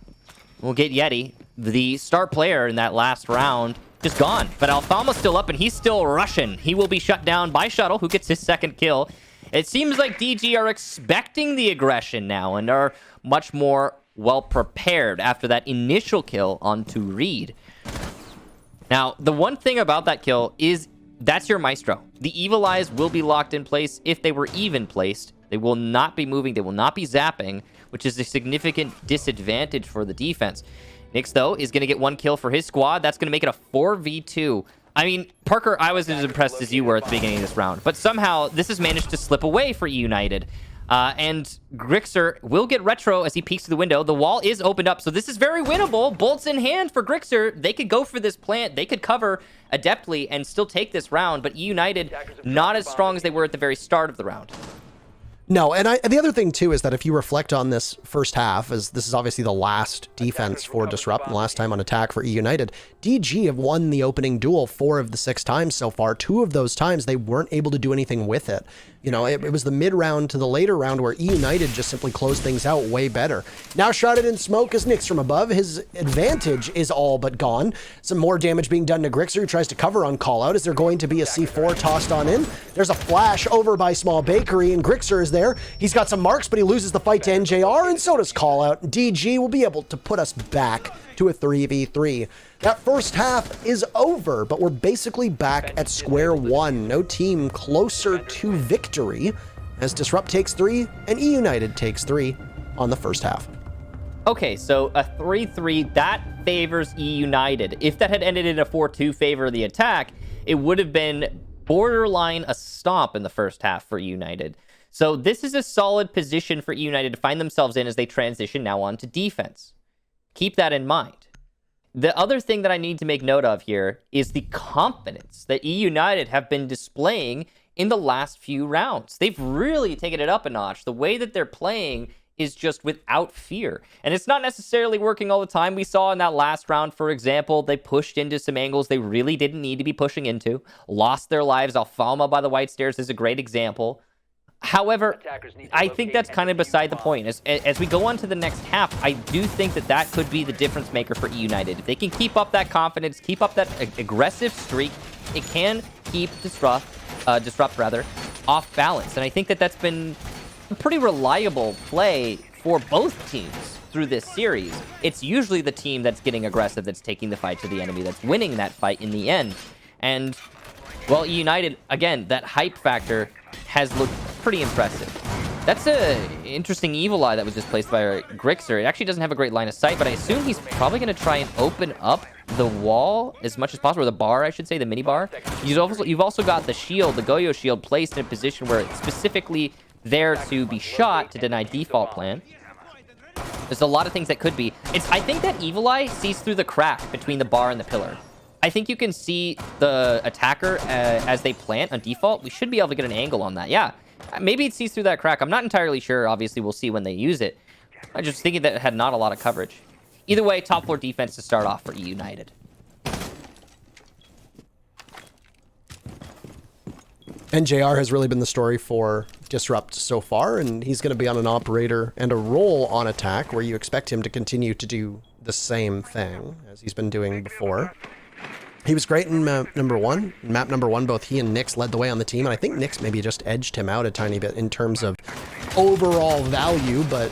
we'll get Yeti. The star player in that last round just gone. But Alfama's still up, and he's still rushing. He will be shut down by Shuttle, who gets his second kill. It seems like DG are expecting the aggression now and are much more well-prepared after that initial kill onto Reed. Now, the one thing about that kill is that's your Maestro. The Evil Eyes will be locked in place if they were even placed. They will not be moving. They will not be zapping, which is a significant disadvantage for the defense. Nyx, though, is going to get 1 kill for his squad. That's going to make it a 4v2. I mean, Parker, I was as impressed as you were at the beginning of this round, but somehow this has managed to slip away for eUnited. And Grixer will get retro as he peeks through the window. The wall is opened up, so this is very winnable. Bolts in hand for Grixer. They could go for this plant. They could cover adeptly and still take this round, but eUnited not as strong as they were at the very start of the round. No, and the other thing, too, is that if you reflect on this first half, as this is obviously the last defense for Disrupt and the last time on attack for eUnited, DG have won the opening duel 4 of the 6 times so far. 2 of those times, they weren't able to do anything with it. You know, it was the mid-round to the later round where eUnited just simply closed things out way better. Now shrouded in smoke is Nyx from above. His advantage is all but gone. Some more damage being done to Grixer, who tries to cover on callout. Is there going to be a C4 tossed on in? There's a flash over by Small Bakery, and Grixer is there. He's got some marks, but he loses the fight to NJR, and so does callout. DG will be able to put us back to a 3v3. That first half is over, but we're basically back at square one. No team closer to victory as Disrupt takes 3 and eUnited takes 3 on the first half. Okay, so a 3-3, that favors eUnited. If that had ended in a 4-2 favor of the attack, it would have been borderline a stomp in the first half for eUnited. So this is a solid position for eUnited to find themselves in as they transition now on to defense. Keep that in mind. The other thing that I need to make note of here is the confidence that eUnited have been displaying in the last few rounds. They've really taken it up a notch. The way that they're playing is just without fear. And it's not necessarily working all the time. We saw in that last round, for example, they pushed into some angles they really didn't need to be pushing into, lost their lives. Alfama by the White Stairs is a great example. However, I think that's kind of beside the point. As we go on to the next half, I do think that that could be the difference maker for eUnited. If they can keep up that confidence, keep up that aggressive streak, it can keep Disrupt off balance. And I think that that's been a pretty reliable play for both teams through this series. It's usually the team that's getting aggressive, that's taking the fight to the enemy, that's winning that fight in the end. And, well, eUnited, again, that hype factor has looked pretty impressive. That's an interesting Evil Eye that was just placed by Grixer. It actually doesn't have a great line of sight, but I assume he's probably going to try and open up the wall as much as possible, or the bar, I should say, the mini bar. You've also got the shield, the Goyo shield, placed in a position where it's specifically there to be shot to deny default plan. There's a lot of things that could be. I think that Evil Eye sees through the crack between the bar and the pillar. I think you can see the attacker as they plant on default. We should be able to get an angle on that. Yeah, maybe it sees through that crack. I'm not entirely sure. Obviously, we'll see when they use it. I'm just thinking that it had not a lot of coverage. Either way, top floor defense to start off for eUnited. NJR has really been the story for Disrupt so far, and he's going to be on an operator and a role on attack where you expect him to continue to do the same thing as he's been doing before. He was great in map number 1. In map number 1, both he and Nyx led the way on the team, and I think Nyx maybe just edged him out a tiny bit in terms of overall value, but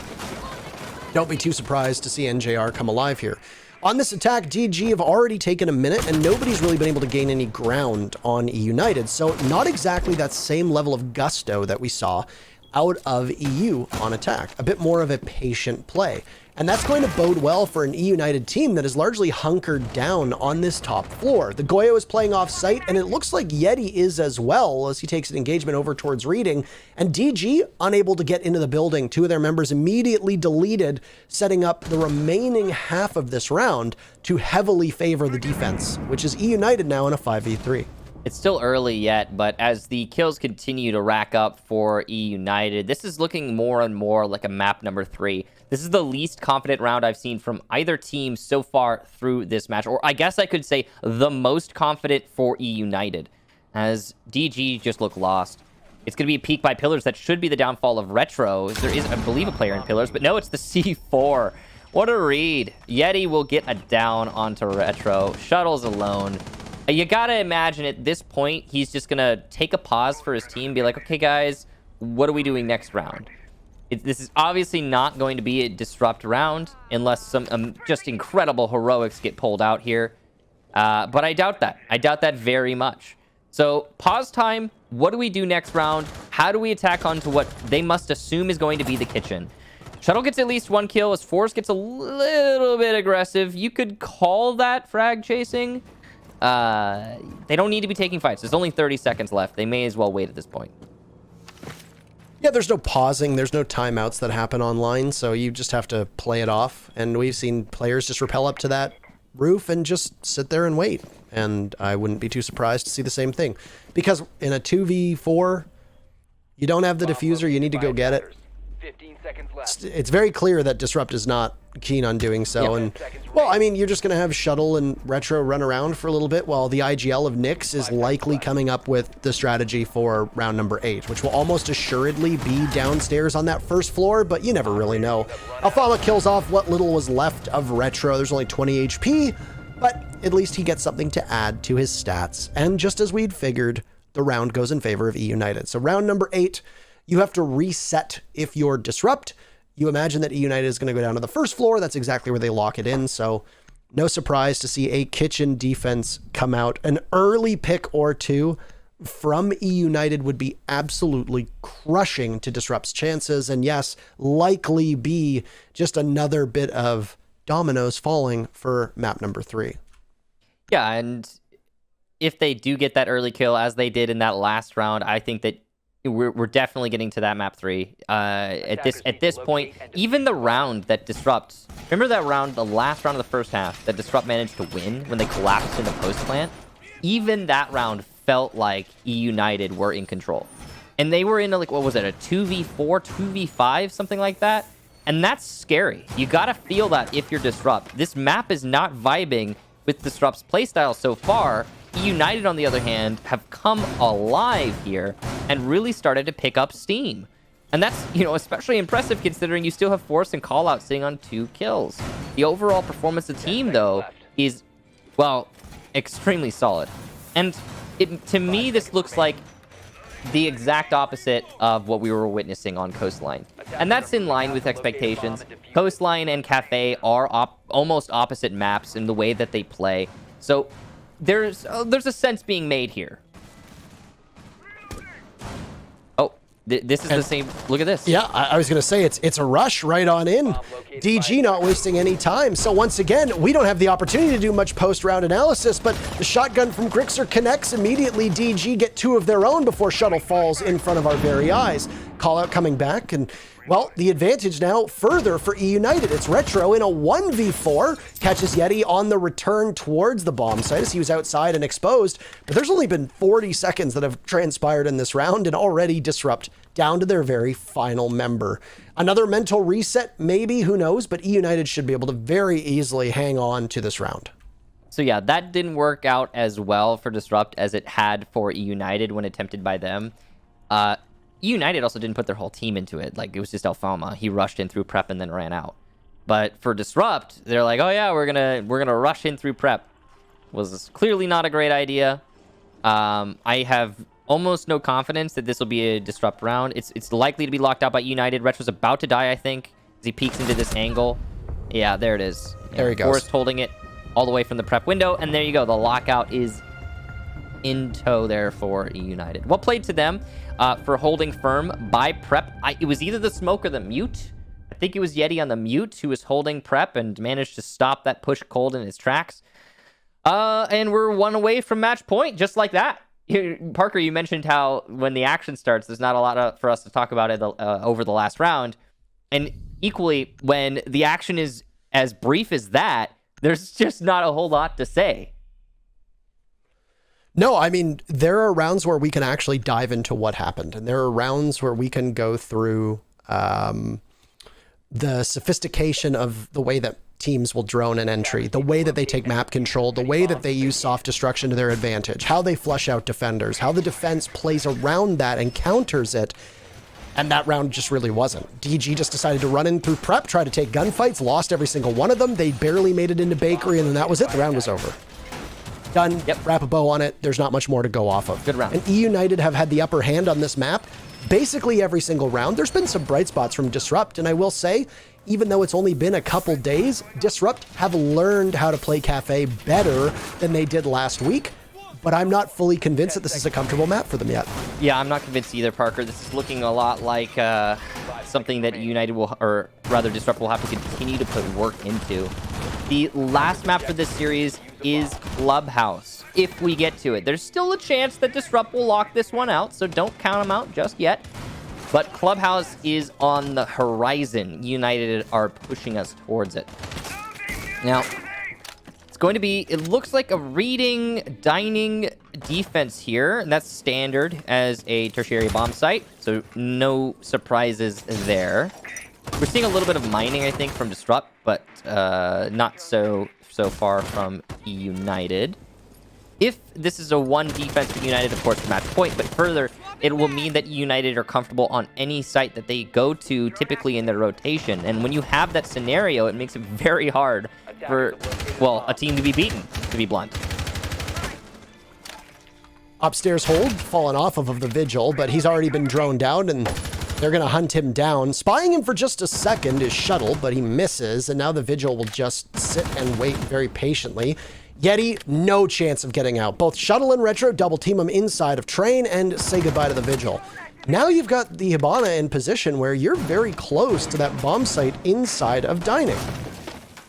don't be too surprised to see NJR come alive here. On this attack, DG have already taken a minute, and nobody's really been able to gain any ground on eUnited. So not exactly that same level of gusto that we saw out of EU on attack. A bit more of a patient play. And that's going to bode well for an eUnited team that is largely hunkered down on this top floor. The Goyo is playing off site, and it looks like Yeti is as well, as he takes an engagement over towards reading. And DG unable to get into the building. 2 of their members immediately deleted, setting up the remaining half of this round to heavily favor the defense, which is eUnited now in a 5v3. It's still early yet, but as the kills continue to rack up for eUnited, this is looking more and more like a map number 3. This is the least confident round I've seen from either team so far through this match, or I guess I could say the most confident for eUnited, as DG just look lost. It's going to be a peek by Pillars that should be the downfall of Retro. There is, I believe, a player in Pillars, but no, it's the C4. What a read. Yeti will get a down onto Retro. Shuttle's alone. You gotta imagine at this point, he's just gonna take a pause for his team, be like, okay, guys, what are we doing next round? This is obviously not going to be a disrupt round unless some just incredible heroics get pulled out here. But I doubt that. I doubt that very much. So pause time. What do we do next round? How do we attack onto what they must assume is going to be the kitchen? Shuttle gets at least 1 kill as Force gets a little bit aggressive. You could call that frag chasing. They don't need to be taking fights. There's only 30 seconds left. They may as well wait at this point. Yeah, there's no pausing. There's no timeouts that happen online, so you just have to play it off. And we've seen players just rappel up to that roof and just sit there and wait. And I wouldn't be too surprised to see the same thing. Because in a 2v4, you don't have the diffuser. You need to go get it. 15 seconds left. It's very clear that Disrupt is not keen on doing so. And well, I mean, you're just going to have Shuttle and Retro run around for a little bit while the IGL of Nyx is likely coming up with the strategy for round number 8, which will almost assuredly be downstairs on that first floor, but you never really know. Alfama kills off what little was left of Retro. There's only 20 HP, but at least he gets something to add to his stats. And just as we'd figured, the round goes in favor of eUnited. So round number 8, you have to reset if you're Disrupt. You imagine that eUnited is going to go down to the first floor. That's exactly where they lock it in. So no surprise to see a kitchen defense come out. An early pick or 2 from eUnited would be absolutely crushing to Disrupt's chances. And yes, likely be just another bit of dominoes falling for map number 3. Yeah, and if they do get that early kill, as they did in that last round, I think that we're definitely getting to that map 3. At this point, even the round that Disrupt, remember that round, the last round of the first half that Disrupt managed to win when they collapsed in the post plant? Even that round felt like eUnited were in control. And they were in a, like, what was it, a 2v4, 2v5, something like that? And that's scary. You gotta feel that if you're Disrupt. This map is not vibing with Disrupt's playstyle so far. eUnited, on the other hand, have come alive here and really started to pick up steam. And that's, you know, especially impressive considering you still have Force and Callout sitting on 2 kills. The overall performance of the team, though, is, well, extremely solid. And to me, this looks like the exact opposite of what we were witnessing on Coastline. And that's in line with expectations. Coastline and Kafe are almost opposite maps in the way that they play. So there's a sense being made here. Oh, this is the same. Look at this. Yeah, I was going to say it's a rush right on in. DG not wasting any time. So once again, we don't have the opportunity to do much post-round analysis, but the shotgun from Grixer connects immediately. DG get 2 of their own before Shuttle falls in front of our very eyes. Callout coming back, and well, the advantage now further for eUnited. It's Retro in a 1v4. Catches Yeti on the return towards the bomb site as he was outside and exposed. But there's only been 40 seconds that have transpired in this round, and already Disrupt down to their very final member. Another mental reset, maybe, who knows, but eUnited should be able to very easily hang on to this round. So yeah, that didn't work out as well for Disrupt as it had for eUnited when attempted by them. eUnited also didn't put their whole team into it. Like, it was just Alfama. He rushed in through prep and then ran out. But for Disrupt, they're like, oh yeah, we're gonna rush in through prep. Was clearly not a great idea. I have almost no confidence that this will be a Disrupt round. It's likely to be locked out by eUnited. Retro's about to die, I think, as he peeks into this angle. Yeah, there it is. There he goes. Forrest holding it all the way from the prep window, and there you go. The lockout is in tow there for eUnited. Well played to them for holding firm by prep. It was either the smoke or the mute. I think it was Yeti on the mute who was holding prep and managed to stop that push cold in his tracks. And we're one away from match point, just like that. Parker, you mentioned how when the action starts, there's not a lot for us to talk about it over the last round. And equally, when the action is as brief as that, there's just not a whole lot to say. No, I mean, there are rounds where we can actually dive into what happened. And there are rounds where we can go through the sophistication of the way that teams will drone an entry, the way that they take map control, the way that they use soft destruction to their advantage, how they flush out defenders, how the defense plays around that and counters it. And that round just really wasn't. DG just decided to run in through prep, try to take gunfights, lost every single one of them. They barely made it into bakery, and then that was it. The round was over. Done. Yep. Wrap a bow on it. There's not much more to go off of. Good round. And eUnited have had the upper hand on this map basically every single round. There's been some bright spots from Disrupt, and I will say, even though it's only been a couple days, Disrupt have learned how to play Kafe better than they did last week. But I'm not fully convinced that this is a comfortable map for them yet. Yeah, I'm not convinced either, Parker. This is looking a lot like something that United will, or rather Disrupt will have to continue to put work into. The last map for this series is Clubhouse, if we get to it. There's still a chance that Disrupt will lock this one out, so don't count them out just yet. But Clubhouse is on the horizon. United are pushing us towards it. Now, going to be, it looks like a reading, dining defense here, and that's standard as a tertiary bomb site, so no surprises there. We're seeing a little bit of mining, I think, from Disrupt, but not so far from eUnited. If this is a one defense for United, of course, match point, but further, it will mean that United are comfortable on any site that they go to, typically in their rotation. And when you have that scenario, it makes it very hard for, well, a team to be beaten, to be blunt. Upstairs hold, fallen off of the Vigil, but he's already been droned down, and they're going to hunt him down. Spying him for just a second is Shuttle, but he misses, and now the Vigil will just sit and wait very patiently. Yeti, no chance of getting out. Both Shuttle and Retro double team him inside of Train and say goodbye to the Vigil. Now you've got the Hibana in position where you're very close to that bomb site inside of Dining.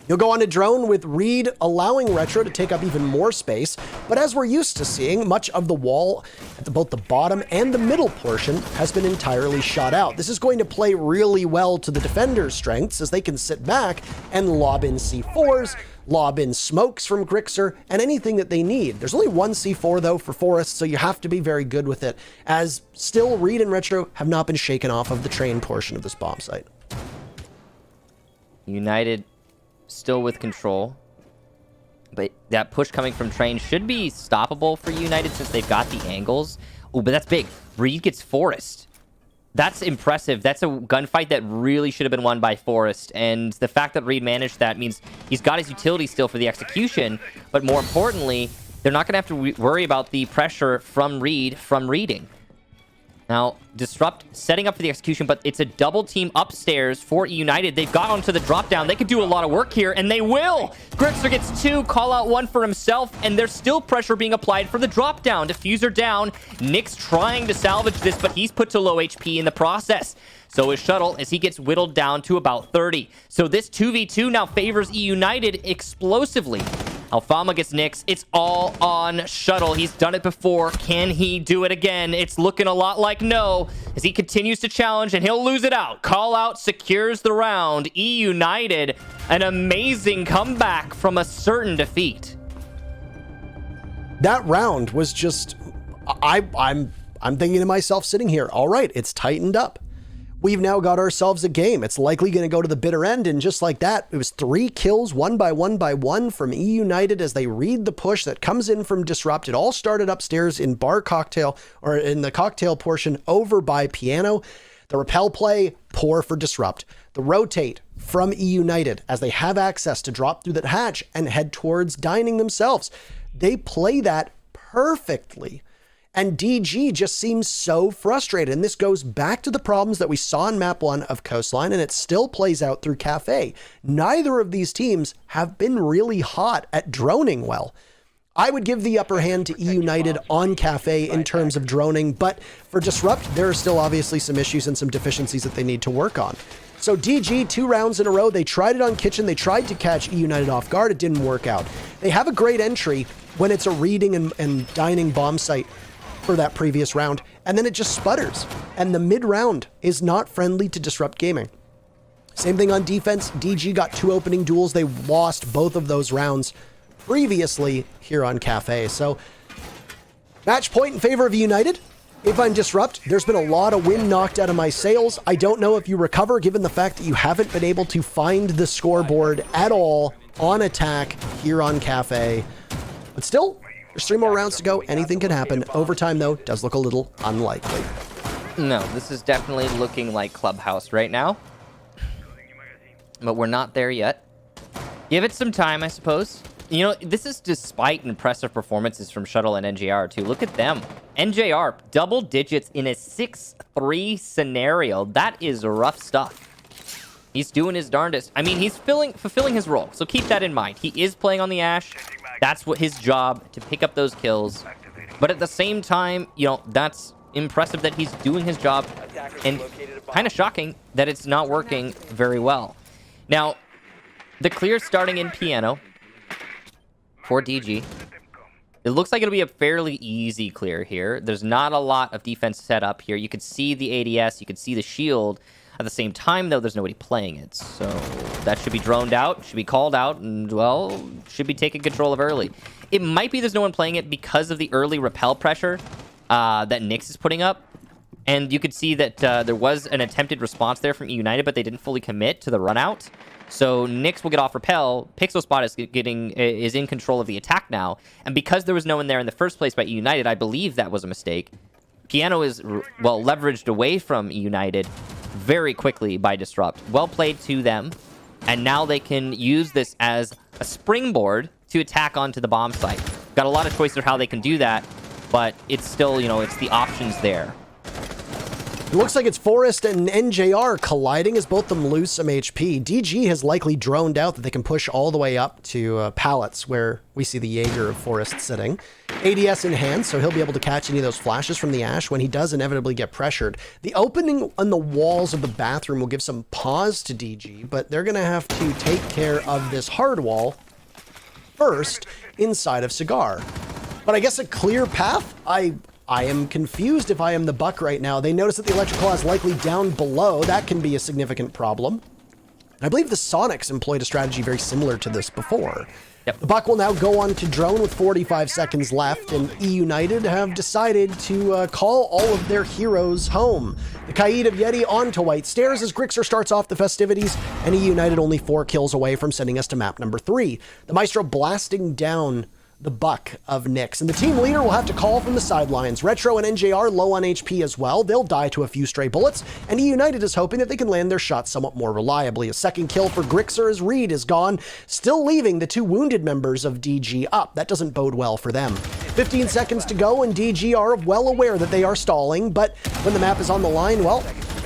You'll go on to drone with Reed, allowing Retro to take up even more space, but as we're used to seeing, much of the wall at both the bottom and the middle portion has been entirely shot out. This is going to play really well to the defenders' strengths as they can sit back and lob in C4s, lob in smokes from Grixer, and anything that they need. There's only one C4 though for Forest, so you have to be very good with it, as still Reed and Retro have not been shaken off of the Train portion of this bomb site. United still with control, but that push coming from Train should be stoppable for United since they've got the angles. Oh, but that's big. Reed gets Forest. That's impressive. That's a gunfight that really should have been won by Forest, and the fact that Reed managed that means he's got his utility still for the execution, but more importantly, they're not going to have to worry about the pressure from Reed from reading. Now, Disrupt setting up for the execution, but it's a double team upstairs for eUnited. They've got onto the drop down. They could do a lot of work here, and they will. Grixer gets two, call out one for himself, and there's still pressure being applied for the drop down. Diffuser down. Nick's trying to salvage this, but he's put to low HP in the process. So is Shuttle as he gets whittled down to about 30. So this 2v2 now favors eUnited explosively. Alfama gets Nyx. It's all on Shuttle. He's done it before. Can he do it again? It's looking a lot like no, as he continues to challenge, and he'll lose it out. Call out secures the round. eUnited, an amazing comeback from a certain defeat. That round was just, I'm thinking to myself sitting here, all right, it's tightened up. We've now got ourselves a game. It's likely going to go to the bitter end, and just like that, it was 3 kills, one by one from eUnited as they read the push that comes in from Disrupt. It all started upstairs in bar cocktail, or in the cocktail portion over by piano. The repel play, poor for Disrupt. The rotate from eUnited as they have access to drop through that hatch and head towards dining themselves. They play that perfectly. And DG just seems so frustrated. And this goes back to the problems that we saw in map 1 of Coastline, and it still plays out through Kafe. Neither of these teams have been really hot at droning well. I would give the upper hand to eUnited on Kafe in terms of droning, but for Disrupt, there are still obviously some issues and some deficiencies that they need to work on. So DG, 2 rounds in a row, they tried it on Kitchen, they tried to catch eUnited off guard, it didn't work out. They have a great entry when it's a reading and dining bomb site for that previous round, and then it just sputters. And the mid-round is not friendly to Disrupt Gaming. Same thing on defense, DG got 2 opening duels, they lost both of those rounds previously here on Kafe. So, match point in favor of United. If I'm Disrupt, there's been a lot of wind knocked out of my sails. I don't know if you recover, given the fact that you haven't been able to find the scoreboard at all on attack here on Kafe. But still, there's 3 more rounds to go. Anything can happen. Overtime, though, does look a little unlikely. No, this is definitely looking like Clubhouse right now. But we're not there yet. Give it some time, I suppose. You know, this is despite impressive performances from Shuttle and NJR, too. Look at them. NJR, double digits in a 6-3 scenario. That is rough stuff. He's doing his darndest. I mean, he's fulfilling his role, so keep that in mind. He is playing on the Ash. That's what his job, to pick up those kills. But at the same time, you know, that's impressive that he's doing his job, and kind of shocking that it's not working very well. Now, the clear starting in piano for DG. It looks like it'll be a fairly easy clear here. There's not a lot of defense set up here. You could see the ADS, you could see the shield. At the same time, though, there's nobody playing it. So that should be droned out, should be called out, and, well, should be taken control of early. It might be there's no one playing it because of the early repel pressure that Nyx is putting up. And you could see that there was an attempted response there from eUnited, but they didn't fully commit to the run out. So Nyx will get off repel. Pixelspot is in control of the attack now. And because there was no one there in the first place by eUnited, I believe that was a mistake. Piano is, well, leveraged away from eUnited very quickly by Disrupt. Well played to them. And now they can use this as a springboard to attack onto the bomb site. Got a lot of choices of how they can do that, but it's still, you know, it's the options there. It looks like it's Forest and NJR colliding as both them lose some HP. DG has likely droned out that they can push all the way up to pallets where we see the Jaeger of Forest sitting. ADS in hand, so he'll be able to catch any of those flashes from the Ash when he does inevitably get pressured. The opening on the walls of the bathroom will give some pause to DG, but they're going to have to take care of this hard wall first inside of Cigar. But I guess a clear path? I am confused if I am the Buck right now. They notice that the electrical is likely down below. That can be a significant problem. I believe the Sonics employed a strategy very similar to this before. Yep. The Buck will now go on to drone with 45 seconds left, and eUnited have decided to call all of their heroes home. The Kaid of Yeti onto White Stairs as Grixer starts off the festivities, and eUnited only 4 kills away from sending us to map number 3. The Maestro blasting down the Buck of Nyx, and the team leader will have to call from the sidelines. Retro and NJR low on HP as well. They'll die to a few stray bullets, and eUnited is hoping that they can land their shots somewhat more reliably. A second kill for Grixer as Reed is gone, still leaving the 2 wounded members of DG up. That doesn't bode well for them. 15 seconds to go, and DG are well aware that they are stalling, but when the map is on the line, well,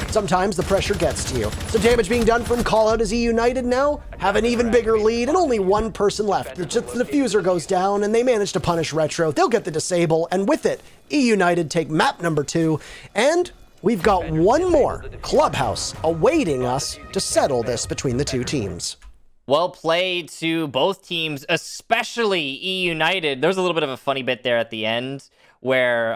sometimes the pressure gets to you. Some damage being done from callout as eUnited now have an even bigger lead and only 1 person left. The diffuser goes down and they manage to punish Retro. They'll get the disable, and with it, eUnited take map number 2, and we've got one more Clubhouse awaiting us to settle this between the 2 teams. Well played to both teams, especially eUnited. There's a little bit of a funny bit there at the end where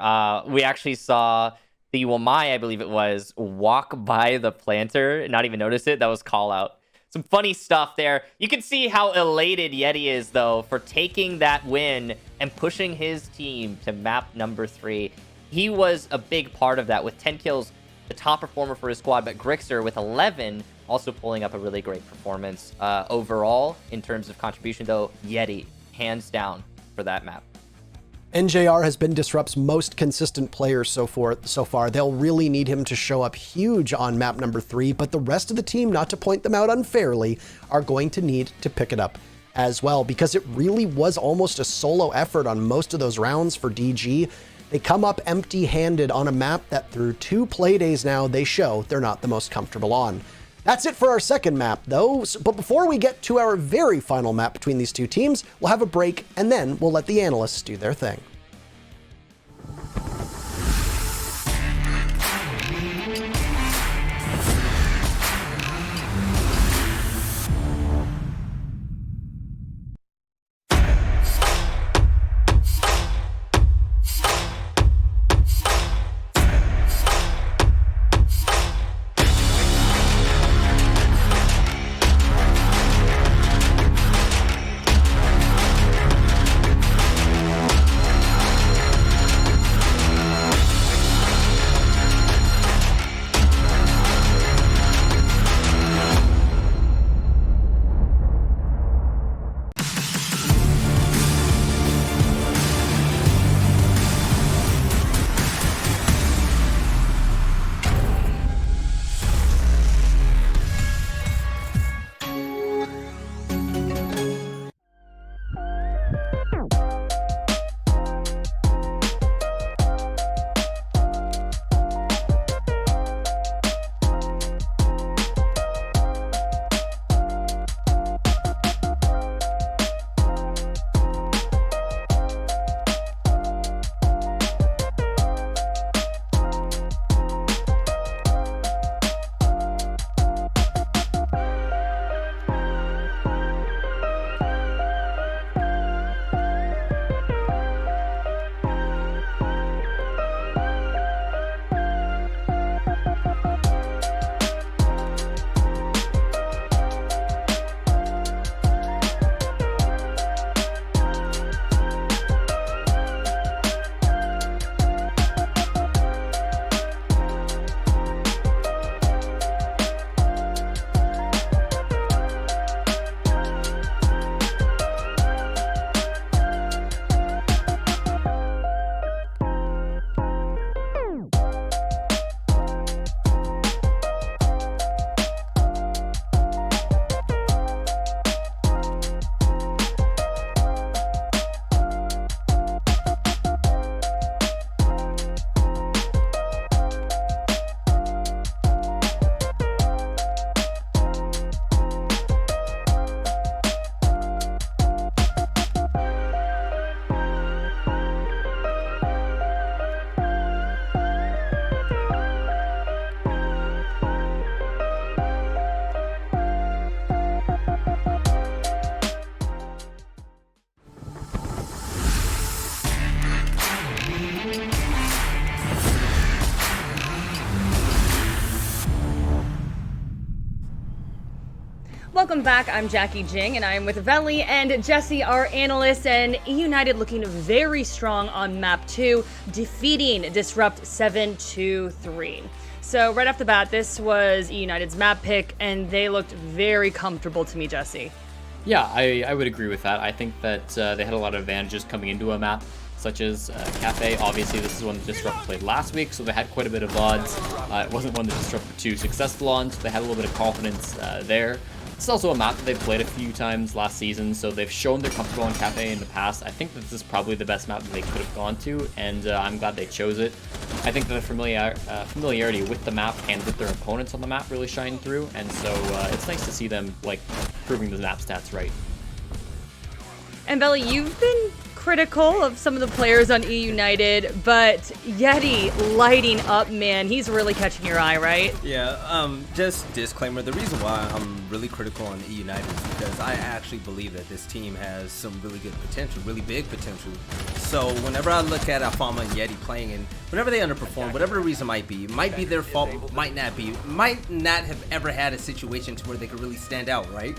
we actually saw the Wamai, I believe it was, walk by the planter and not even notice it. That was call out. Some funny stuff there. You can see how elated Yeti is, though, for taking that win and pushing his team to map number 3. He was a big part of that with 10 kills, the top performer for his squad, but Grixer with 11 also pulling up a really great performance. Overall, in terms of contribution, though, Yeti, hands down for that map. NJR has been Disrupt's most consistent player so far. They'll really need him to show up huge on map number 3, but the rest of the team, not to point them out unfairly, are going to need to pick it up as well, because it really was almost a solo effort on most of those rounds for DG. They come up empty-handed on a map that through 2 play days now, they show they're not the most comfortable on. That's it for our second map, though. But before we get to our very final map between these two teams, we'll have a break, and then we'll let the analysts do their thing. Welcome back, I'm Jackie Jing, and I am with Veli and Jesse, our analyst, and eUnited looking very strong on map 2, defeating Disrupt 7-2-3. So right off the bat, this was eUnited's map pick, and they looked very comfortable to me, Jesse. Yeah, I would agree with that. I think that they had a lot of advantages coming into a map, such as Kafe. Obviously, this is one that Disrupt played last week, so they had quite a bit of odds. It wasn't one that Disrupt were too successful on, so they had a little bit of confidence there. It's also a map that they've played a few times last season, so they've shown they're comfortable on Kafe in the past. I think that this is probably the best map that they could have gone to, and I'm glad they chose it. I think that the familiarity with the map and with their opponents on the map really shine through, and so it's nice to see them like proving the map stats right. And Veli, you've been critical of some of the players on eUnited, but Yeti lighting up, man. He's really catching your eye, right? Yeah, just disclaimer, the reason why I'm really critical on eUnited is because I actually believe that this team has some really good potential, really big potential. So whenever I look at Alfama and Yeti playing, and whenever they underperform, whatever the reason might be, it might be their fault, might not be, might not have ever had a situation to where they could really stand out, right?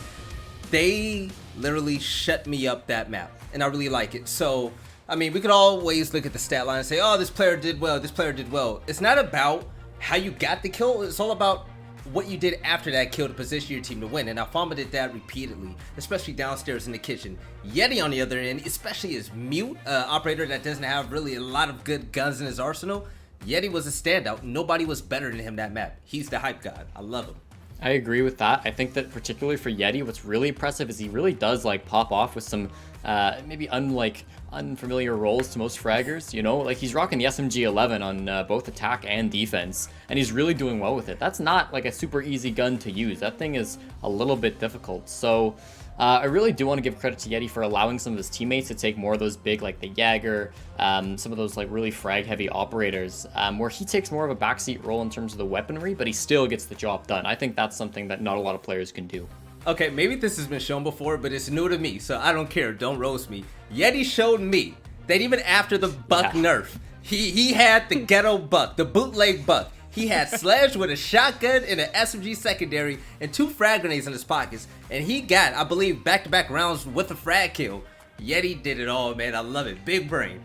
They literally shut me up that map, and I really like it. So, I mean, we could always look at the stat line and say, oh, this player did well, this player did well. It's not about how you got the kill, it's all about what you did after that kill to position your team to win. And Alfama did that repeatedly, especially downstairs in the kitchen. Yeti, on the other end, especially as mute operator that doesn't have really a lot of good guns in his arsenal, Yeti was a standout. Nobody was better than him that map. He's the hype god. I love him. I agree with that. I think that particularly for Yeti, what's really impressive is he really does like pop off with some maybe unfamiliar roles to most fraggers, you know? Like, he's rocking the SMG-11 on both attack and defense, and he's really doing well with it. That's not like a super easy gun to use. That thing is a little bit difficult. So I really do want to give credit to Yeti for allowing some of his teammates to take more of those big, like the Jaeger, some of those like really frag-heavy operators, where he takes more of a backseat role in terms of the weaponry, but he still gets the job done. I think that's something that not a lot of players can do. Okay, maybe this has been shown before, but it's new to me, so I don't care. Don't roast me. Yeti showed me that even after the Buck nerf, he had the ghetto Buck, the bootleg Buck. He had Sledge with a shotgun and an SMG secondary and 2 frag grenades in his pockets. And he got, I believe, back-to-back rounds with a frag kill. Yeti did it all, man. I love it. Big brain.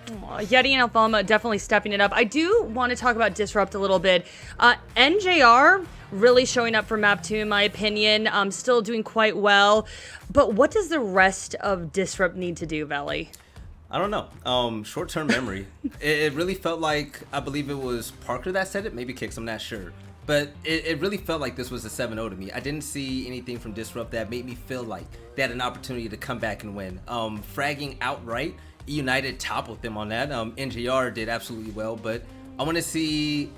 Yeti and Alfalma definitely stepping it up. I do want to talk about Disrupt a little bit. NJR really showing up for map 2 in my opinion. Still doing quite well. But what does the rest of Disrupt need to do, Valley? I don't know. Short-term memory. It really felt like, I believe it was Parker that said it, maybe Kicks, I'm not sure. But it really felt like this was a 7-0 to me. I didn't see anything from Disrupt that made me feel like they had an opportunity to come back and win. Fragging outright, eUnited toppled them on that. NJR did absolutely well, but I want to see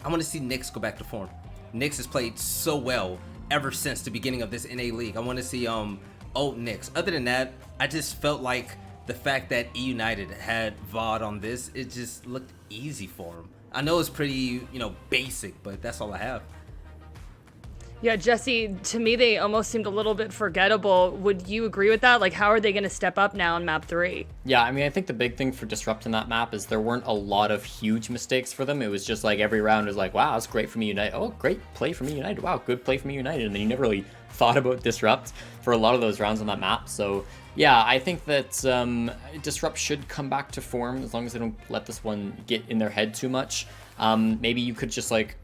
Nyx go back to form. Nyx has played so well ever since the beginning of this NA league. I want to see old Nyx. Other than that, I just felt like the fact that eUnited had VOD on this, it just looked easy for him. I know it's pretty, basic, but that's all I have. Yeah, Jesse, to me, they almost seemed a little bit forgettable. Would you agree with that? Like, how are they going to step up now in map 3? Yeah, I mean, I think the big thing for Disrupt in that map is there weren't a lot of huge mistakes for them. It was just like every round was like, wow, that's great from eUnited. Oh, great play from eUnited. Wow, good play from eUnited. And then you never really thought about Disrupt for a lot of those rounds on that map. So yeah, I think that Disrupt should come back to form as long as they don't let this one get in their head too much. Maybe you could just like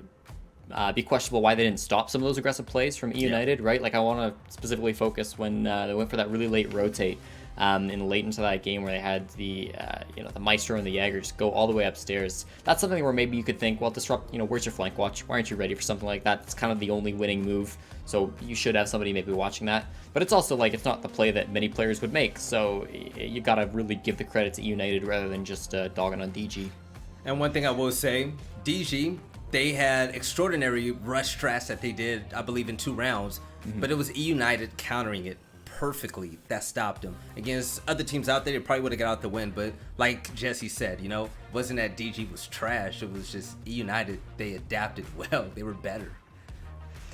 be questionable why they didn't stop some of those aggressive plays from eUnited, right? Like I want to specifically focus when they went for that really late rotate in late into that game where they had the the Maestro and the Jaeger just go all the way upstairs. That's something where maybe you could think, well, Disrupt, where's your flank watch? Why aren't you ready for something like that? It's kind of the only winning move, so you should have somebody maybe watching that. But it's also like it's not the play that many players would make, so you gotta really give the credit to eUnited rather than just dogging on DG. And one thing I will say, DG, they had extraordinary rush strats that they did, I believe, in 2 rounds, but it was eUnited countering it perfectly that stopped them. Against other teams out there, they probably would have got out the win, but like Jesse said, it wasn't that DG was trash, it was just eUnited, they adapted well, they were better.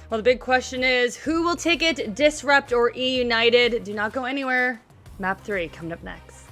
Well, the big question is, who will take it, Disrupt or eUnited? Do not go anywhere. Map 3 coming up next.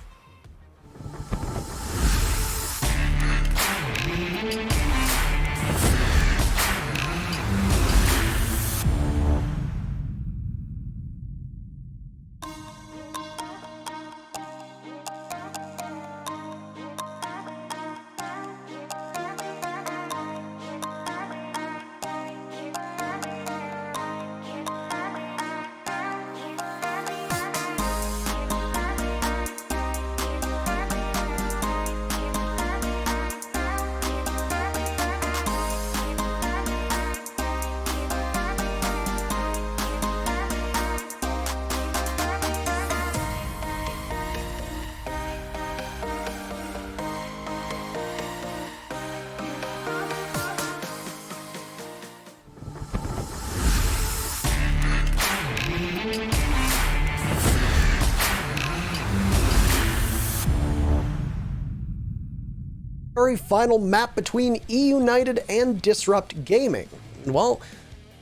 Very final map between eUnited and Disrupt Gaming. Well,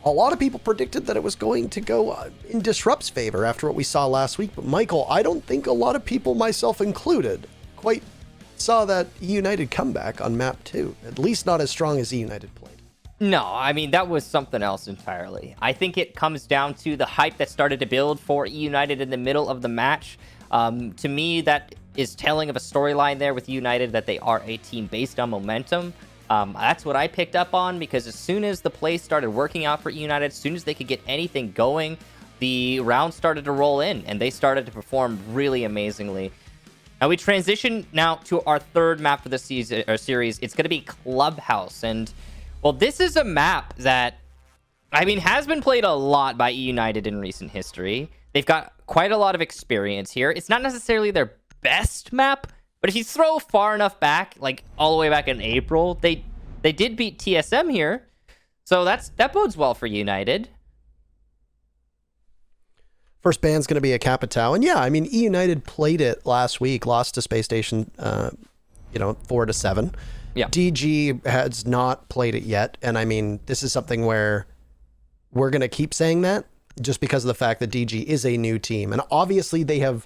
a lot of people predicted that it was going to go in Disrupt's favor after what we saw last week, but Michael, I don't think a lot of people, myself included, quite saw that eUnited comeback on map 2, at least not as strong as eUnited played. No, I mean, that was something else entirely. I think it comes down to the hype that started to build for eUnited in the middle of the match. To me, that is telling of a storyline there with eUnited, that they are a team based on momentum. That's what I picked up on, because as soon as the play started working out for eUnited, as soon as they could get anything going, the rounds started to roll in, and they started to perform really amazingly. Now we transition now to our third map for the season or series. It's going to be Clubhouse, and well, this is a map that, I mean, has been played a lot by eUnited in recent history. They've got quite a lot of experience here. It's not necessarily their best map, but if you throw far enough back, like all the way back in April, they did beat TSM here. So that bodes well for United. First ban's going to be a Capitao. And yeah, I mean, eUnited played it last week, lost to Space Station, 4-7. Yeah. DG has not played it yet. And I mean, this is something where we're going to keep saying that just because of the fact that DG is a new team. And obviously they have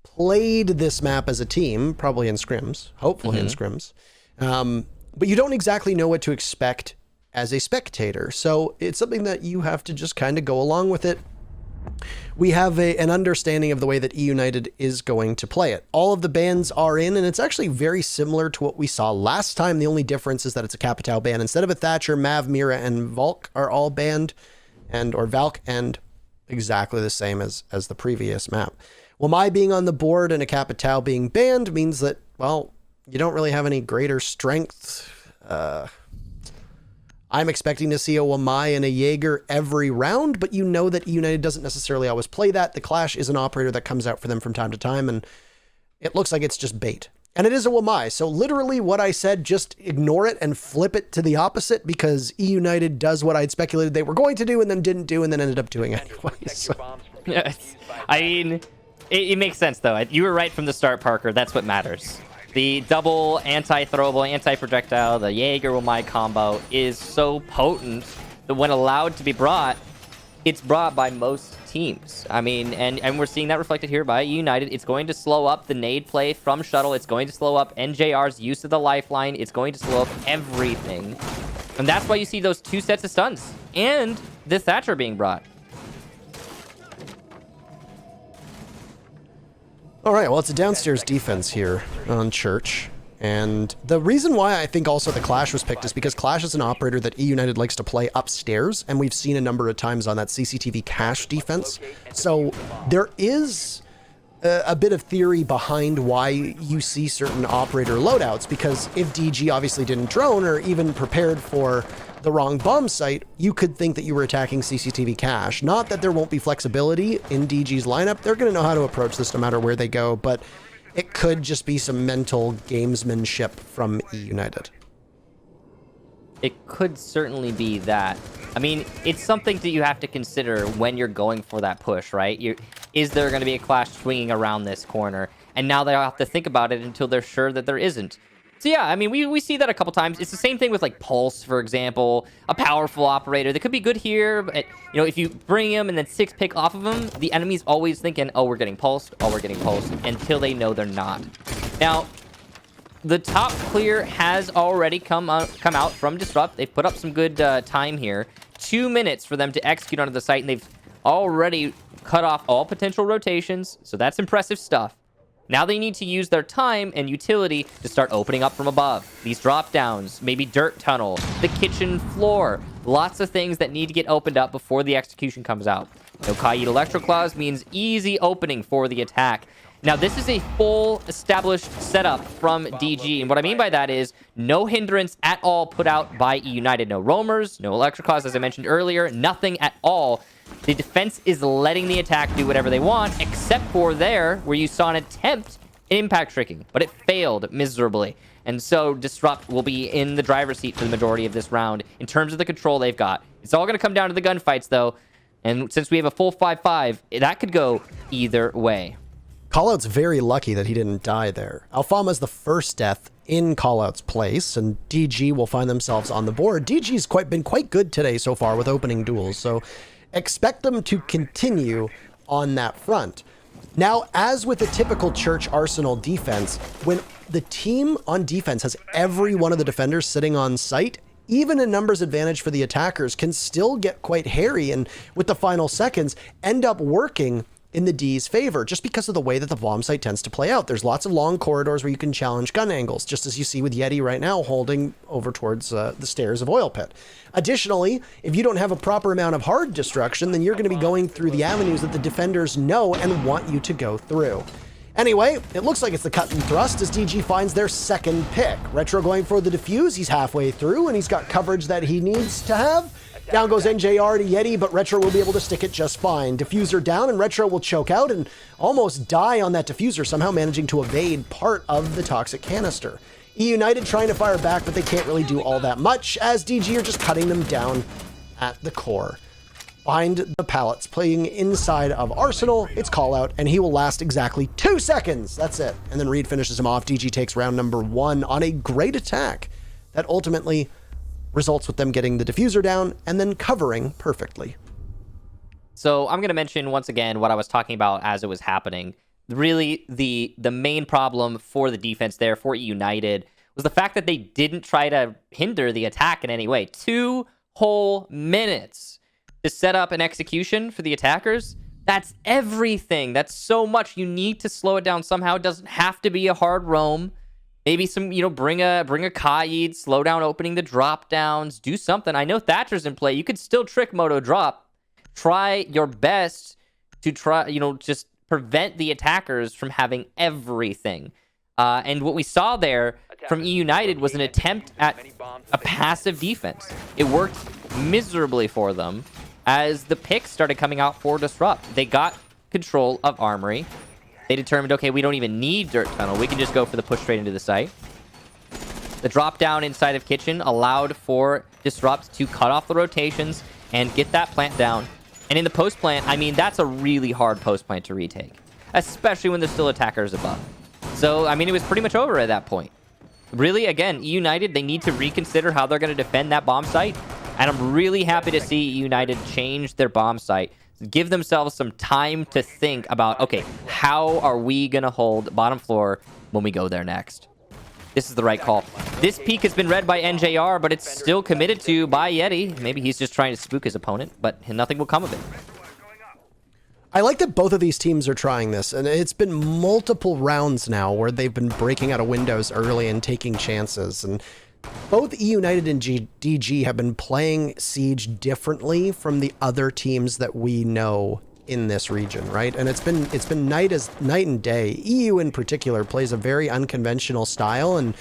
played this map as a team, probably in scrims, hopefully in scrims. But you don't exactly know what to expect as a spectator. So it's something that you have to just kind of go along with it. We have an understanding of the way that eUnited is going to play it. All of the bans are in, and it's actually very similar to what we saw last time. The only difference is that it's a Capitao ban. Instead of a Thatcher, Mav, Mira, and Valk are all banned, or Valk, and exactly the same as the previous map. Well, my being on the board and a Capitao being banned means that, well, you don't really have any greater strength. I'm expecting to see a Wamai and a Jaeger every round, but you know that eUnited doesn't necessarily always play that. The Clash is an operator that comes out for them from time to time, and it looks like it's just bait. And it is a Wamai, so literally what I said, just ignore it and flip it to the opposite, because eUnited does what I'd speculated they were going to do and then didn't do and then ended up doing anyway. So. Yes. I mean, it makes sense, though. You were right from the start, Parker. That's what matters. The double anti-throwable, anti-projectile, the Jaeger-Wamai combo is so potent that when allowed to be brought, it's brought by most teams. I mean, and we're seeing that reflected here by eUnited. It's going to slow up the nade play from Shuttle. It's going to slow up NJR's use of the lifeline. It's going to slow up everything. And that's why you see those 2 sets of stuns and the Thatcher being brought. All right, well, it's a downstairs defense here on Church. And the reason why I think also the Clash was picked is because Clash is an operator that eUnited likes to play upstairs, and we've seen a number of times on that CCTV cache defense. So there is a bit of theory behind why you see certain operator loadouts, because if DG obviously didn't drone or even prepared for the wrong bomb site, you could think that you were attacking CCTV cache. Not that there won't be flexibility in DG's lineup. They're going to know how to approach this no matter where they go, but it could just be some mental gamesmanship from eUnited. It could certainly be that. I mean, it's something that you have to consider when you're going for that push, right? Is there going to be a Clash swinging around this corner? And now they'll have to think about it until they're sure that there isn't. So yeah, I mean, we see that a couple times. It's the same thing with like Pulse, for example, a powerful operator that could be good here, but if you bring him and then 6 pick off of him, the enemy's always thinking, oh, we're getting pulsed, until they know they're not. Now, the top clear has already come out from Disrupt. They've put up some good time here. 2 minutes for them to execute onto the site, and they've already cut off all potential rotations, so that's impressive stuff. Now they need to use their time and utility to start opening up from above. These drop downs, maybe dirt tunnel, the kitchen floor. Lots of things that need to get opened up before the execution comes out. No Kaid Electroclaws means easy opening for the attack. Now this is a full established setup from DG, and what I mean by that is no hindrance at all put out by eUnited. No roamers, no Electroclaws, as I mentioned earlier, nothing at all. The defense is letting the attack do whatever they want, except for there, where you saw an attempt at impact tricking, but it failed miserably. And so Disrupt will be in the driver's seat for the majority of this round in terms of the control they've got. It's all going to come down to the gunfights, though. And since we have a full 5-5, that could go either way. Callout's very lucky that he didn't die there. Alfama's the first death in Callout's place, and DG will find themselves on the board. DG's been quite good today so far with opening duels, so expect them to continue on that front. Now, as with a typical Church Arsenal defense, when the team on defense has every one of the defenders sitting on site, even a numbers advantage for the attackers can still get quite hairy, and with the final seconds, end up working in the D's favor, just because of the way that the bomb site tends to play out. There's lots of long corridors where you can challenge gun angles, just as you see with Yeti right now holding over towards the stairs of Oil Pit. Additionally, if you don't have a proper amount of hard destruction, then you're going to be going through the avenues that the defenders know and want you to go through. Anyway, it looks like it's the cut and thrust as DG finds their second pick. Retro going for the defuse, he's halfway through, and he's got coverage that he needs to have. Down goes NJR to Yeti, but Retro will be able to stick it just fine. Diffuser down, and Retro will choke out and almost die on that diffuser, somehow managing to evade part of the toxic canister. eUnited trying to fire back, but they can't really do all that much, as DG are just cutting them down at the core. Behind the pallets, playing inside of Arsenal, it's call out, and he will last exactly 2 seconds. That's it. And then Reed finishes him off. DG takes round number 1 on a great attack that ultimately results with them getting the diffuser down and then covering perfectly. So I'm going to mention once again what I was talking about as it was happening. Really, the main problem for the defense there, for eUnited, was the fact that they didn't try to hinder the attack in any way. 2 whole minutes to set up an execution for the attackers. That's everything. That's so much. You need to slow it down somehow. It doesn't have to be a hard roam. Maybe some, bring a Kaid, slow down opening the drop downs, do something. I know Thatcher's in play. You could still trick Moto drop. Try your best to just prevent the attackers from having everything. And what we saw there from eUnited was an attempt at a passive defense. It worked miserably for them as the picks started coming out for Disrupt. They got control of Armory. They determined, okay, we don't even need Dirt Tunnel. We can just go for the push straight into the site. The drop down inside of Kitchen allowed for Disrupt to cut off the rotations and get that plant down. And in the post plant, I mean, that's a really hard post plant to retake, especially when there's still attackers above. So, I mean, it was pretty much over at that point. Really, again, eUnited, they need to reconsider how they're going to defend that bomb site. And I'm really happy to see eUnited change their bomb site. Give themselves some time to think about, okay, how are we going to hold bottom floor when we go there next? This is the right call. This peak has been read by NJR, but it's still committed to by Yeti. Maybe he's just trying to spook his opponent, but nothing will come of it. I like that both of these teams are trying this, and it's been multiple rounds now where they've been breaking out of windows early and taking chances. And both eUnited and DG have been playing Siege differently from the other teams that we know in this region, right? And it's been night and day. EU in particular plays a very unconventional style, and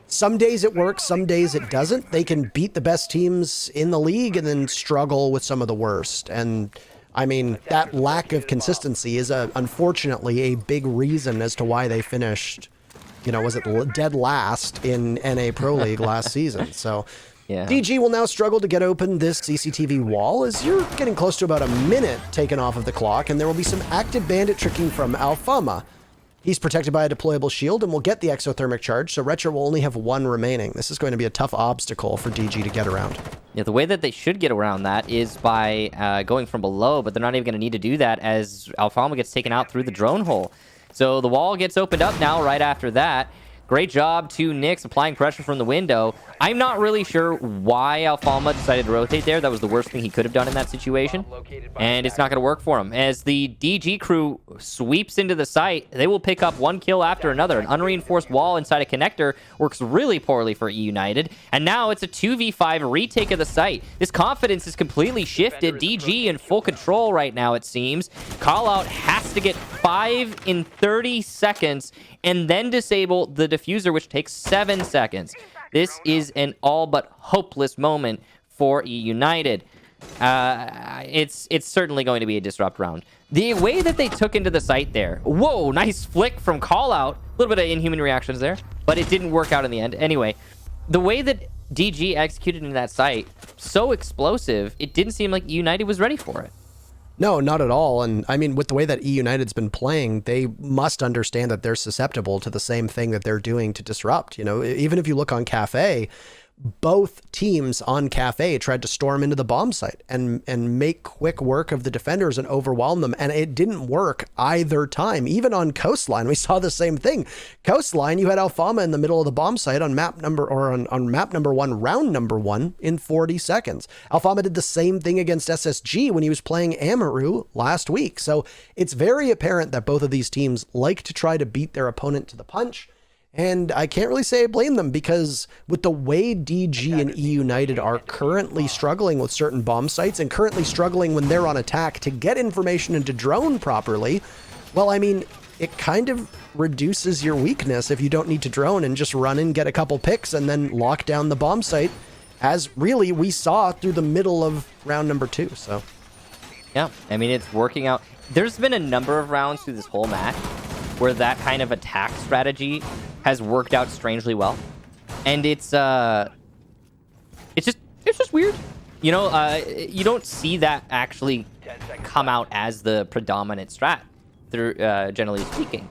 some days it works, some days it doesn't. They can beat the best teams in the league and then struggle with some of the worst. And I mean, that lack of consistency is unfortunately a big reason as to why they finished, was it dead last in NA Pro League last season. So yeah. DG will now struggle to get open this CCTV wall as you're getting close to about a minute taken off of the clock, and there will be some active bandit tricking from Alfama. He's protected by a deployable shield and will get the exothermic charge, so Retro will only have 1 remaining. This is going to be a tough obstacle for DG to get around. Yeah, the way that they should get around that is by going from below, but they're not even going to need to do that as Alfama gets taken out through the drone hole. So the wall gets opened up now right after that. Great job to Nyx applying pressure from the window. I'm not really sure why Alfama decided to rotate there. That was the worst thing he could have done in that situation. And it's not going to work for him. As the DG crew sweeps into the site, they will pick up 1 kill after another. An unreinforced wall inside a connector works really poorly for eUnited. And now it's a 2v5 retake of the site. This confidence is completely shifted. DG in full control right now, it seems. Callout has to get 5 in 30 seconds and then disable the diffuser, which takes 7 seconds. This is an all but hopeless moment for eUnited. It's certainly going to be a disrupt round. The way that they took into the site there, whoa, nice flick from Callout. A little bit of inhuman reactions there, but it didn't work out in the end. Anyway, the way that DG executed into that site, so explosive, it didn't seem like eUnited was ready for it. No, not at all. And I mean, with the way that eUnited's been playing, they must understand that they're susceptible to the same thing that they're doing to disrupt. Even if you look on Kafe, both teams on Kafe tried to storm into the bomb site and make quick work of the defenders and overwhelm them. And it didn't work either time. Even on Coastline, we saw the same thing. Coastline, you had Alfama in the middle of the bomb site on map number 1, round number 1 in 40 seconds. Alfama did the same thing against SSG when he was playing Amaru last week. So it's very apparent that both of these teams like to try to beat their opponent to the punch. And I can't really say I blame them, because with the way DG and eUnited are currently struggling with certain bomb sites and currently struggling when they're on attack to get information into drone properly, well, I mean, it kind of reduces your weakness if you don't need to drone and just run in, get a couple picks, and then lock down the bomb site as really we saw through the middle of round number 2. So, yeah, I mean, it's working out. There's been a number of rounds through this whole match where that kind of attack strategy has worked out strangely well, and it's just weird. You know, you don't see that actually come out as the predominant strat, through generally speaking.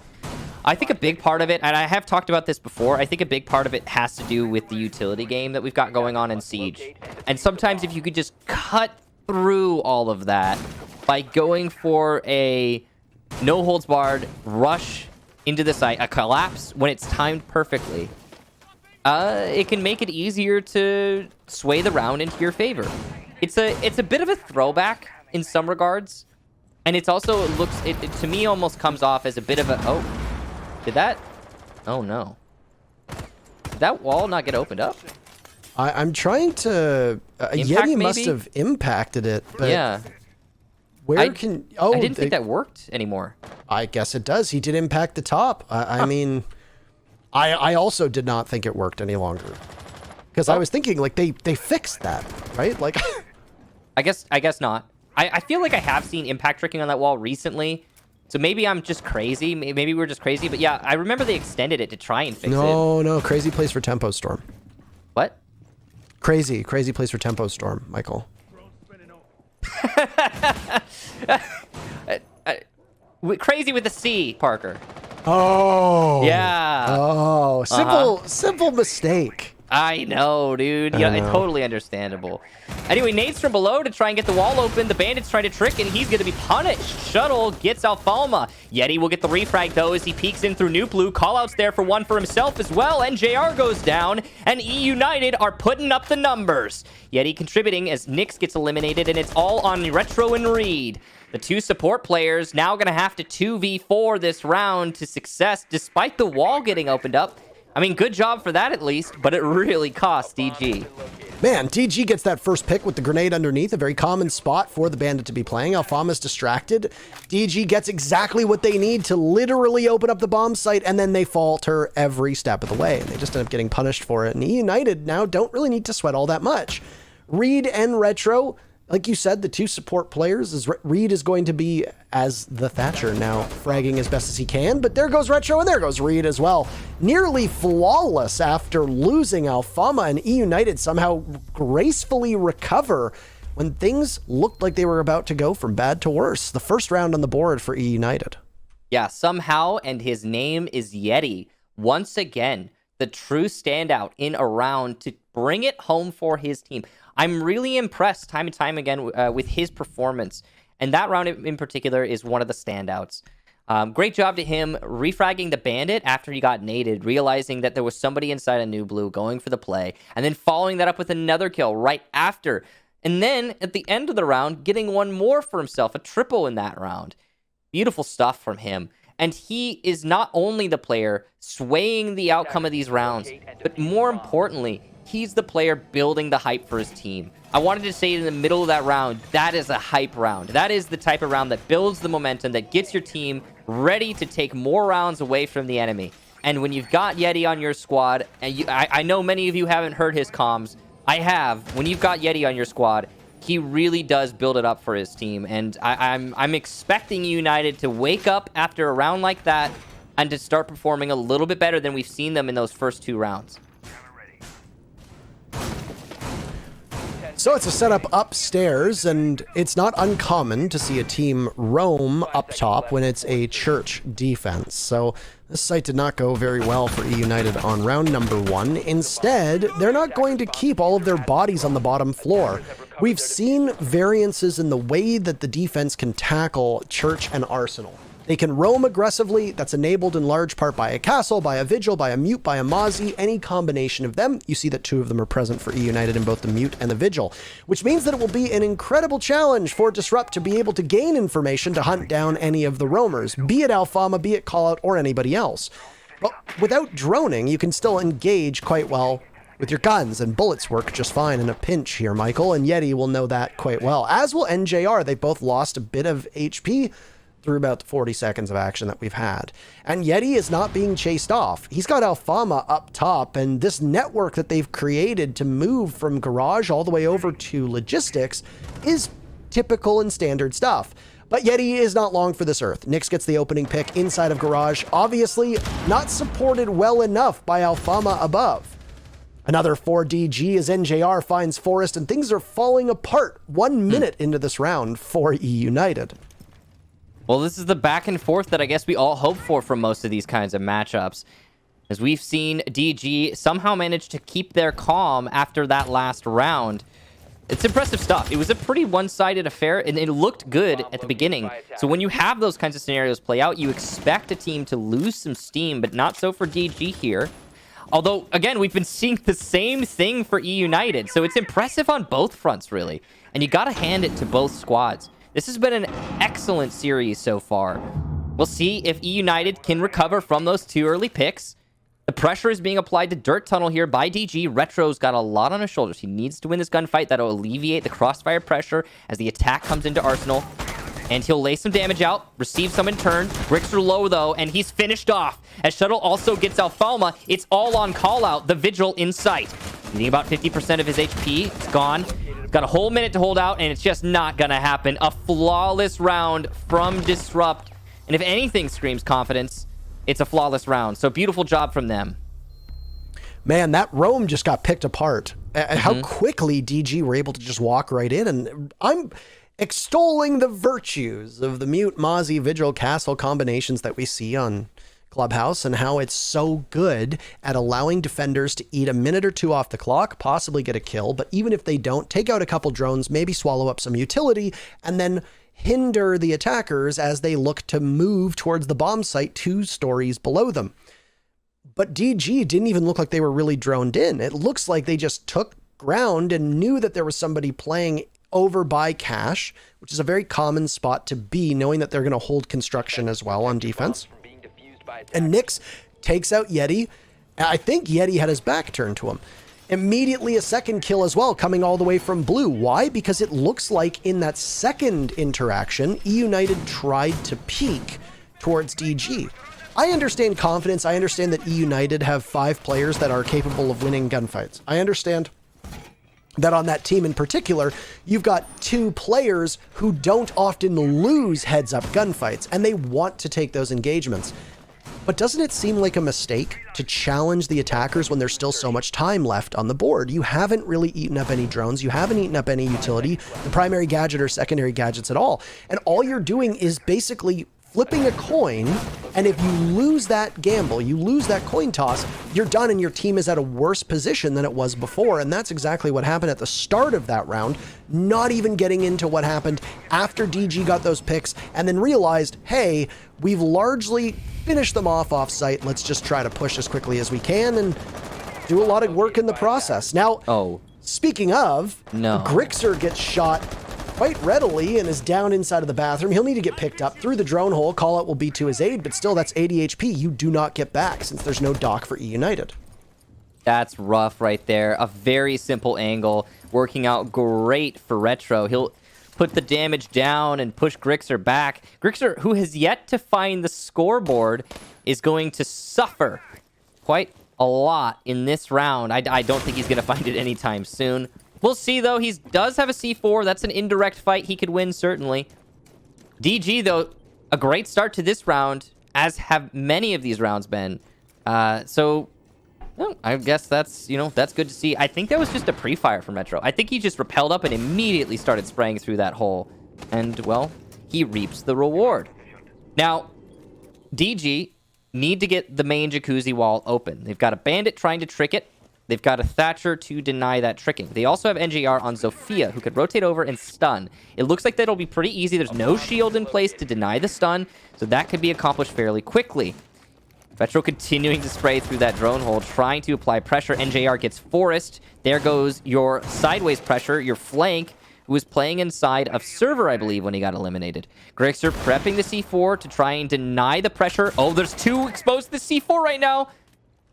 I think a big part of it, and I have talked about this before, I think a big part of it has to do with the utility game that we've got going on in Siege. And sometimes if you could just cut through all of that by going for a no-holds-barred rush into the site, a collapse when it's timed perfectly, it can make it easier to sway the round into your favor. It's a bit of a throwback in some regards, and it's also it to me almost comes off as a bit of a oh no, did that wall not get opened up? I'm trying to Yeti must have impacted it, but yeah, I didn't think that worked anymore. I guess it does. He did impact the top. I mean, I also did not think it worked any longer, because I was thinking like they fixed that, right? Like, I guess not. I feel like I have seen impact tricking on that wall recently, so maybe I'm just crazy. Maybe we're just crazy. But yeah, I remember they extended it to try and fix it. No, crazy place for Tempo Storm. What? Crazy place for Tempo Storm, Michael. Crazy with a C, Parker. Oh. Yeah. Oh, simple mistake. I know, dude. Yeah, it's totally understandable. Anyway, nades from below to try and get the wall open. The Bandit's trying to trick, and he's going to be punished. Shuttle gets Alfalma. Yeti will get the refrag, though, as he peeks in through New Blue. Callouts there for one for himself as well, and JR goes down, and eUnited are putting up the numbers. Yeti contributing as Nyx gets eliminated, and it's all on Retro and Reed. The two support players now going to have to 2v4 this round to success, despite the wall getting opened up. I mean, good job for that at least, but it really cost DG. Man, DG gets that first pick with the grenade underneath, a very common spot for the Bandit to be playing. Alfama's distracted. DG gets exactly what they need to literally open up the bomb site, and then they falter every step of the way, and they just end up getting punished for it. And eUnited now don't really need to sweat all that much. Reed and Retro, like you said, the two support players, Reed is going to be as the Thatcher now, fragging as best as he can, but there goes Retro and there goes Reed as well. Nearly flawless after losing Alfama, and eUnited somehow gracefully recover when things looked like they were about to go from bad to worse. The first round on the board for eUnited. Yeah, somehow, and his name is Yeti. Once again, the true standout in a round to bring it home for his team. I'm really impressed time and time again with his performance. And that round in particular is one of the standouts. Great job to him refragging the Bandit after he got naded, realizing that there was somebody inside a New Blue going for the play, and then following that up with another kill right after. And then at the end of the round, getting one more for himself, a triple in that round. Beautiful stuff from him. And he is not only the player swaying the outcome of these rounds, but more importantly, he's the player building the hype for his team. I wanted to say in the middle of that round, that is a hype round. That is the type of round that builds the momentum, that gets your team ready to take more rounds away from the enemy. And when you've got Yeti on your squad, and I know many of you haven't heard his comms. I have. When you've got Yeti on your squad, he really does build it up for his team. And I'm expecting United to wake up after a round like that and to start performing a little bit better than we've seen them in those first two rounds. So it's a setup upstairs, and it's not uncommon to see a team roam up top when it's a church defense. So this site did not go very well for eUnited on round number 1. Instead, they're not going to keep all of their bodies on the bottom floor. We've seen variances in the way that the defense can tackle church and arsenal. They can roam aggressively. That's enabled in large part by a castle, by a vigil, by a mute, by a Mozzie, any combination of them. You see that 2 of them are present for eUnited in both the mute and the vigil, which means that it will be an incredible challenge for Disrupt to be able to gain information to hunt down any of the roamers, be it Alfama, be it Callout, or anybody else. But without droning, you can still engage quite well with your guns, and bullets work just fine in a pinch here, Michael, and Yeti will know that quite well, as will NJR. They both lost a bit of HP, through about the 40 seconds of action that we've had. And Yeti is not being chased off. He's got Alfama up top, and this network that they've created to move from garage all the way over to logistics is typical and standard stuff. But Yeti is not long for this earth. Nyx gets the opening pick inside of garage, obviously not supported well enough by Alfama above. Another 4 DG as NJR finds Forest, and things are falling apart 1 minute into this round for eUnited. Well, this is the back and forth that I guess we all hope for from most of these kinds of matchups. As we've seen DG somehow manage to keep their calm after that last round. It's impressive stuff. It was a pretty one-sided affair, and it looked good at the beginning. So when you have those kinds of scenarios play out, you expect a team to lose some steam, but not so for DG here. Although, again, we've been seeing the same thing for eUnited, so it's impressive on both fronts, really. And you gotta hand it to both squads. This has been an excellent series so far. We'll see if eUnited can recover from those 2 early picks. The pressure is being applied to Dirt Tunnel here by DG. Retro's got a lot on his shoulders. He needs to win this gunfight. That'll alleviate the crossfire pressure as the attack comes into Arsenal. And he'll lay some damage out, receive some in turn. Grixer low, though, and he's finished off. As Shuttle also gets Alfalma, it's all on call-out. The Vigil in sight. Needing about 50% of his HP. It's gone. He's got a whole minute to hold out, and it's just not going to happen. A flawless round from Disrupt. And if anything screams confidence, it's a flawless round. So beautiful job from them. Man, that roam just got picked apart. How quickly DG were able to just walk right in. And I'm extolling the virtues of the Mute, Mozzie, Vigil, Castle combinations that we see on Clubhouse and how it's so good at allowing defenders to eat a minute or 2 off the clock, possibly get a kill. But even if they don't, take out a couple drones, maybe swallow up some utility, and then hinder the attackers as they look to move towards the bomb site 2 stories below them. But DG didn't even look like they were really droned in. It looks like they just took ground and knew that there was somebody playing over by cash, which is a very common spot to be, knowing that they're going to hold construction as well on defense. And Nyx takes out Yeti. I think Yeti had his back turned to him. Immediately a second kill as well, coming all the way from blue. Why? Because it looks like in that second interaction, eUnited tried to peek towards DG. I understand confidence. I understand that eUnited have 5 players that are capable of winning gunfights. I understand that on that team in particular, you've got 2 players who don't often lose heads-up gunfights, and they want to take those engagements. But doesn't it seem like a mistake to challenge the attackers when there's still so much time left on the board? You haven't really eaten up any drones. You haven't eaten up any utility, the primary gadget or secondary gadgets at all. And all you're doing is basically flipping a coin, and if you lose that gamble, you lose that coin toss, you're done and your team is at a worse position than it was before. And that's exactly what happened at the start of that round, not even getting into what happened after DG got those picks and then realized, hey, we've largely finished them off site. Let's just try to push as quickly as we can and do a lot of work in the process. Now, speaking of, Grixer gets shot quite readily and is down inside of the bathroom. He'll need to get picked up through the drone hole. Call out will be to his aid, but still that's 80 HP you do not get back since there's no dock for eUnited. That's rough right there. A very simple angle working out great for Retro. He'll put the damage down and push Grixer back. Grixer, who has yet to find the scoreboard, is going to suffer quite a lot in this round. I don't think he's going to find it anytime soon. We'll see, though. He does have a C4. That's an indirect fight he could win, certainly. DG, though, a great start to this round, as have many of these rounds been. So, well, I guess that's, that's good to see. I think that was just a pre-fire from Metro. I think he just rappelled up and immediately started spraying through that hole. And, well, he reaps the reward. Now, DG need to get the main jacuzzi wall open. They've got a bandit trying to trick it. They've got a Thatcher to deny that tricking. They also have NJR on Zofia, who could rotate over and stun. It looks like that'll be pretty easy. There's no shield in place to deny the stun, so that could be accomplished fairly quickly. Vetro continuing to spray through that drone hole, trying to apply pressure. NJR gets Forest. There goes your sideways pressure, your flank, who was playing inside of Server, I believe, when he got eliminated. Grixer prepping the C4 to try and deny the pressure. Oh, there's 2 exposed to the C4 right now.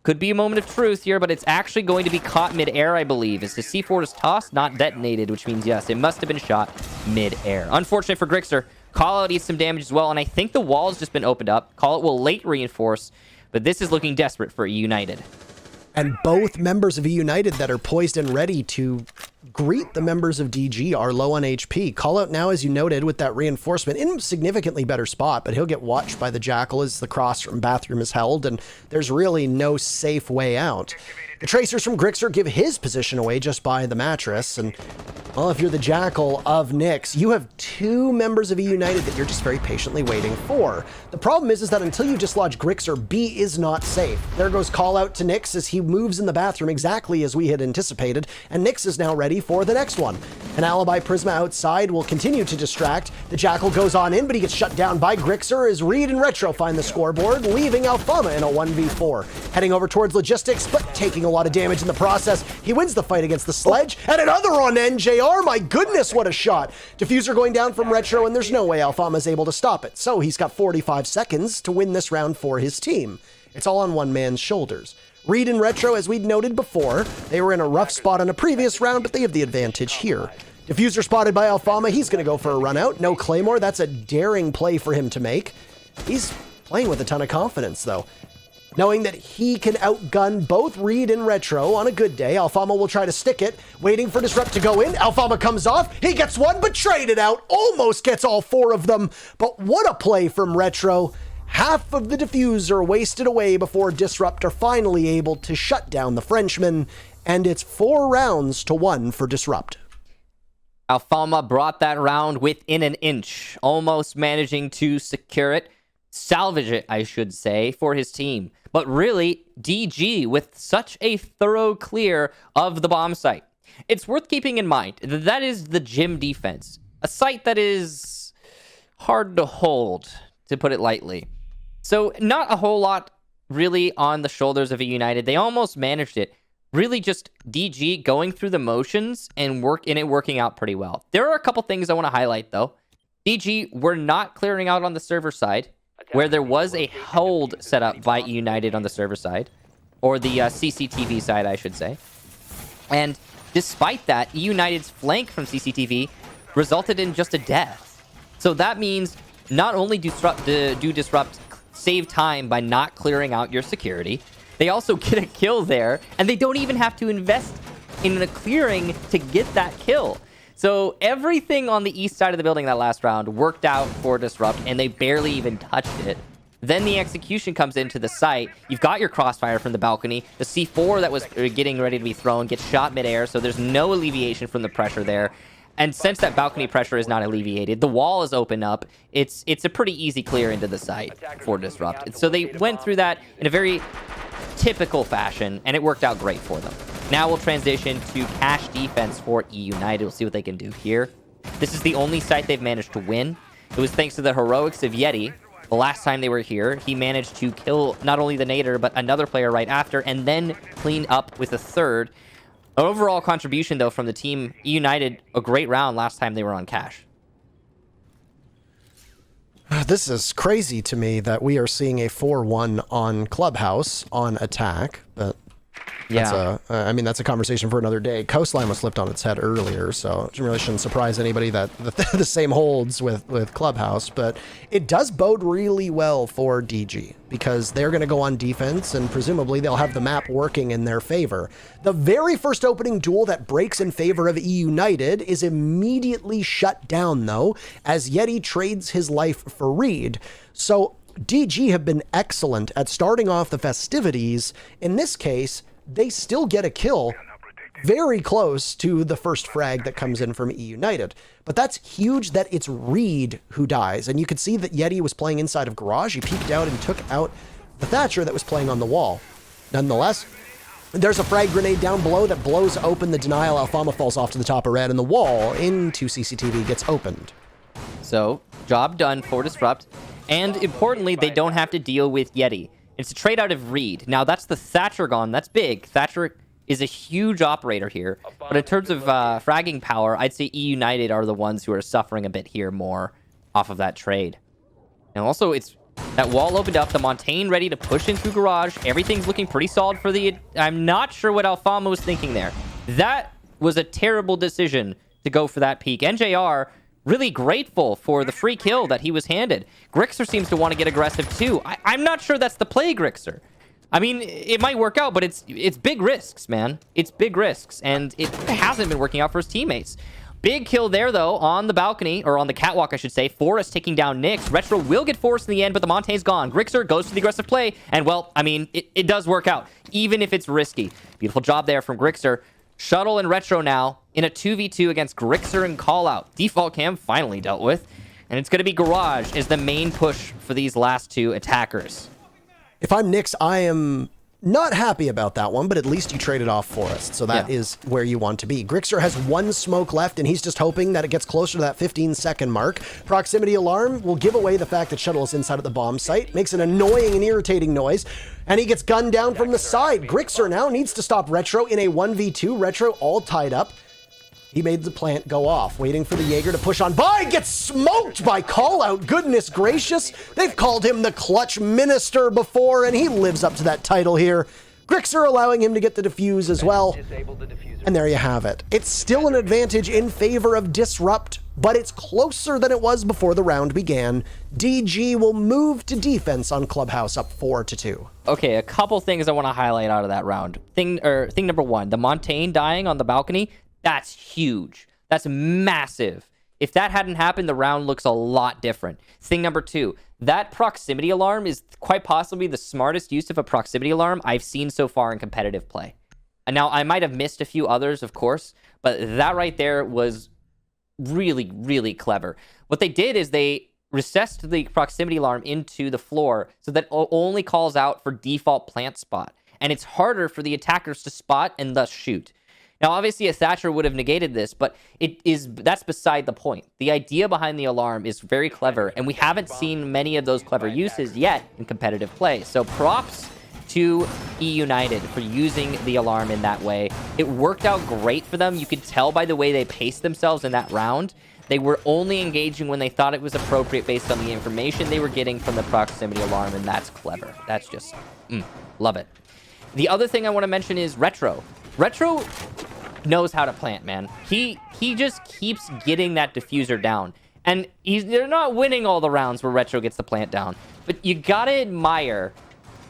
Could be a moment of truth here, but it's actually going to be caught mid-air, I believe. As the C4 is tossed, not detonated, which means, yes, it must have been shot mid-air. Unfortunate for Grixer. Call Out eats some damage as well, and I think the wall has just been opened up. Call Out will late reinforce, but this is looking desperate for eUnited. And both members of eUnited that are poised and ready to greet the members of DG are low on HP. Call Out now, as you noted, with that reinforcement in a significantly better spot, but he'll get watched by the Jackal as the cross from bathroom is held, and there's really no safe way out. The Tracers from Grixer give his position away just by the mattress, and well, if you're the Jackal of Nyx, you have two members of eUnited that you're just very patiently waiting for. The problem is that until you dislodge Grixer, B is not safe. There goes Call Out to Nyx as he moves in the bathroom exactly as we had anticipated, and Nyx is now ready for the next one. An Alibi Prisma outside will continue to distract. The Jackal goes on in, but he gets shut down by Grixer as Reed and Retro find the scoreboard, leaving Alfama in a 1v4. Heading over towards Logistics, but taking a lot of damage in the process. He wins the fight against the Sledge, and another on NJR. My goodness, what a shot. Diffuser going down from Retro, and there's no way Alfama's able to stop it. So he's got 45 seconds to win this round for his team. It's all on one man's shoulders. Reed and Retro, as we'd noted before, they were in a rough spot on a previous round, but they have the advantage here. Diffuser spotted by Alfama. He's going to go for a run out. No Claymore. That's a daring play for him to make. He's playing with a ton of confidence, though. Knowing that he can outgun both Reed and Retro on a good day, Alfama will try to stick it, waiting for Disrupt to go in. Alfama comes off. He gets one, but traded out. Almost gets all four of them. But what a play from Retro. Half of the diffuser wasted away before Disrupt are finally able to shut down the Frenchman, and it's 4 rounds to 1 for Disrupt. Alfama brought that round within an inch, almost managing to secure it, salvage it, I should say, for his team. But really, DG with such a thorough clear of the bomb site. It's worth keeping in mind that that is the gym defense, a site that is hard to hold, to put it lightly. So not a whole lot really on the shoulders of eUnited. They almost managed it. Really just DG going through the motions and working out pretty well. There are a couple things I want to highlight though. DG were not clearing out on the server side, where there was a hold set up by eUnited on the server side, or the CCTV side, I should say. And despite that, eUnited's flank from CCTV resulted in just a death. So that means not only do Disrupt save time by not clearing out your security, they also get a kill there, and they don't even have to invest in a clearing to get that kill. So everything on the east side of the building that last round worked out for Disrupt, and they barely even touched it. Then the execution comes into the site. You've got your crossfire from the balcony. The C4 that was getting ready to be thrown gets shot midair, so there's no alleviation from the pressure there. And since that balcony pressure is not alleviated, the wall is open up. It's a pretty easy clear into the site for Disrupt. And so they went through that in a very typical fashion, and it worked out great for them. Now we'll transition to cash defense for eUnited. We'll see what they can do here. This is the only site they've managed to win. It was thanks to the heroics of Yeti. The last time they were here, he managed to kill not only the Nader, but another player right after, and then clean up with a third. Overall contribution, though, from the team, eUnited, a great round last time they were on cash. This is crazy to me that we are seeing a 4-1 on Clubhouse on attack, but yeah, that's a conversation for another day. Coastline was flipped on its head earlier, so it really shouldn't surprise anybody that the same holds with Clubhouse, but it does bode really well for DG because they're going to go on defense and presumably they'll have the map working in their favor. The very first opening duel that breaks in favor of eUnited is immediately shut down though, as Yeti trades his life for Reed. So DG have been excellent at starting off the festivities. In this case, they still get a kill very close to the first frag that comes in from eUnited. But that's huge that it's Reed who dies. And you could see that Yeti was playing inside of Garage. He peeked out and took out the Thatcher that was playing on the wall. Nonetheless, there's a frag grenade down below that blows open the denial. Alfama falls off to the top of red, and the wall into CCTV gets opened. So, job done for Disrupt. And importantly, they don't have to deal with Yeti. It's a trade out of Reed. Now, that's the Thatcher gone. That's big. Thatcher is a huge operator here. But in terms of fragging power, I'd say eUnited are the ones who are suffering a bit here more off of that trade. And also, it's that wall opened up. The Montaigne ready to push in through Garage. Everything's looking pretty solid for the... I'm not sure what Alfama was thinking there. That was a terrible decision to go for that peak. NJR really grateful for the free kill that he was handed. Grixer seems to want to get aggressive too. I'm not sure that's the play, Grixer. I mean, it might work out, but it's big risks, man. It's big risks, and it hasn't been working out for his teammates. Big kill there, though, on the balcony, or on the catwalk, I should say. Forrest taking down Nyx. Retro will get Forrest in the end, but the Montaigne's gone. Grixer goes for the aggressive play, and, well, I mean, it does work out, even if it's risky. Beautiful job there from Grixer. Shuttle and Retro now in a 2v2 against Grixer and Callout. Default cam finally dealt with, and it's going to be Garage as the main push for these last two attackers. If I'm Nyx, I am not happy about that one, but at least you traded off Forrest, so that is where you want to be. Grixer has one smoke left, and he's just hoping that it gets closer to that 15-second mark. Proximity alarm will give away the fact that Shuttle is inside of the bomb site, makes an annoying and irritating noise, and he gets gunned down from the side. Grixer now needs to stop Retro in a 1v2. Retro all tied up. He made the plant go off, waiting for the Jaeger to push on by. Gets smoked by Callout. Goodness gracious. They've called him the Clutch Minister before, and he lives up to that title here. Grixer allowing him to get the defuse as well. And there you have it. It's still an advantage in favor of Disrupt, but it's closer than it was before the round began. DG will move to defense on Clubhouse, up 4-2. Okay, a couple things I want to highlight out of that round. Thing number one, the Montaigne dying on the balcony. That's huge. That's massive. If that hadn't happened, the round looks a lot different. Thing number two, that proximity alarm is quite possibly the smartest use of a proximity alarm I've seen so far in competitive play. And now, I might have missed a few others, of course, but that right there was really, really clever. What they did is they recessed the proximity alarm into the floor so that it only calls out for default plant spot. And it's harder for the attackers to spot and thus shoot. Now, obviously, a Thatcher would have negated this, but that's beside the point. The idea behind the alarm is very clever, and we haven't seen many of those clever uses yet in competitive play. So props to eUnited for using the alarm in that way. It worked out great for them. You could tell by the way they paced themselves in that round. They were only engaging when they thought it was appropriate based on the information they were getting from the proximity alarm, and that's clever. That's just, love it. The other thing I want to mention is Retro. Retro knows how to plant, man. He just keeps getting that diffuser down. And they're not winning all the rounds where Retro gets the plant down. But you gotta admire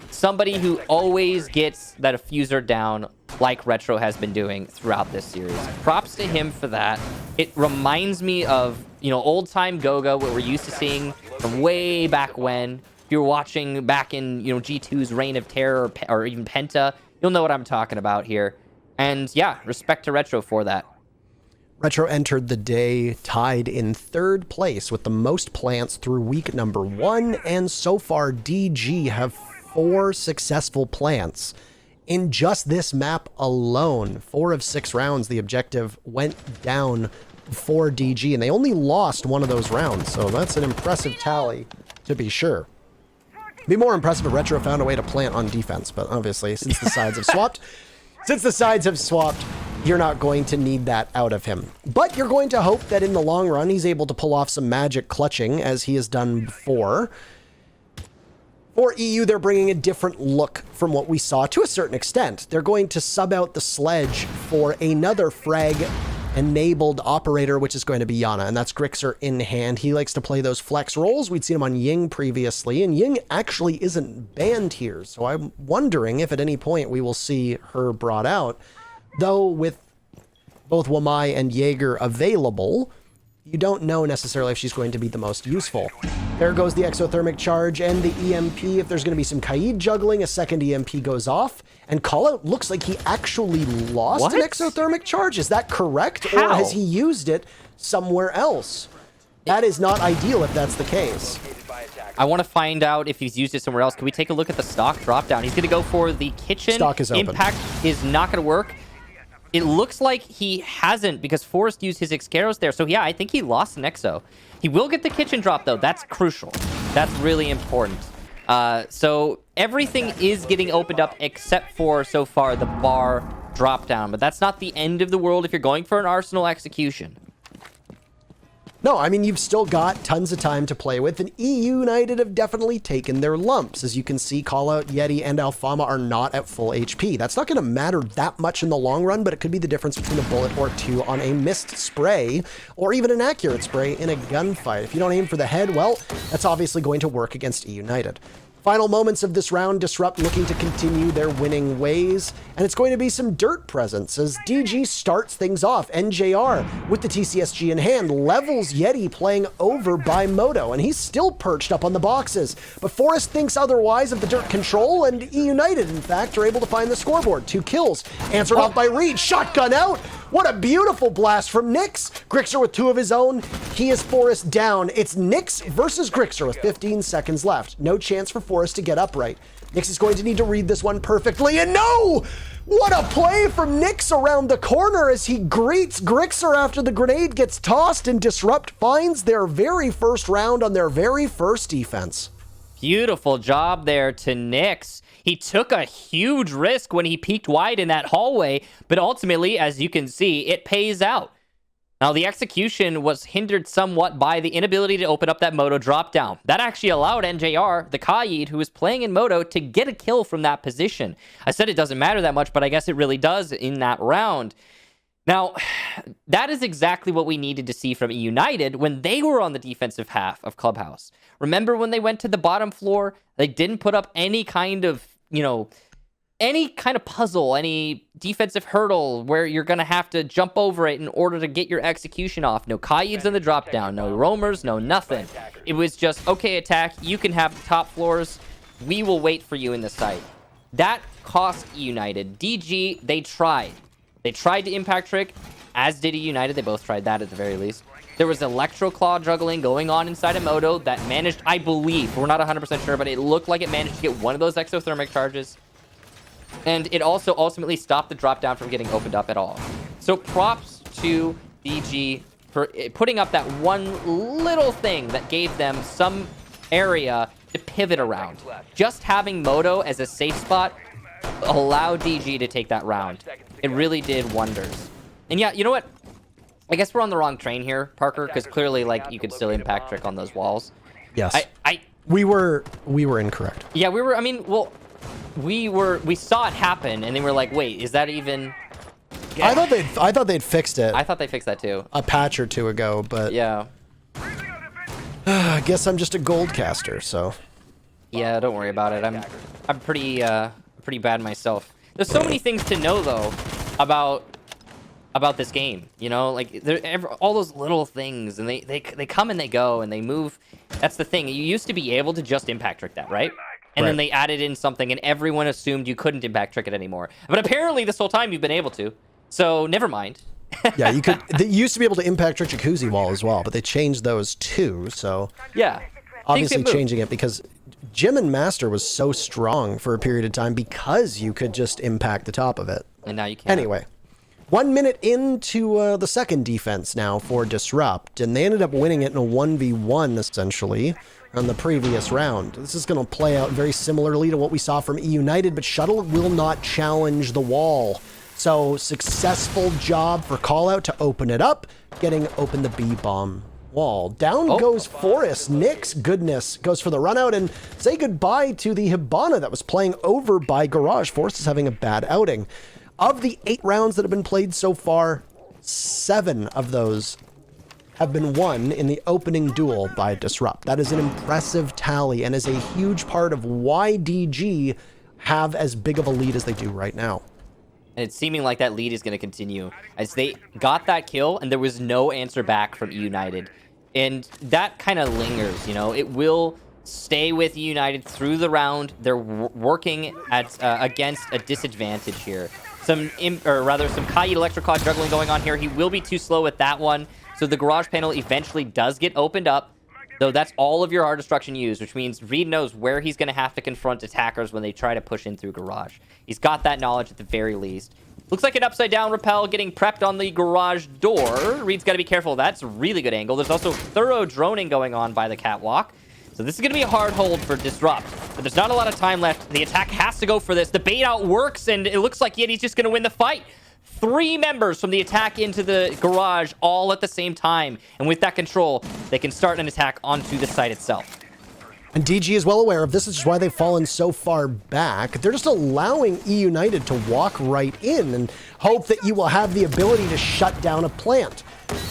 somebody who always gets that diffuser down like Retro has been doing throughout this series. Props to him for that. It reminds me of, old-time Goga, what we're used to seeing from way back when. If you're watching back in, G2's Reign of Terror or even Penta, you'll know what I'm talking about here. And yeah, respect to Retro for that. Retro entered the day tied in third place with the most plants through week number 1, and so far DG have 4 successful plants. In just this map alone, 4 of 6 rounds, the objective went down for DG, and they only lost one of those rounds, so that's an impressive tally, to be sure. It'd be more impressive if Retro found a way to plant on defense, but obviously, since the sides have swapped, you're not going to need that out of him. But you're going to hope that in the long run, he's able to pull off some magic clutching, as he has done before. For EU, they're bringing a different look from what we saw to a certain extent. They're going to sub out the Sledge for another frag-enabled operator, which is going to be Yana, and that's Grixer in hand. He likes to play those flex rolls. We'd seen him on Ying previously, and Ying actually isn't banned here, so I'm wondering if at any point we will see her brought out. Though with both Wamai and Jaeger available, you don't know necessarily if she's going to be the most useful. There goes the exothermic charge and the EMP. If there's going to be some Kaid juggling, a second EMP goes off. And Callout looks like he actually lost an exothermic charge. Is that correct? How? Or has he used it somewhere else? That is not ideal if that's the case. I want to find out if he's used it somewhere else. Can we take a look at the stock drop down? He's going to go for the kitchen. Stock is open. Impact is not going to work. It looks like he hasn't, because Forrest used his Xcaros there. So yeah, I think he lost an Exo. He will get the kitchen drop, though. That's crucial. That's really important. So everything is getting opened up except for, so far, the bar drop down. But that's not the end of the world if you're going for an Arsenal execution. No, I mean, you've still got tons of time to play with, and eUnited have definitely taken their lumps. As you can see, Callout, Yeti, and Alfama are not at full HP. That's not going to matter that much in the long run, but it could be the difference between a bullet or two on a missed spray, or even an accurate spray in a gunfight. If you don't aim for the head, well, that's obviously going to work against eUnited. Final moments of this round, Disrupt looking to continue their winning ways, and it's going to be some dirt presence as DG starts things off. NJR with the TCSG in hand levels Yeti playing over by Moto, and he's still perched up on the boxes. But Forrest thinks otherwise of the dirt control, and eUnited, in fact, are able to find the scoreboard. 2 kills, answered off by Reed, shotgun out. What a beautiful blast from Nyx. Grixer with 2 of his own. He is Forrest down. It's Nyx versus Grixer with 15 seconds left. No chance for Forrest to get upright. Nyx is going to need to read this one perfectly, and no! What a play from Nyx around the corner as he greets Grixer after the grenade gets tossed, and Disrupt finds their very first round on their very first defense. Beautiful job there to Nyx. He took a huge risk when he peeked wide in that hallway, but ultimately, as you can see, it pays out. Now, the execution was hindered somewhat by the inability to open up that Moto drop down. That actually allowed NJR, the Kaid, who was playing in Moto, to get a kill from that position. I said it doesn't matter that much, but I guess it really does in that round. Now, that is exactly what we needed to see from eUnited when they were on the defensive half of Clubhouse. Remember when they went to the bottom floor? They didn't put up any kind of, any kind of puzzle, any defensive hurdle where you're going to have to jump over it in order to get your execution off. No Kaids in the drop down, no roamers, no nothing. It was just, okay, attack, you can have the top floors. We will wait for you in the site. That cost eUnited. DG, they tried. They tried to impact trick, as did eUnited. They both tried that at the very least. There was Electro Claw juggling going on inside of Moto that managed, I believe, we're not 100% sure, but it looked like it managed to get one of those exothermic charges. And it also ultimately stopped the drop down from getting opened up at all. So props to DG for putting up that one little thing that gave them some area to pivot around. Just having Moto as a safe spot allowed DG to take that round. It really did wonders. And yeah, you know what? I guess we're on the wrong train here, Parker, because clearly, like, you could still impact trick on those walls. Yes. We were incorrect. Yeah, we were. I mean, well, we saw it happen, and then we're like, wait, is that even? Yeah. I thought they'd fixed it. I thought they fixed that too. A patch or two ago, but yeah. I guess I'm just a gold caster, so. Yeah, don't worry about it. I'm pretty bad myself. There's so many things to know though about this game, you know, like all those little things, and they come and they go and they move. That's the thing. You used to be able to just impact trick that, right? And then they added in something, and everyone assumed you couldn't impact trick it anymore. But apparently, this whole time you've been able to. So never mind. Yeah, you could. They used to be able to impact trick jacuzzi wall as well, but they changed those too. So yeah, obviously changing it because Gym and Master was so strong for a period of time because you could just impact the top of it. And now you can't. Anyway, 1 minute into the second defense now for Disrupt, and they ended up winning it in a 1v1 essentially on the previous round. This is going to play out very similarly to what we saw from eUnited, but Shuttle will not challenge the wall. So successful job for Callout to open it up, getting open the B-bomb wall. Down goes Forrest. Nyx, goodness, goes for the run out and say goodbye to the Hibana that was playing over by Garage. Forrest is having a bad outing. Of the 8 rounds that have been played so far, 7 of those have been won in the opening duel by Disrupt. That is an impressive tally and is a huge part of why DG have as big of a lead as they do right now. And it's seeming like that lead is going to continue as they got that kill and there was no answer back from eUnited. And that kind of lingers, you know, it will stay with eUnited through the round. They're working at against a disadvantage here. Some Kaid Electroclaw juggling going on here. He will be too slow with that one. So the garage panel eventually does get opened up. Though that's all of your hard destruction used, which means Reed knows where he's going to have to confront attackers when they try to push in through garage. He's got that knowledge at the very least. Looks like an upside down rappel getting prepped on the garage door. Reed's got to be careful. That's a really good angle. There's also thorough droning going on by the catwalk. So this is going to be a hard hold for Disrupt. But there's not a lot of time left. The attack has to go for this. The bait out works, and it looks like Yeti's just going to win the fight. 3 members from the attack into the garage all at the same time. And with that control, they can start an attack onto the site itself. And DG is well aware of this, which is why they've fallen so far back. They're just allowing eUnited to walk right in and hope that you will have the ability to shut down a plant.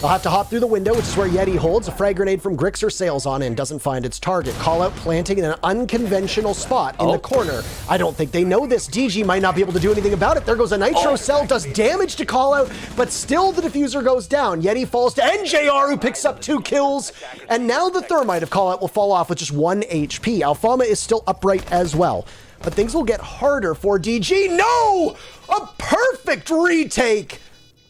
They'll have to hop through the window, which is where Yeti holds. A frag grenade from Grixer sails on in, doesn't find its target. Call out planting in an unconventional spot in the corner. I don't think they know this. DG might not be able to do anything about it. There goes a Nitro Cell, does damage to Call out, but still the diffuser goes down. Yeti falls to NJR, who picks up 2 kills. And now the Thermite of Call out will fall off with just 1 HP. Alfama is still upright as well. But things will get harder for DG. No! A perfect retake!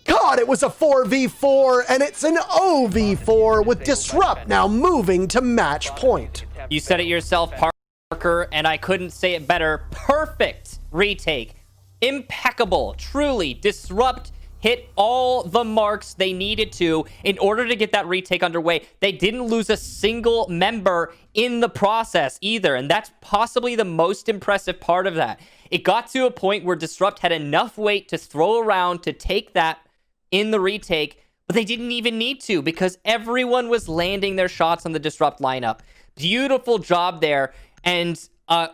God, it was a 4v4, and it's an OV4 with Disrupt now moving to match point. You said it yourself, Parker, and I couldn't say it better. Perfect retake. Impeccable. Truly. Disrupt hit all the marks they needed to in order to get that retake underway. They didn't lose a single member in the process either, and that's possibly the most impressive part of that. It got to a point where Disrupt had enough weight to throw around to take that in the retake, but they didn't even need to because everyone was landing their shots on the Disrupt lineup. Beautiful job there, and a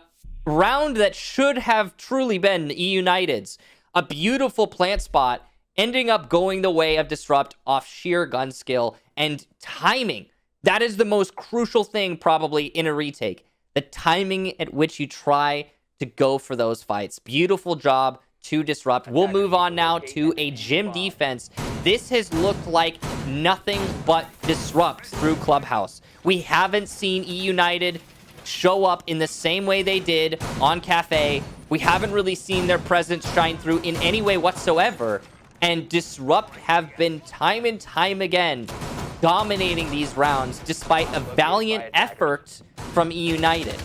round that should have truly been eUnited's. A beautiful plant spot ending up going the way of Disrupt off sheer gun skill and timing. That is the most crucial thing probably in a retake. The timing at which you try to go for those fights. Beautiful job to Disrupt. We'll move on now to a gym defense. This has looked like nothing but Disrupt through Clubhouse. We haven't seen eUnited show up in the same way they did on Kafe. We haven't really seen their presence shine through in any way whatsoever. And Disrupt have been time and time again dominating these rounds despite a valiant effort from eUnited.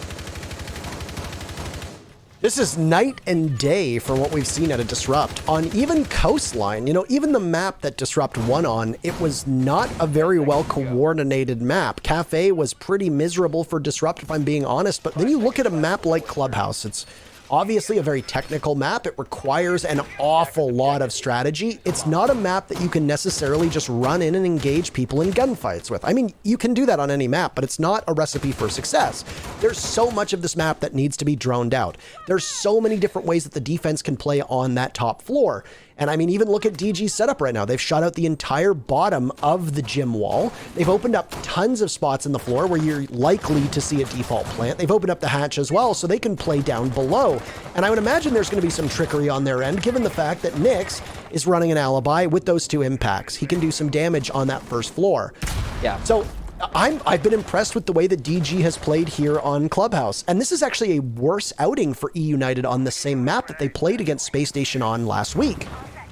This is night and day from what we've seen at a Disrupt. On even Coastline, you know, even the map that Disrupt won on, it was not a very well coordinated map. Kafe was pretty miserable for Disrupt, if I'm being honest, but then you look at a map like Clubhouse, it's obviously a very technical map. It requires an awful lot of strategy. It's not a map that you can necessarily just run in and engage people in gunfights with. I mean, you can do that on any map, but it's not a recipe for success. There's so much of this map that needs to be droned out. There's so many different ways that the defense can play on that top floor. And I mean, even look at DG's setup right now. They've shot out the entire bottom of the gym wall. They've opened up tons of spots in the floor where you're likely to see a default plant. They've opened up the hatch as well, so they can play down below. And I would imagine there's going to be some trickery on their end, given the fact that Nyx is running an alibi with those 2 impacts. He can do some damage on that first floor. Yeah. So I've been impressed with the way that DG has played here on Clubhouse. And this is actually a worse outing for eUnited on the same map that they played against Space Station on last week.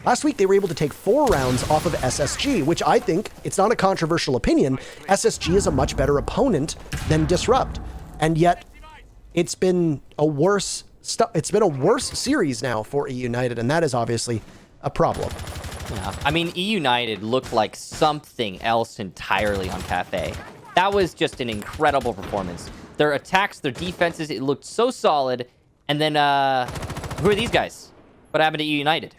Last week, they were able to take 4 rounds off of SSG, which I think, it's not a controversial opinion, SSG is a much better opponent than Disrupt. And yet, it's been a worse series now for eUnited, and that is obviously a problem. Yeah, I mean, eUnited looked like something else entirely on Kafe. That was just an incredible performance. Their attacks, their defenses, it looked so solid. And then, who are these guys? What happened to eUnited?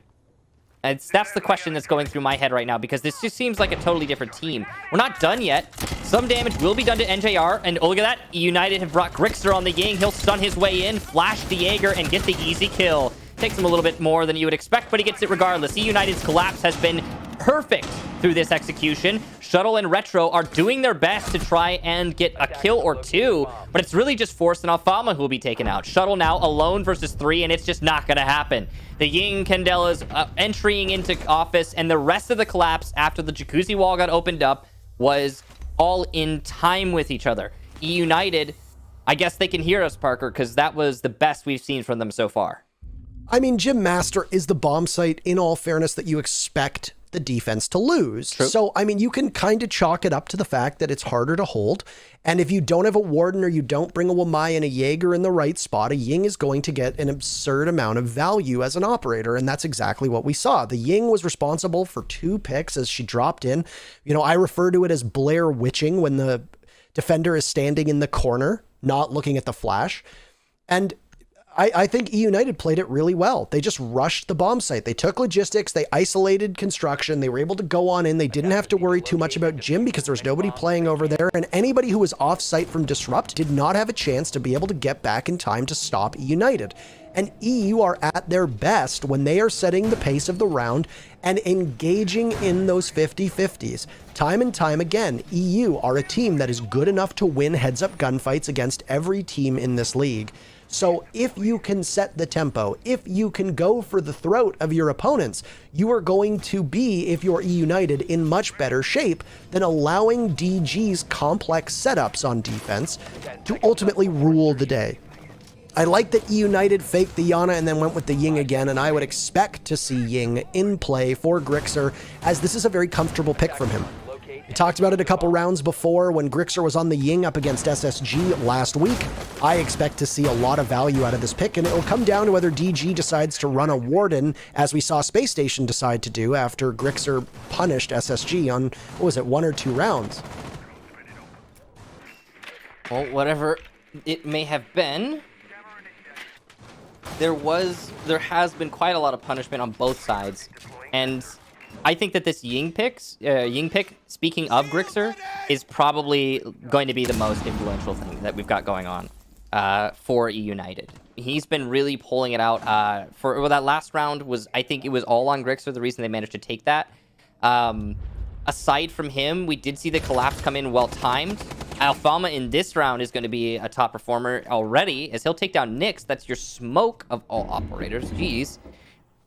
That's the question that's going through my head right now, because this just seems like a totally different team. We're not done yet. Some damage will be done to NJR, and oh, look at that. eUnited have brought Grixer on the Ying. He'll stun his way in, flash the Jaeger, and get the easy kill. Takes him a little bit more than you would expect, but he gets it regardless. eUnited's collapse has been perfect through this execution. Shuttle and Retro are doing their best to try and get a kill or 2, but it's really just Force and Alfama who will be taken out. Shuttle now alone versus 3, and it's just not going to happen. The Ying Candela's entering into office, and the rest of the collapse after the jacuzzi wall got opened up was all in time with each other. eUnited, I guess they can hear us, Parker, because that was the best we've seen from them so far. I mean, Gym Master is the bomb site, in all fairness, that you expect the defense to lose. True. So, I mean, you can kind of chalk it up to the fact that it's harder to hold. And if you don't have a Warden or you don't bring a Wamai and a Jaeger in the right spot, a Ying is going to get an absurd amount of value as an operator. And that's exactly what we saw. The Ying was responsible for 2 picks as she dropped in. You know, I refer to it as Blair Witching when the defender is standing in the corner, not looking at the flash. And I think eUnited played it really well. They just rushed the bomb site. They took logistics, they isolated construction, they were able to go on in. They didn't have to worry too much about Jim because there was nobody playing over there, and anybody who was off site from Disrupt did not have a chance to be able to get back in time to stop eUnited. And EU are at their best when they are setting the pace of the round and engaging in those 50-50s. Time and time again, EU are a team that is good enough to win heads-up gunfights against every team in this league. So if you can set the tempo, if you can go for the throat of your opponents, you are going to be, if you're eUnited, in much better shape than allowing DG's complex setups on defense to ultimately rule the day. I like that eUnited faked the Yana and then went with the Ying again, and I would expect to see Ying in play for Grixer, as this is a very comfortable pick from him. We talked about it a couple rounds before when Grixer was on the Ying up against SSG last week. I expect to see a lot of value out of this pick, and it will come down to whether DG decides to run a Warden, as we saw Space Station decide to do after Grixer punished SSG on, what was it, 1 or 2 rounds? Well, whatever it may have been, there has been quite a lot of punishment on both sides, and I think that this Ying pick, speaking of Grixer, is probably going to be the most influential thing that we've got going on for eUnited. He's been really pulling it out. That last round was, I think it was all on Grixer, the reason they managed to take that. Aside from him, we did see the collapse come in well-timed. Alfalma in this round is going to be a top performer already, as he'll take down Nyx. That's your smoke of all operators. Jeez.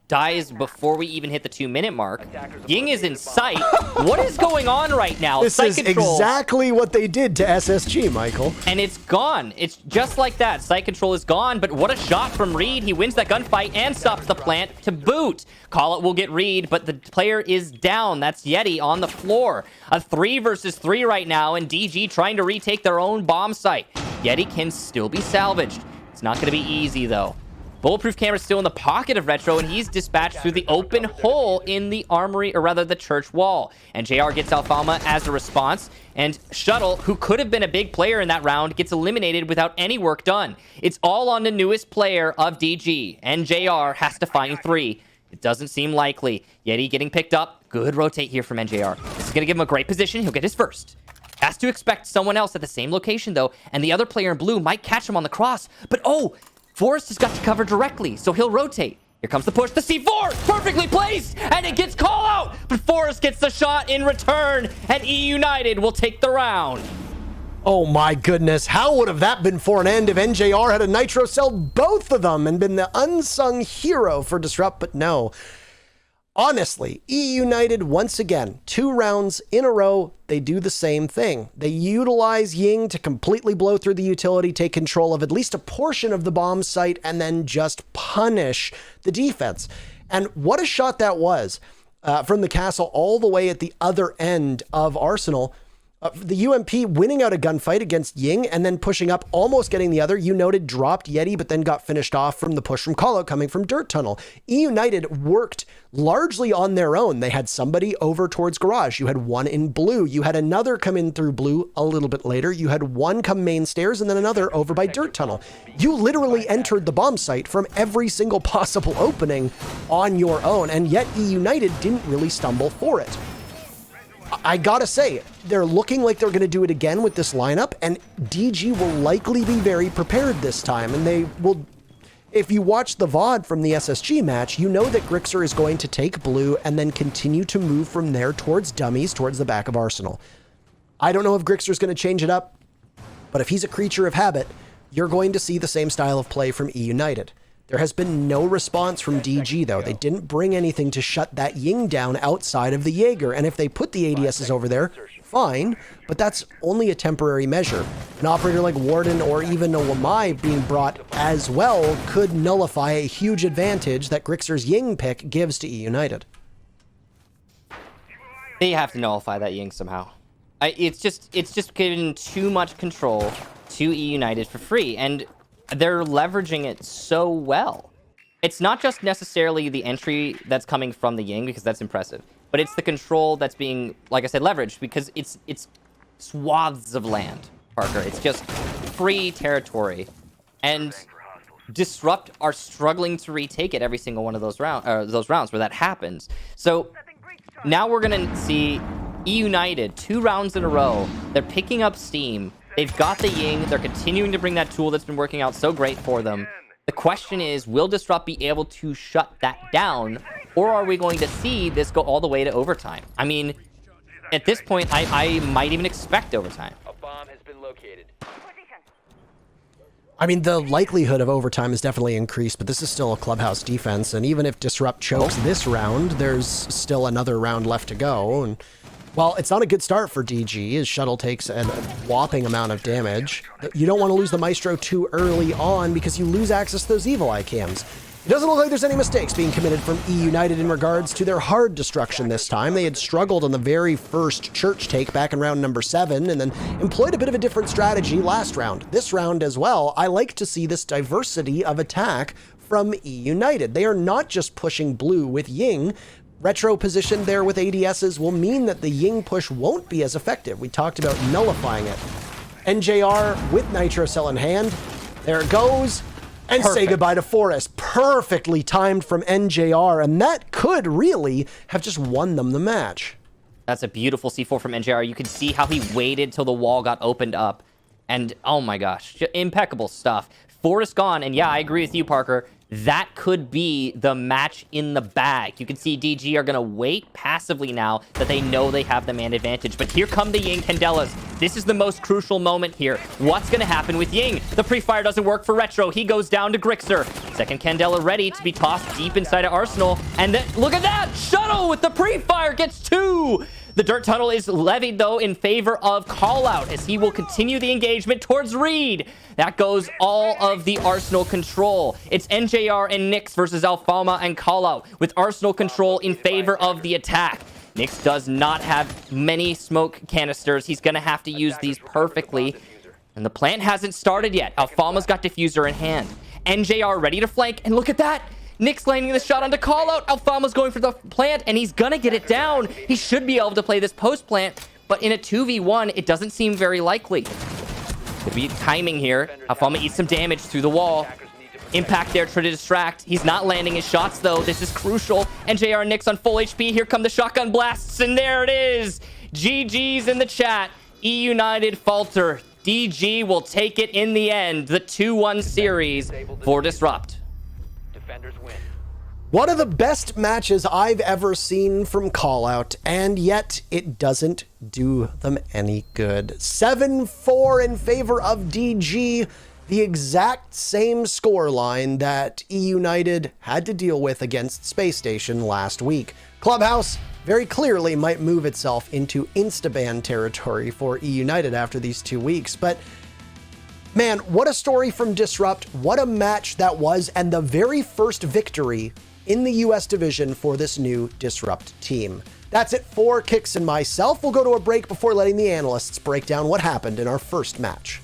Dies before we even hit the 2-minute mark. Ying is in sight. What is going on right now? This is exactly what they did to SSG, Michael. And it's gone. It's just like that. Site control is gone, but what a shot from Reed. He wins that gunfight and stops the plant to boot. Call it will get Reed, but the player is down. That's Yeti on the floor. A 3 versus 3 right now, and DG trying to retake their own bomb site. Yeti can still be salvaged. It's not going to be easy, though. Bulletproof camera's still in the pocket of Retro, and he's dispatched through the open hole in the armory, or rather the church wall. And JR gets Alfalma as a response, and Shuttle, who could have been a big player in that round, gets eliminated without any work done. It's all on the newest player of DG, and JR has to find 3. It doesn't seem likely. Yeti getting picked up. Good rotate here from NJR. This is going to give him a great position. He'll get his first. Has to expect someone else at the same location, though, and the other player in blue might catch him on the cross. But, oh, Forrest has got to cover directly, so he'll rotate. Here comes the push. The C4 perfectly placed, and it gets call out. But Forrest gets the shot in return, and eUnited will take the round. Oh my goodness, how would have that been for an end if NJR had a Nitro Cell both of them and been the unsung hero for Disrupt, but no. Honestly, eUnited, once again, 2 rounds in a row, they do the same thing. They utilize Ying to completely blow through the utility, take control of at least a portion of the bomb site, and then just punish the defense. And what a shot that was from the castle all the way at the other end of Arsenal. The UMP winning out a gunfight against Ying and then pushing up, almost getting the other. eUnited dropped Yeti, but then got finished off from the push from Callout coming from Dirt Tunnel. eUnited worked largely on their own. They had somebody over towards Garage. You had one in blue. You had another come in through blue a little bit later. You had one come main stairs and then another over by Dirt Tunnel. You literally entered the bomb site from every single possible opening on your own, and yet eUnited didn't really stumble for it. I gotta say, they're looking like they're going to do it again with this lineup, and DG will likely be very prepared this time, and they will. If you watch the VOD from the SSG match, you know that Grixer is going to take blue and then continue to move from there towards dummies, towards the back of Arsenal. I don't know if Grixer's going to change it up, but if he's a creature of habit, you're going to see the same style of play from eUnited. There has been no response from DG, though. They didn't bring anything to shut that Ying down outside of the Jaeger. And if they put the ADSs over there, fine, but that's only a temporary measure. An operator like Warden or even a Wamai being brought as well could nullify a huge advantage that Grixer's Ying pick gives to eUnited. They have to nullify that Ying somehow. It's just given too much control to eUnited for free, and they're leveraging it so well. It's not just necessarily the entry that's coming from the Ying, because that's impressive, but it's the control that's being, like I said, leveraged, because it's swaths of land, Parker. It's just free territory. And Disrupt are struggling to retake it every single one of those rounds where that happens. So now we're gonna see eUnited 2 rounds in a row. They're picking up steam. They've got the Ying. They're continuing to bring that tool that's been working out so great for them. The question is, will Disrupt be able to shut that down, or are we going to see this go all the way to overtime? I mean, at this point, I might even expect overtime. A bomb has been located. I mean, the likelihood of overtime is definitely increased, but this is still a clubhouse defense, and even if Disrupt chokes this round, there's still another round left to go. And while it's not a good start for DG, his shuttle takes a whopping amount of damage. You don't want to lose the Maestro too early on because you lose access to those Evil Eye cams. It doesn't look like there's any mistakes being committed from eUnited in regards to their hard destruction this time. They had struggled on the very first church take back in round number 7 and then employed a bit of a different strategy last round. This round as well, I like to see this diversity of attack from eUnited. They are not just pushing blue with Ying. Retro position there with ADSs will mean that the Ying push won't be as effective. We talked about nullifying it. NJR with Nitro Cell in hand. There it goes. And say goodbye to Forest. Perfectly timed from NJR, and that could really have just won them the match. That's a beautiful C4 from NJR. You can see how he waited till the wall got opened up. And oh my gosh, impeccable stuff. Forest gone, and yeah, I agree with you, Parker. That could be the match in the bag. You can see DG are going to wait passively now that they know they have the man advantage. But here come the Ying Candelas. This is the most crucial moment here. What's going to happen with Ying? The pre-fire doesn't work for Retro. He goes down to Grixer. Second Candela ready to be tossed deep inside of Arsenal. And then, look at that! Shuttle with the pre-fire gets 2! The dirt tunnel is levied, though, in favor of Callout, as he will continue the engagement towards Reed. That goes all of the Arsenal control. It's NJR and Nyx versus Alfalma and Callout, with Arsenal control in favor of the attack. Nyx does not have many smoke canisters. He's going to have to use these perfectly. And the plant hasn't started yet. Alfalma's got diffuser in hand. NJR ready to flank, and look at that! Nyx landing the shot onto Callout. Alfalma's going for the plant, and he's gonna get it down. He should be able to play this post plant, but in a 2v1, it doesn't seem very likely. Could be timing here. Alfalma eats some damage through the wall. Impact there, try to distract. He's not landing his shots, though. This is crucial. NJR and Nyx on full HP. Here come the shotgun blasts, and there it is. GG's in the chat. eUnited falter. DG will take it in the end. The 2-1 series for Disrupt. One of the best matches I've ever seen from Callout, and yet it doesn't do them any good. 7-4 in favor of DG, the exact same scoreline that eUnited had to deal with against Space Station last week. Clubhouse very clearly might move itself into Instaban territory for eUnited after these 2 weeks, but man, what a story from Disrupt, what a match that was, and the very first victory in the US division for this new Disrupt team. That's it for Kicks and myself. We'll go to a break before letting the analysts break down what happened in our first match.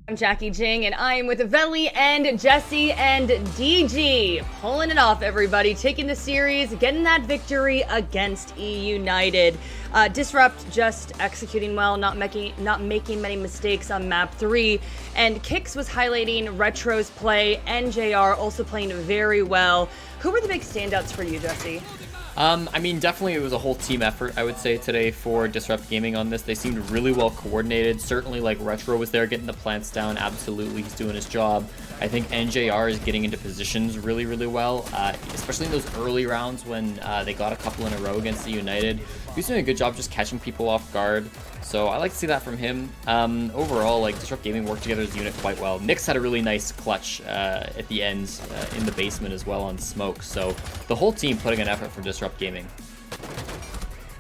I'm Jackie Jing, and I'm with Veli and Jesse and DG. Pulling it off, everybody. Taking the series, getting that victory against eUnited. Disrupt just executing well, not making many mistakes on map 3. And Kix was highlighting Retro's play, NJR also playing very well. Who were the big standouts for you, Jesse? I mean, definitely it was a whole team effort, I would say, today for Disrupt Gaming on this. They seemed really well coordinated. Certainly, like, Retro was there getting the plants down. Absolutely, he's doing his job. I think NJR is getting into positions really, really well, especially in those early rounds when they got a couple in a row against the United. He's doing a good job just catching people off guard. So I like to see that from him. Overall, like, Disrupt Gaming worked together as a unit quite well. Nyx had a really nice clutch at the end in the basement as well on Smoke. So the whole team putting an effort for Disrupt Gaming.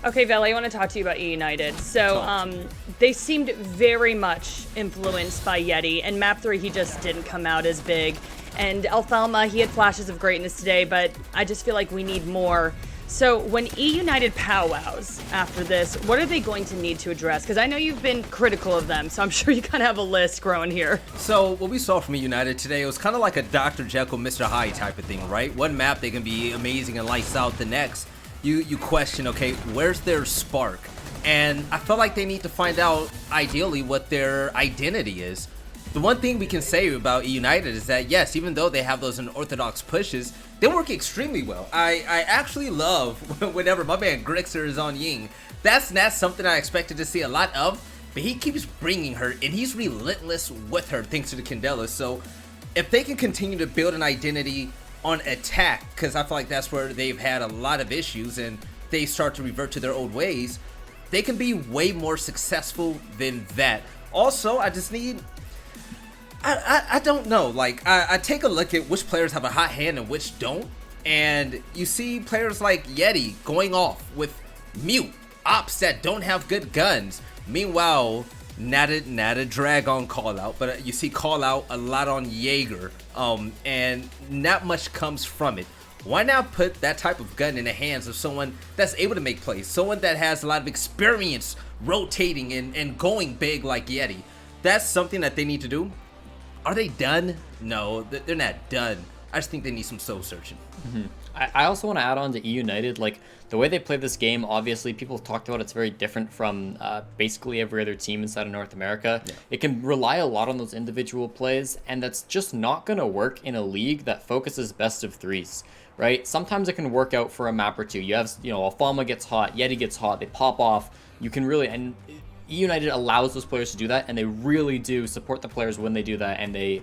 Okay, Veli, I want to talk to you about eUnited. So they seemed very much influenced by Yeti, and map 3 he just didn't come out as big. And Alfalma, he had flashes of greatness today, but I just feel like we need more. So when eUnited powwows after this, what are they going to need to address? Because I know you've been critical of them, so I'm sure you kind of have a list growing here. So what we saw from eUnited today was kind of like a Dr. Jekyll, Mr. Hyde type of thing, right? One map they can be amazing and lights out, the next you question, okay, where's their spark? And I felt like they need to find out ideally what their identity is. The one thing we can say about eUnited is that, yes, even though they have those unorthodox pushes, they work extremely well. I actually love whenever my man Grixer is on Ying. That's not something I expected to see a lot of, but he keeps bringing her, and he's relentless with her thanks to the Candela. So if they can continue to build an identity on attack, because I feel like that's where they've had a lot of issues, and they start to revert to their old ways, they can be way more successful than that. Also, I just need... I don't know, like, I take a look at which players have a hot hand and which don't, and you see players like Yeti going off with mute ops that don't have good guns. Meanwhile, not a Dragon call out, but you see call out a lot on Jaeger, and not much comes from it. Why not put that type of gun in the hands of someone that's able to make plays, someone that has a lot of experience rotating and going big like Yeti? That's something that they need to do. Are they done? No, they're not done. I just think they need some soul searching. I also want to add on to eUnited, like, the way they play this game, obviously, people have talked about it's very different from basically every other team inside of North America. Yeah. It can rely a lot on those individual plays, and that's just not going to work in a league that focuses best of threes, right? Sometimes it can work out for a map or two. You have, Alfalma gets hot, Yeti gets hot, they pop off. You can really... and eUnited allows those players to do that, and they really do support the players when they do that, and they,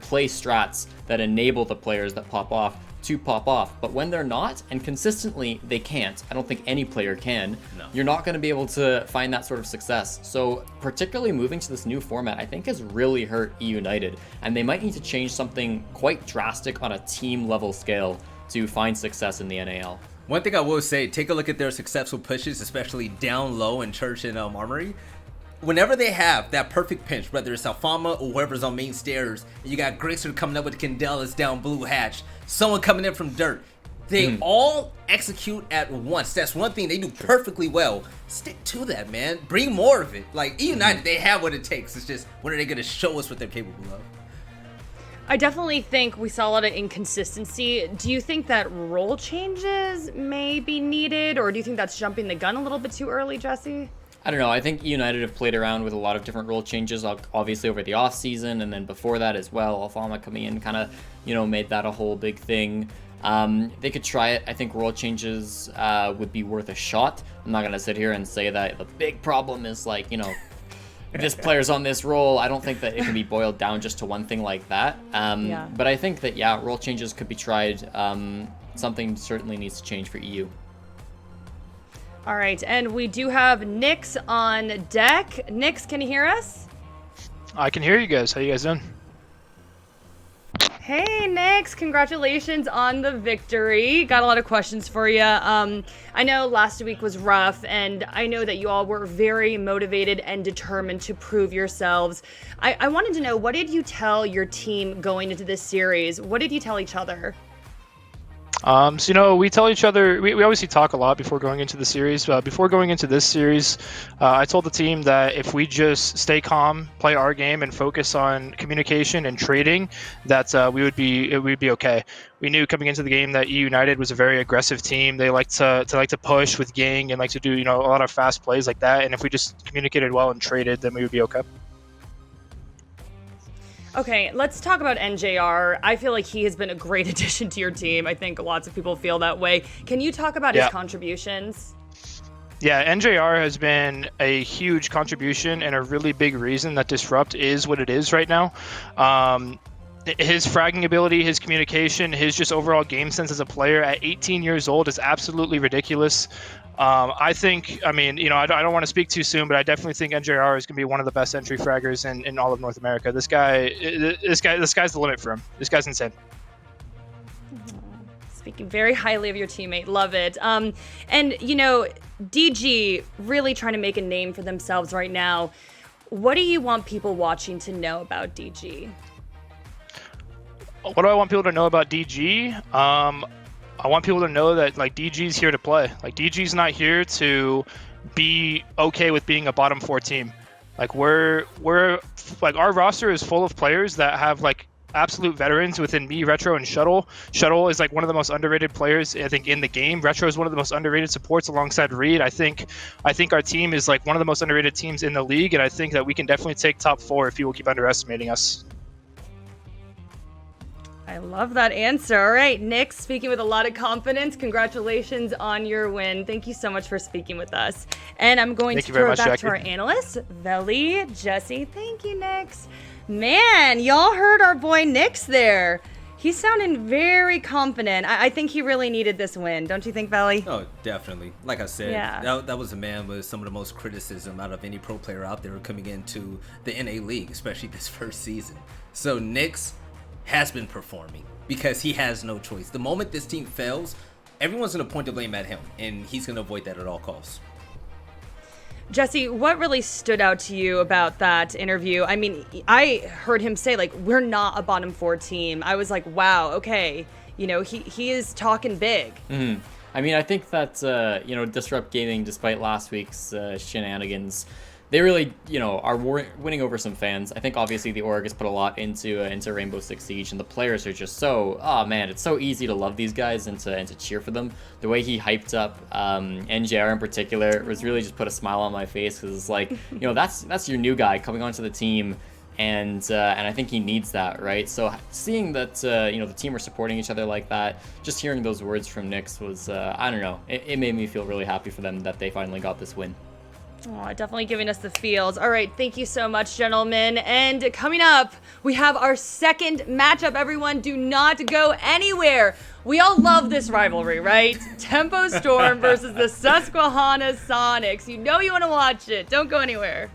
play strats that enable the players that pop off to pop off. But when they're not, and consistently they can't, I don't think any player can, you're not going to be able to find that sort of success. So particularly moving to this new format, I think has really hurt eUnited, and they might need to change something quite drastic on a team level scale to find success in the NAL. One thing I will say, take a look at their successful pushes, especially down low in Church and Armory. Whenever they have that perfect pinch, whether it's Alfalma or whoever's on main stairs, and you got Grixer coming up with Candelas down blue hatch, someone coming in from dirt, they all execute at once. That's one thing they do perfectly well. Stick to that, man. Bring more of it. Like, eUnited, they have what it takes. It's just, when are they going to show us what they're capable of? I definitely think we saw a lot of inconsistency. Do you think that role changes may be needed, or do you think that's jumping the gun a little bit too early, Jesse? I don't know. I think eUnited have played around with a lot of different role changes, obviously over the off season, and then before that as well. Alfalma coming in kind of, made that a whole big thing. They could try it. I think role changes would be worth a shot. I'm not going to sit here and say that the big problem is like, this player's on this role. I don't think that it can be boiled down just to one thing like that. But I think that, role changes could be tried. Something certainly needs to change for EU. All right, and we do have Nyx on deck. Nyx, can you hear us? I can hear you guys. How you guys doing? Hey, Nyx, congratulations on the victory. Got a lot of questions for you. I know last week was rough, and I know that you all were very motivated and determined to prove yourselves. I wanted to know, what did you tell your team going into this series? What did you tell each other? So, we tell each other, we obviously talk a lot before going into the series. Before going into this series, I told the team that if we just stay calm, play our game, and focus on communication and trading, that we'd be okay. We knew coming into the game that eUnited was a very aggressive team. They like to push with Gang and like to do a lot of fast plays like that. And if we just communicated well and traded, then we would be okay. Okay, let's talk about NJR. I feel like he has been a great addition to your team. I think lots of people feel that way. Can you talk about his contributions? Yeah, NJR has been a huge contribution and a really big reason that Disrupt is what it is right now. His fragging ability, his communication, his just overall game sense as a player at 18 years old is absolutely ridiculous. I don't want to speak too soon, but I definitely think NJR is going to be one of the best entry fraggers in all of North America. This guy's the limit for him. This guy's insane. Speaking very highly of your teammate, love it. And DG really trying to make a name for themselves right now. What do you want people watching to know about DG? What do I want people to know about DG? I want people to know that DG's here to play. DG's not here to be okay with being a bottom 4 team. We're our roster is full of players that have absolute veterans within me, Retro, and Shuttle. Shuttle is one of the most underrated players I think in the game. Retro is one of the most underrated supports alongside Reed. I think our team is one of the most underrated teams in the league, and I think that we can definitely take top 4 if people keep underestimating us. I love that answer. All right, Nick, speaking with a lot of confidence. Congratulations on your win. Thank you so much for speaking with us. And I'm going to throw it back to our analysts, Veli, Jesse. Thank you, Nix. Man, y'all heard our boy Nix there. He's sounding very confident. I think he really needed this win. Don't you think, Veli? Oh, definitely. Like I said, that was a man with some of the most criticism out of any pro player out there coming into the NA League, especially this first season. So Nix has been performing because he has no choice. The moment this team fails, everyone's going to point the blame at him, and he's going to avoid that at all costs. Jesse, what really stood out to you about that interview? I mean, I heard him say, we're not a bottom 4 team. I was like, wow, okay. He is talking big. Mm-hmm. I mean, I think that, Disrupt Gaming, despite last week's shenanigans, they really, are winning over some fans. I think obviously the org has put a lot into Rainbow Six Siege, and the players are just so, it's so easy to love these guys and to cheer for them. The way he hyped up NJR in particular was really just put a smile on my face, because it's that's your new guy coming onto the team, and I think he needs that, right? So seeing that the team are supporting each other like that, just hearing those words from Nix was I don't know, it made me feel really happy for them that they finally got this win. Oh, definitely giving us the feels. All right, thank you so much, gentlemen. And coming up, we have our second matchup. Everyone, do not go anywhere. We all love this rivalry, right? Tempo Storm versus the Susquehanna Sonics. You know you want to watch it. Don't go anywhere.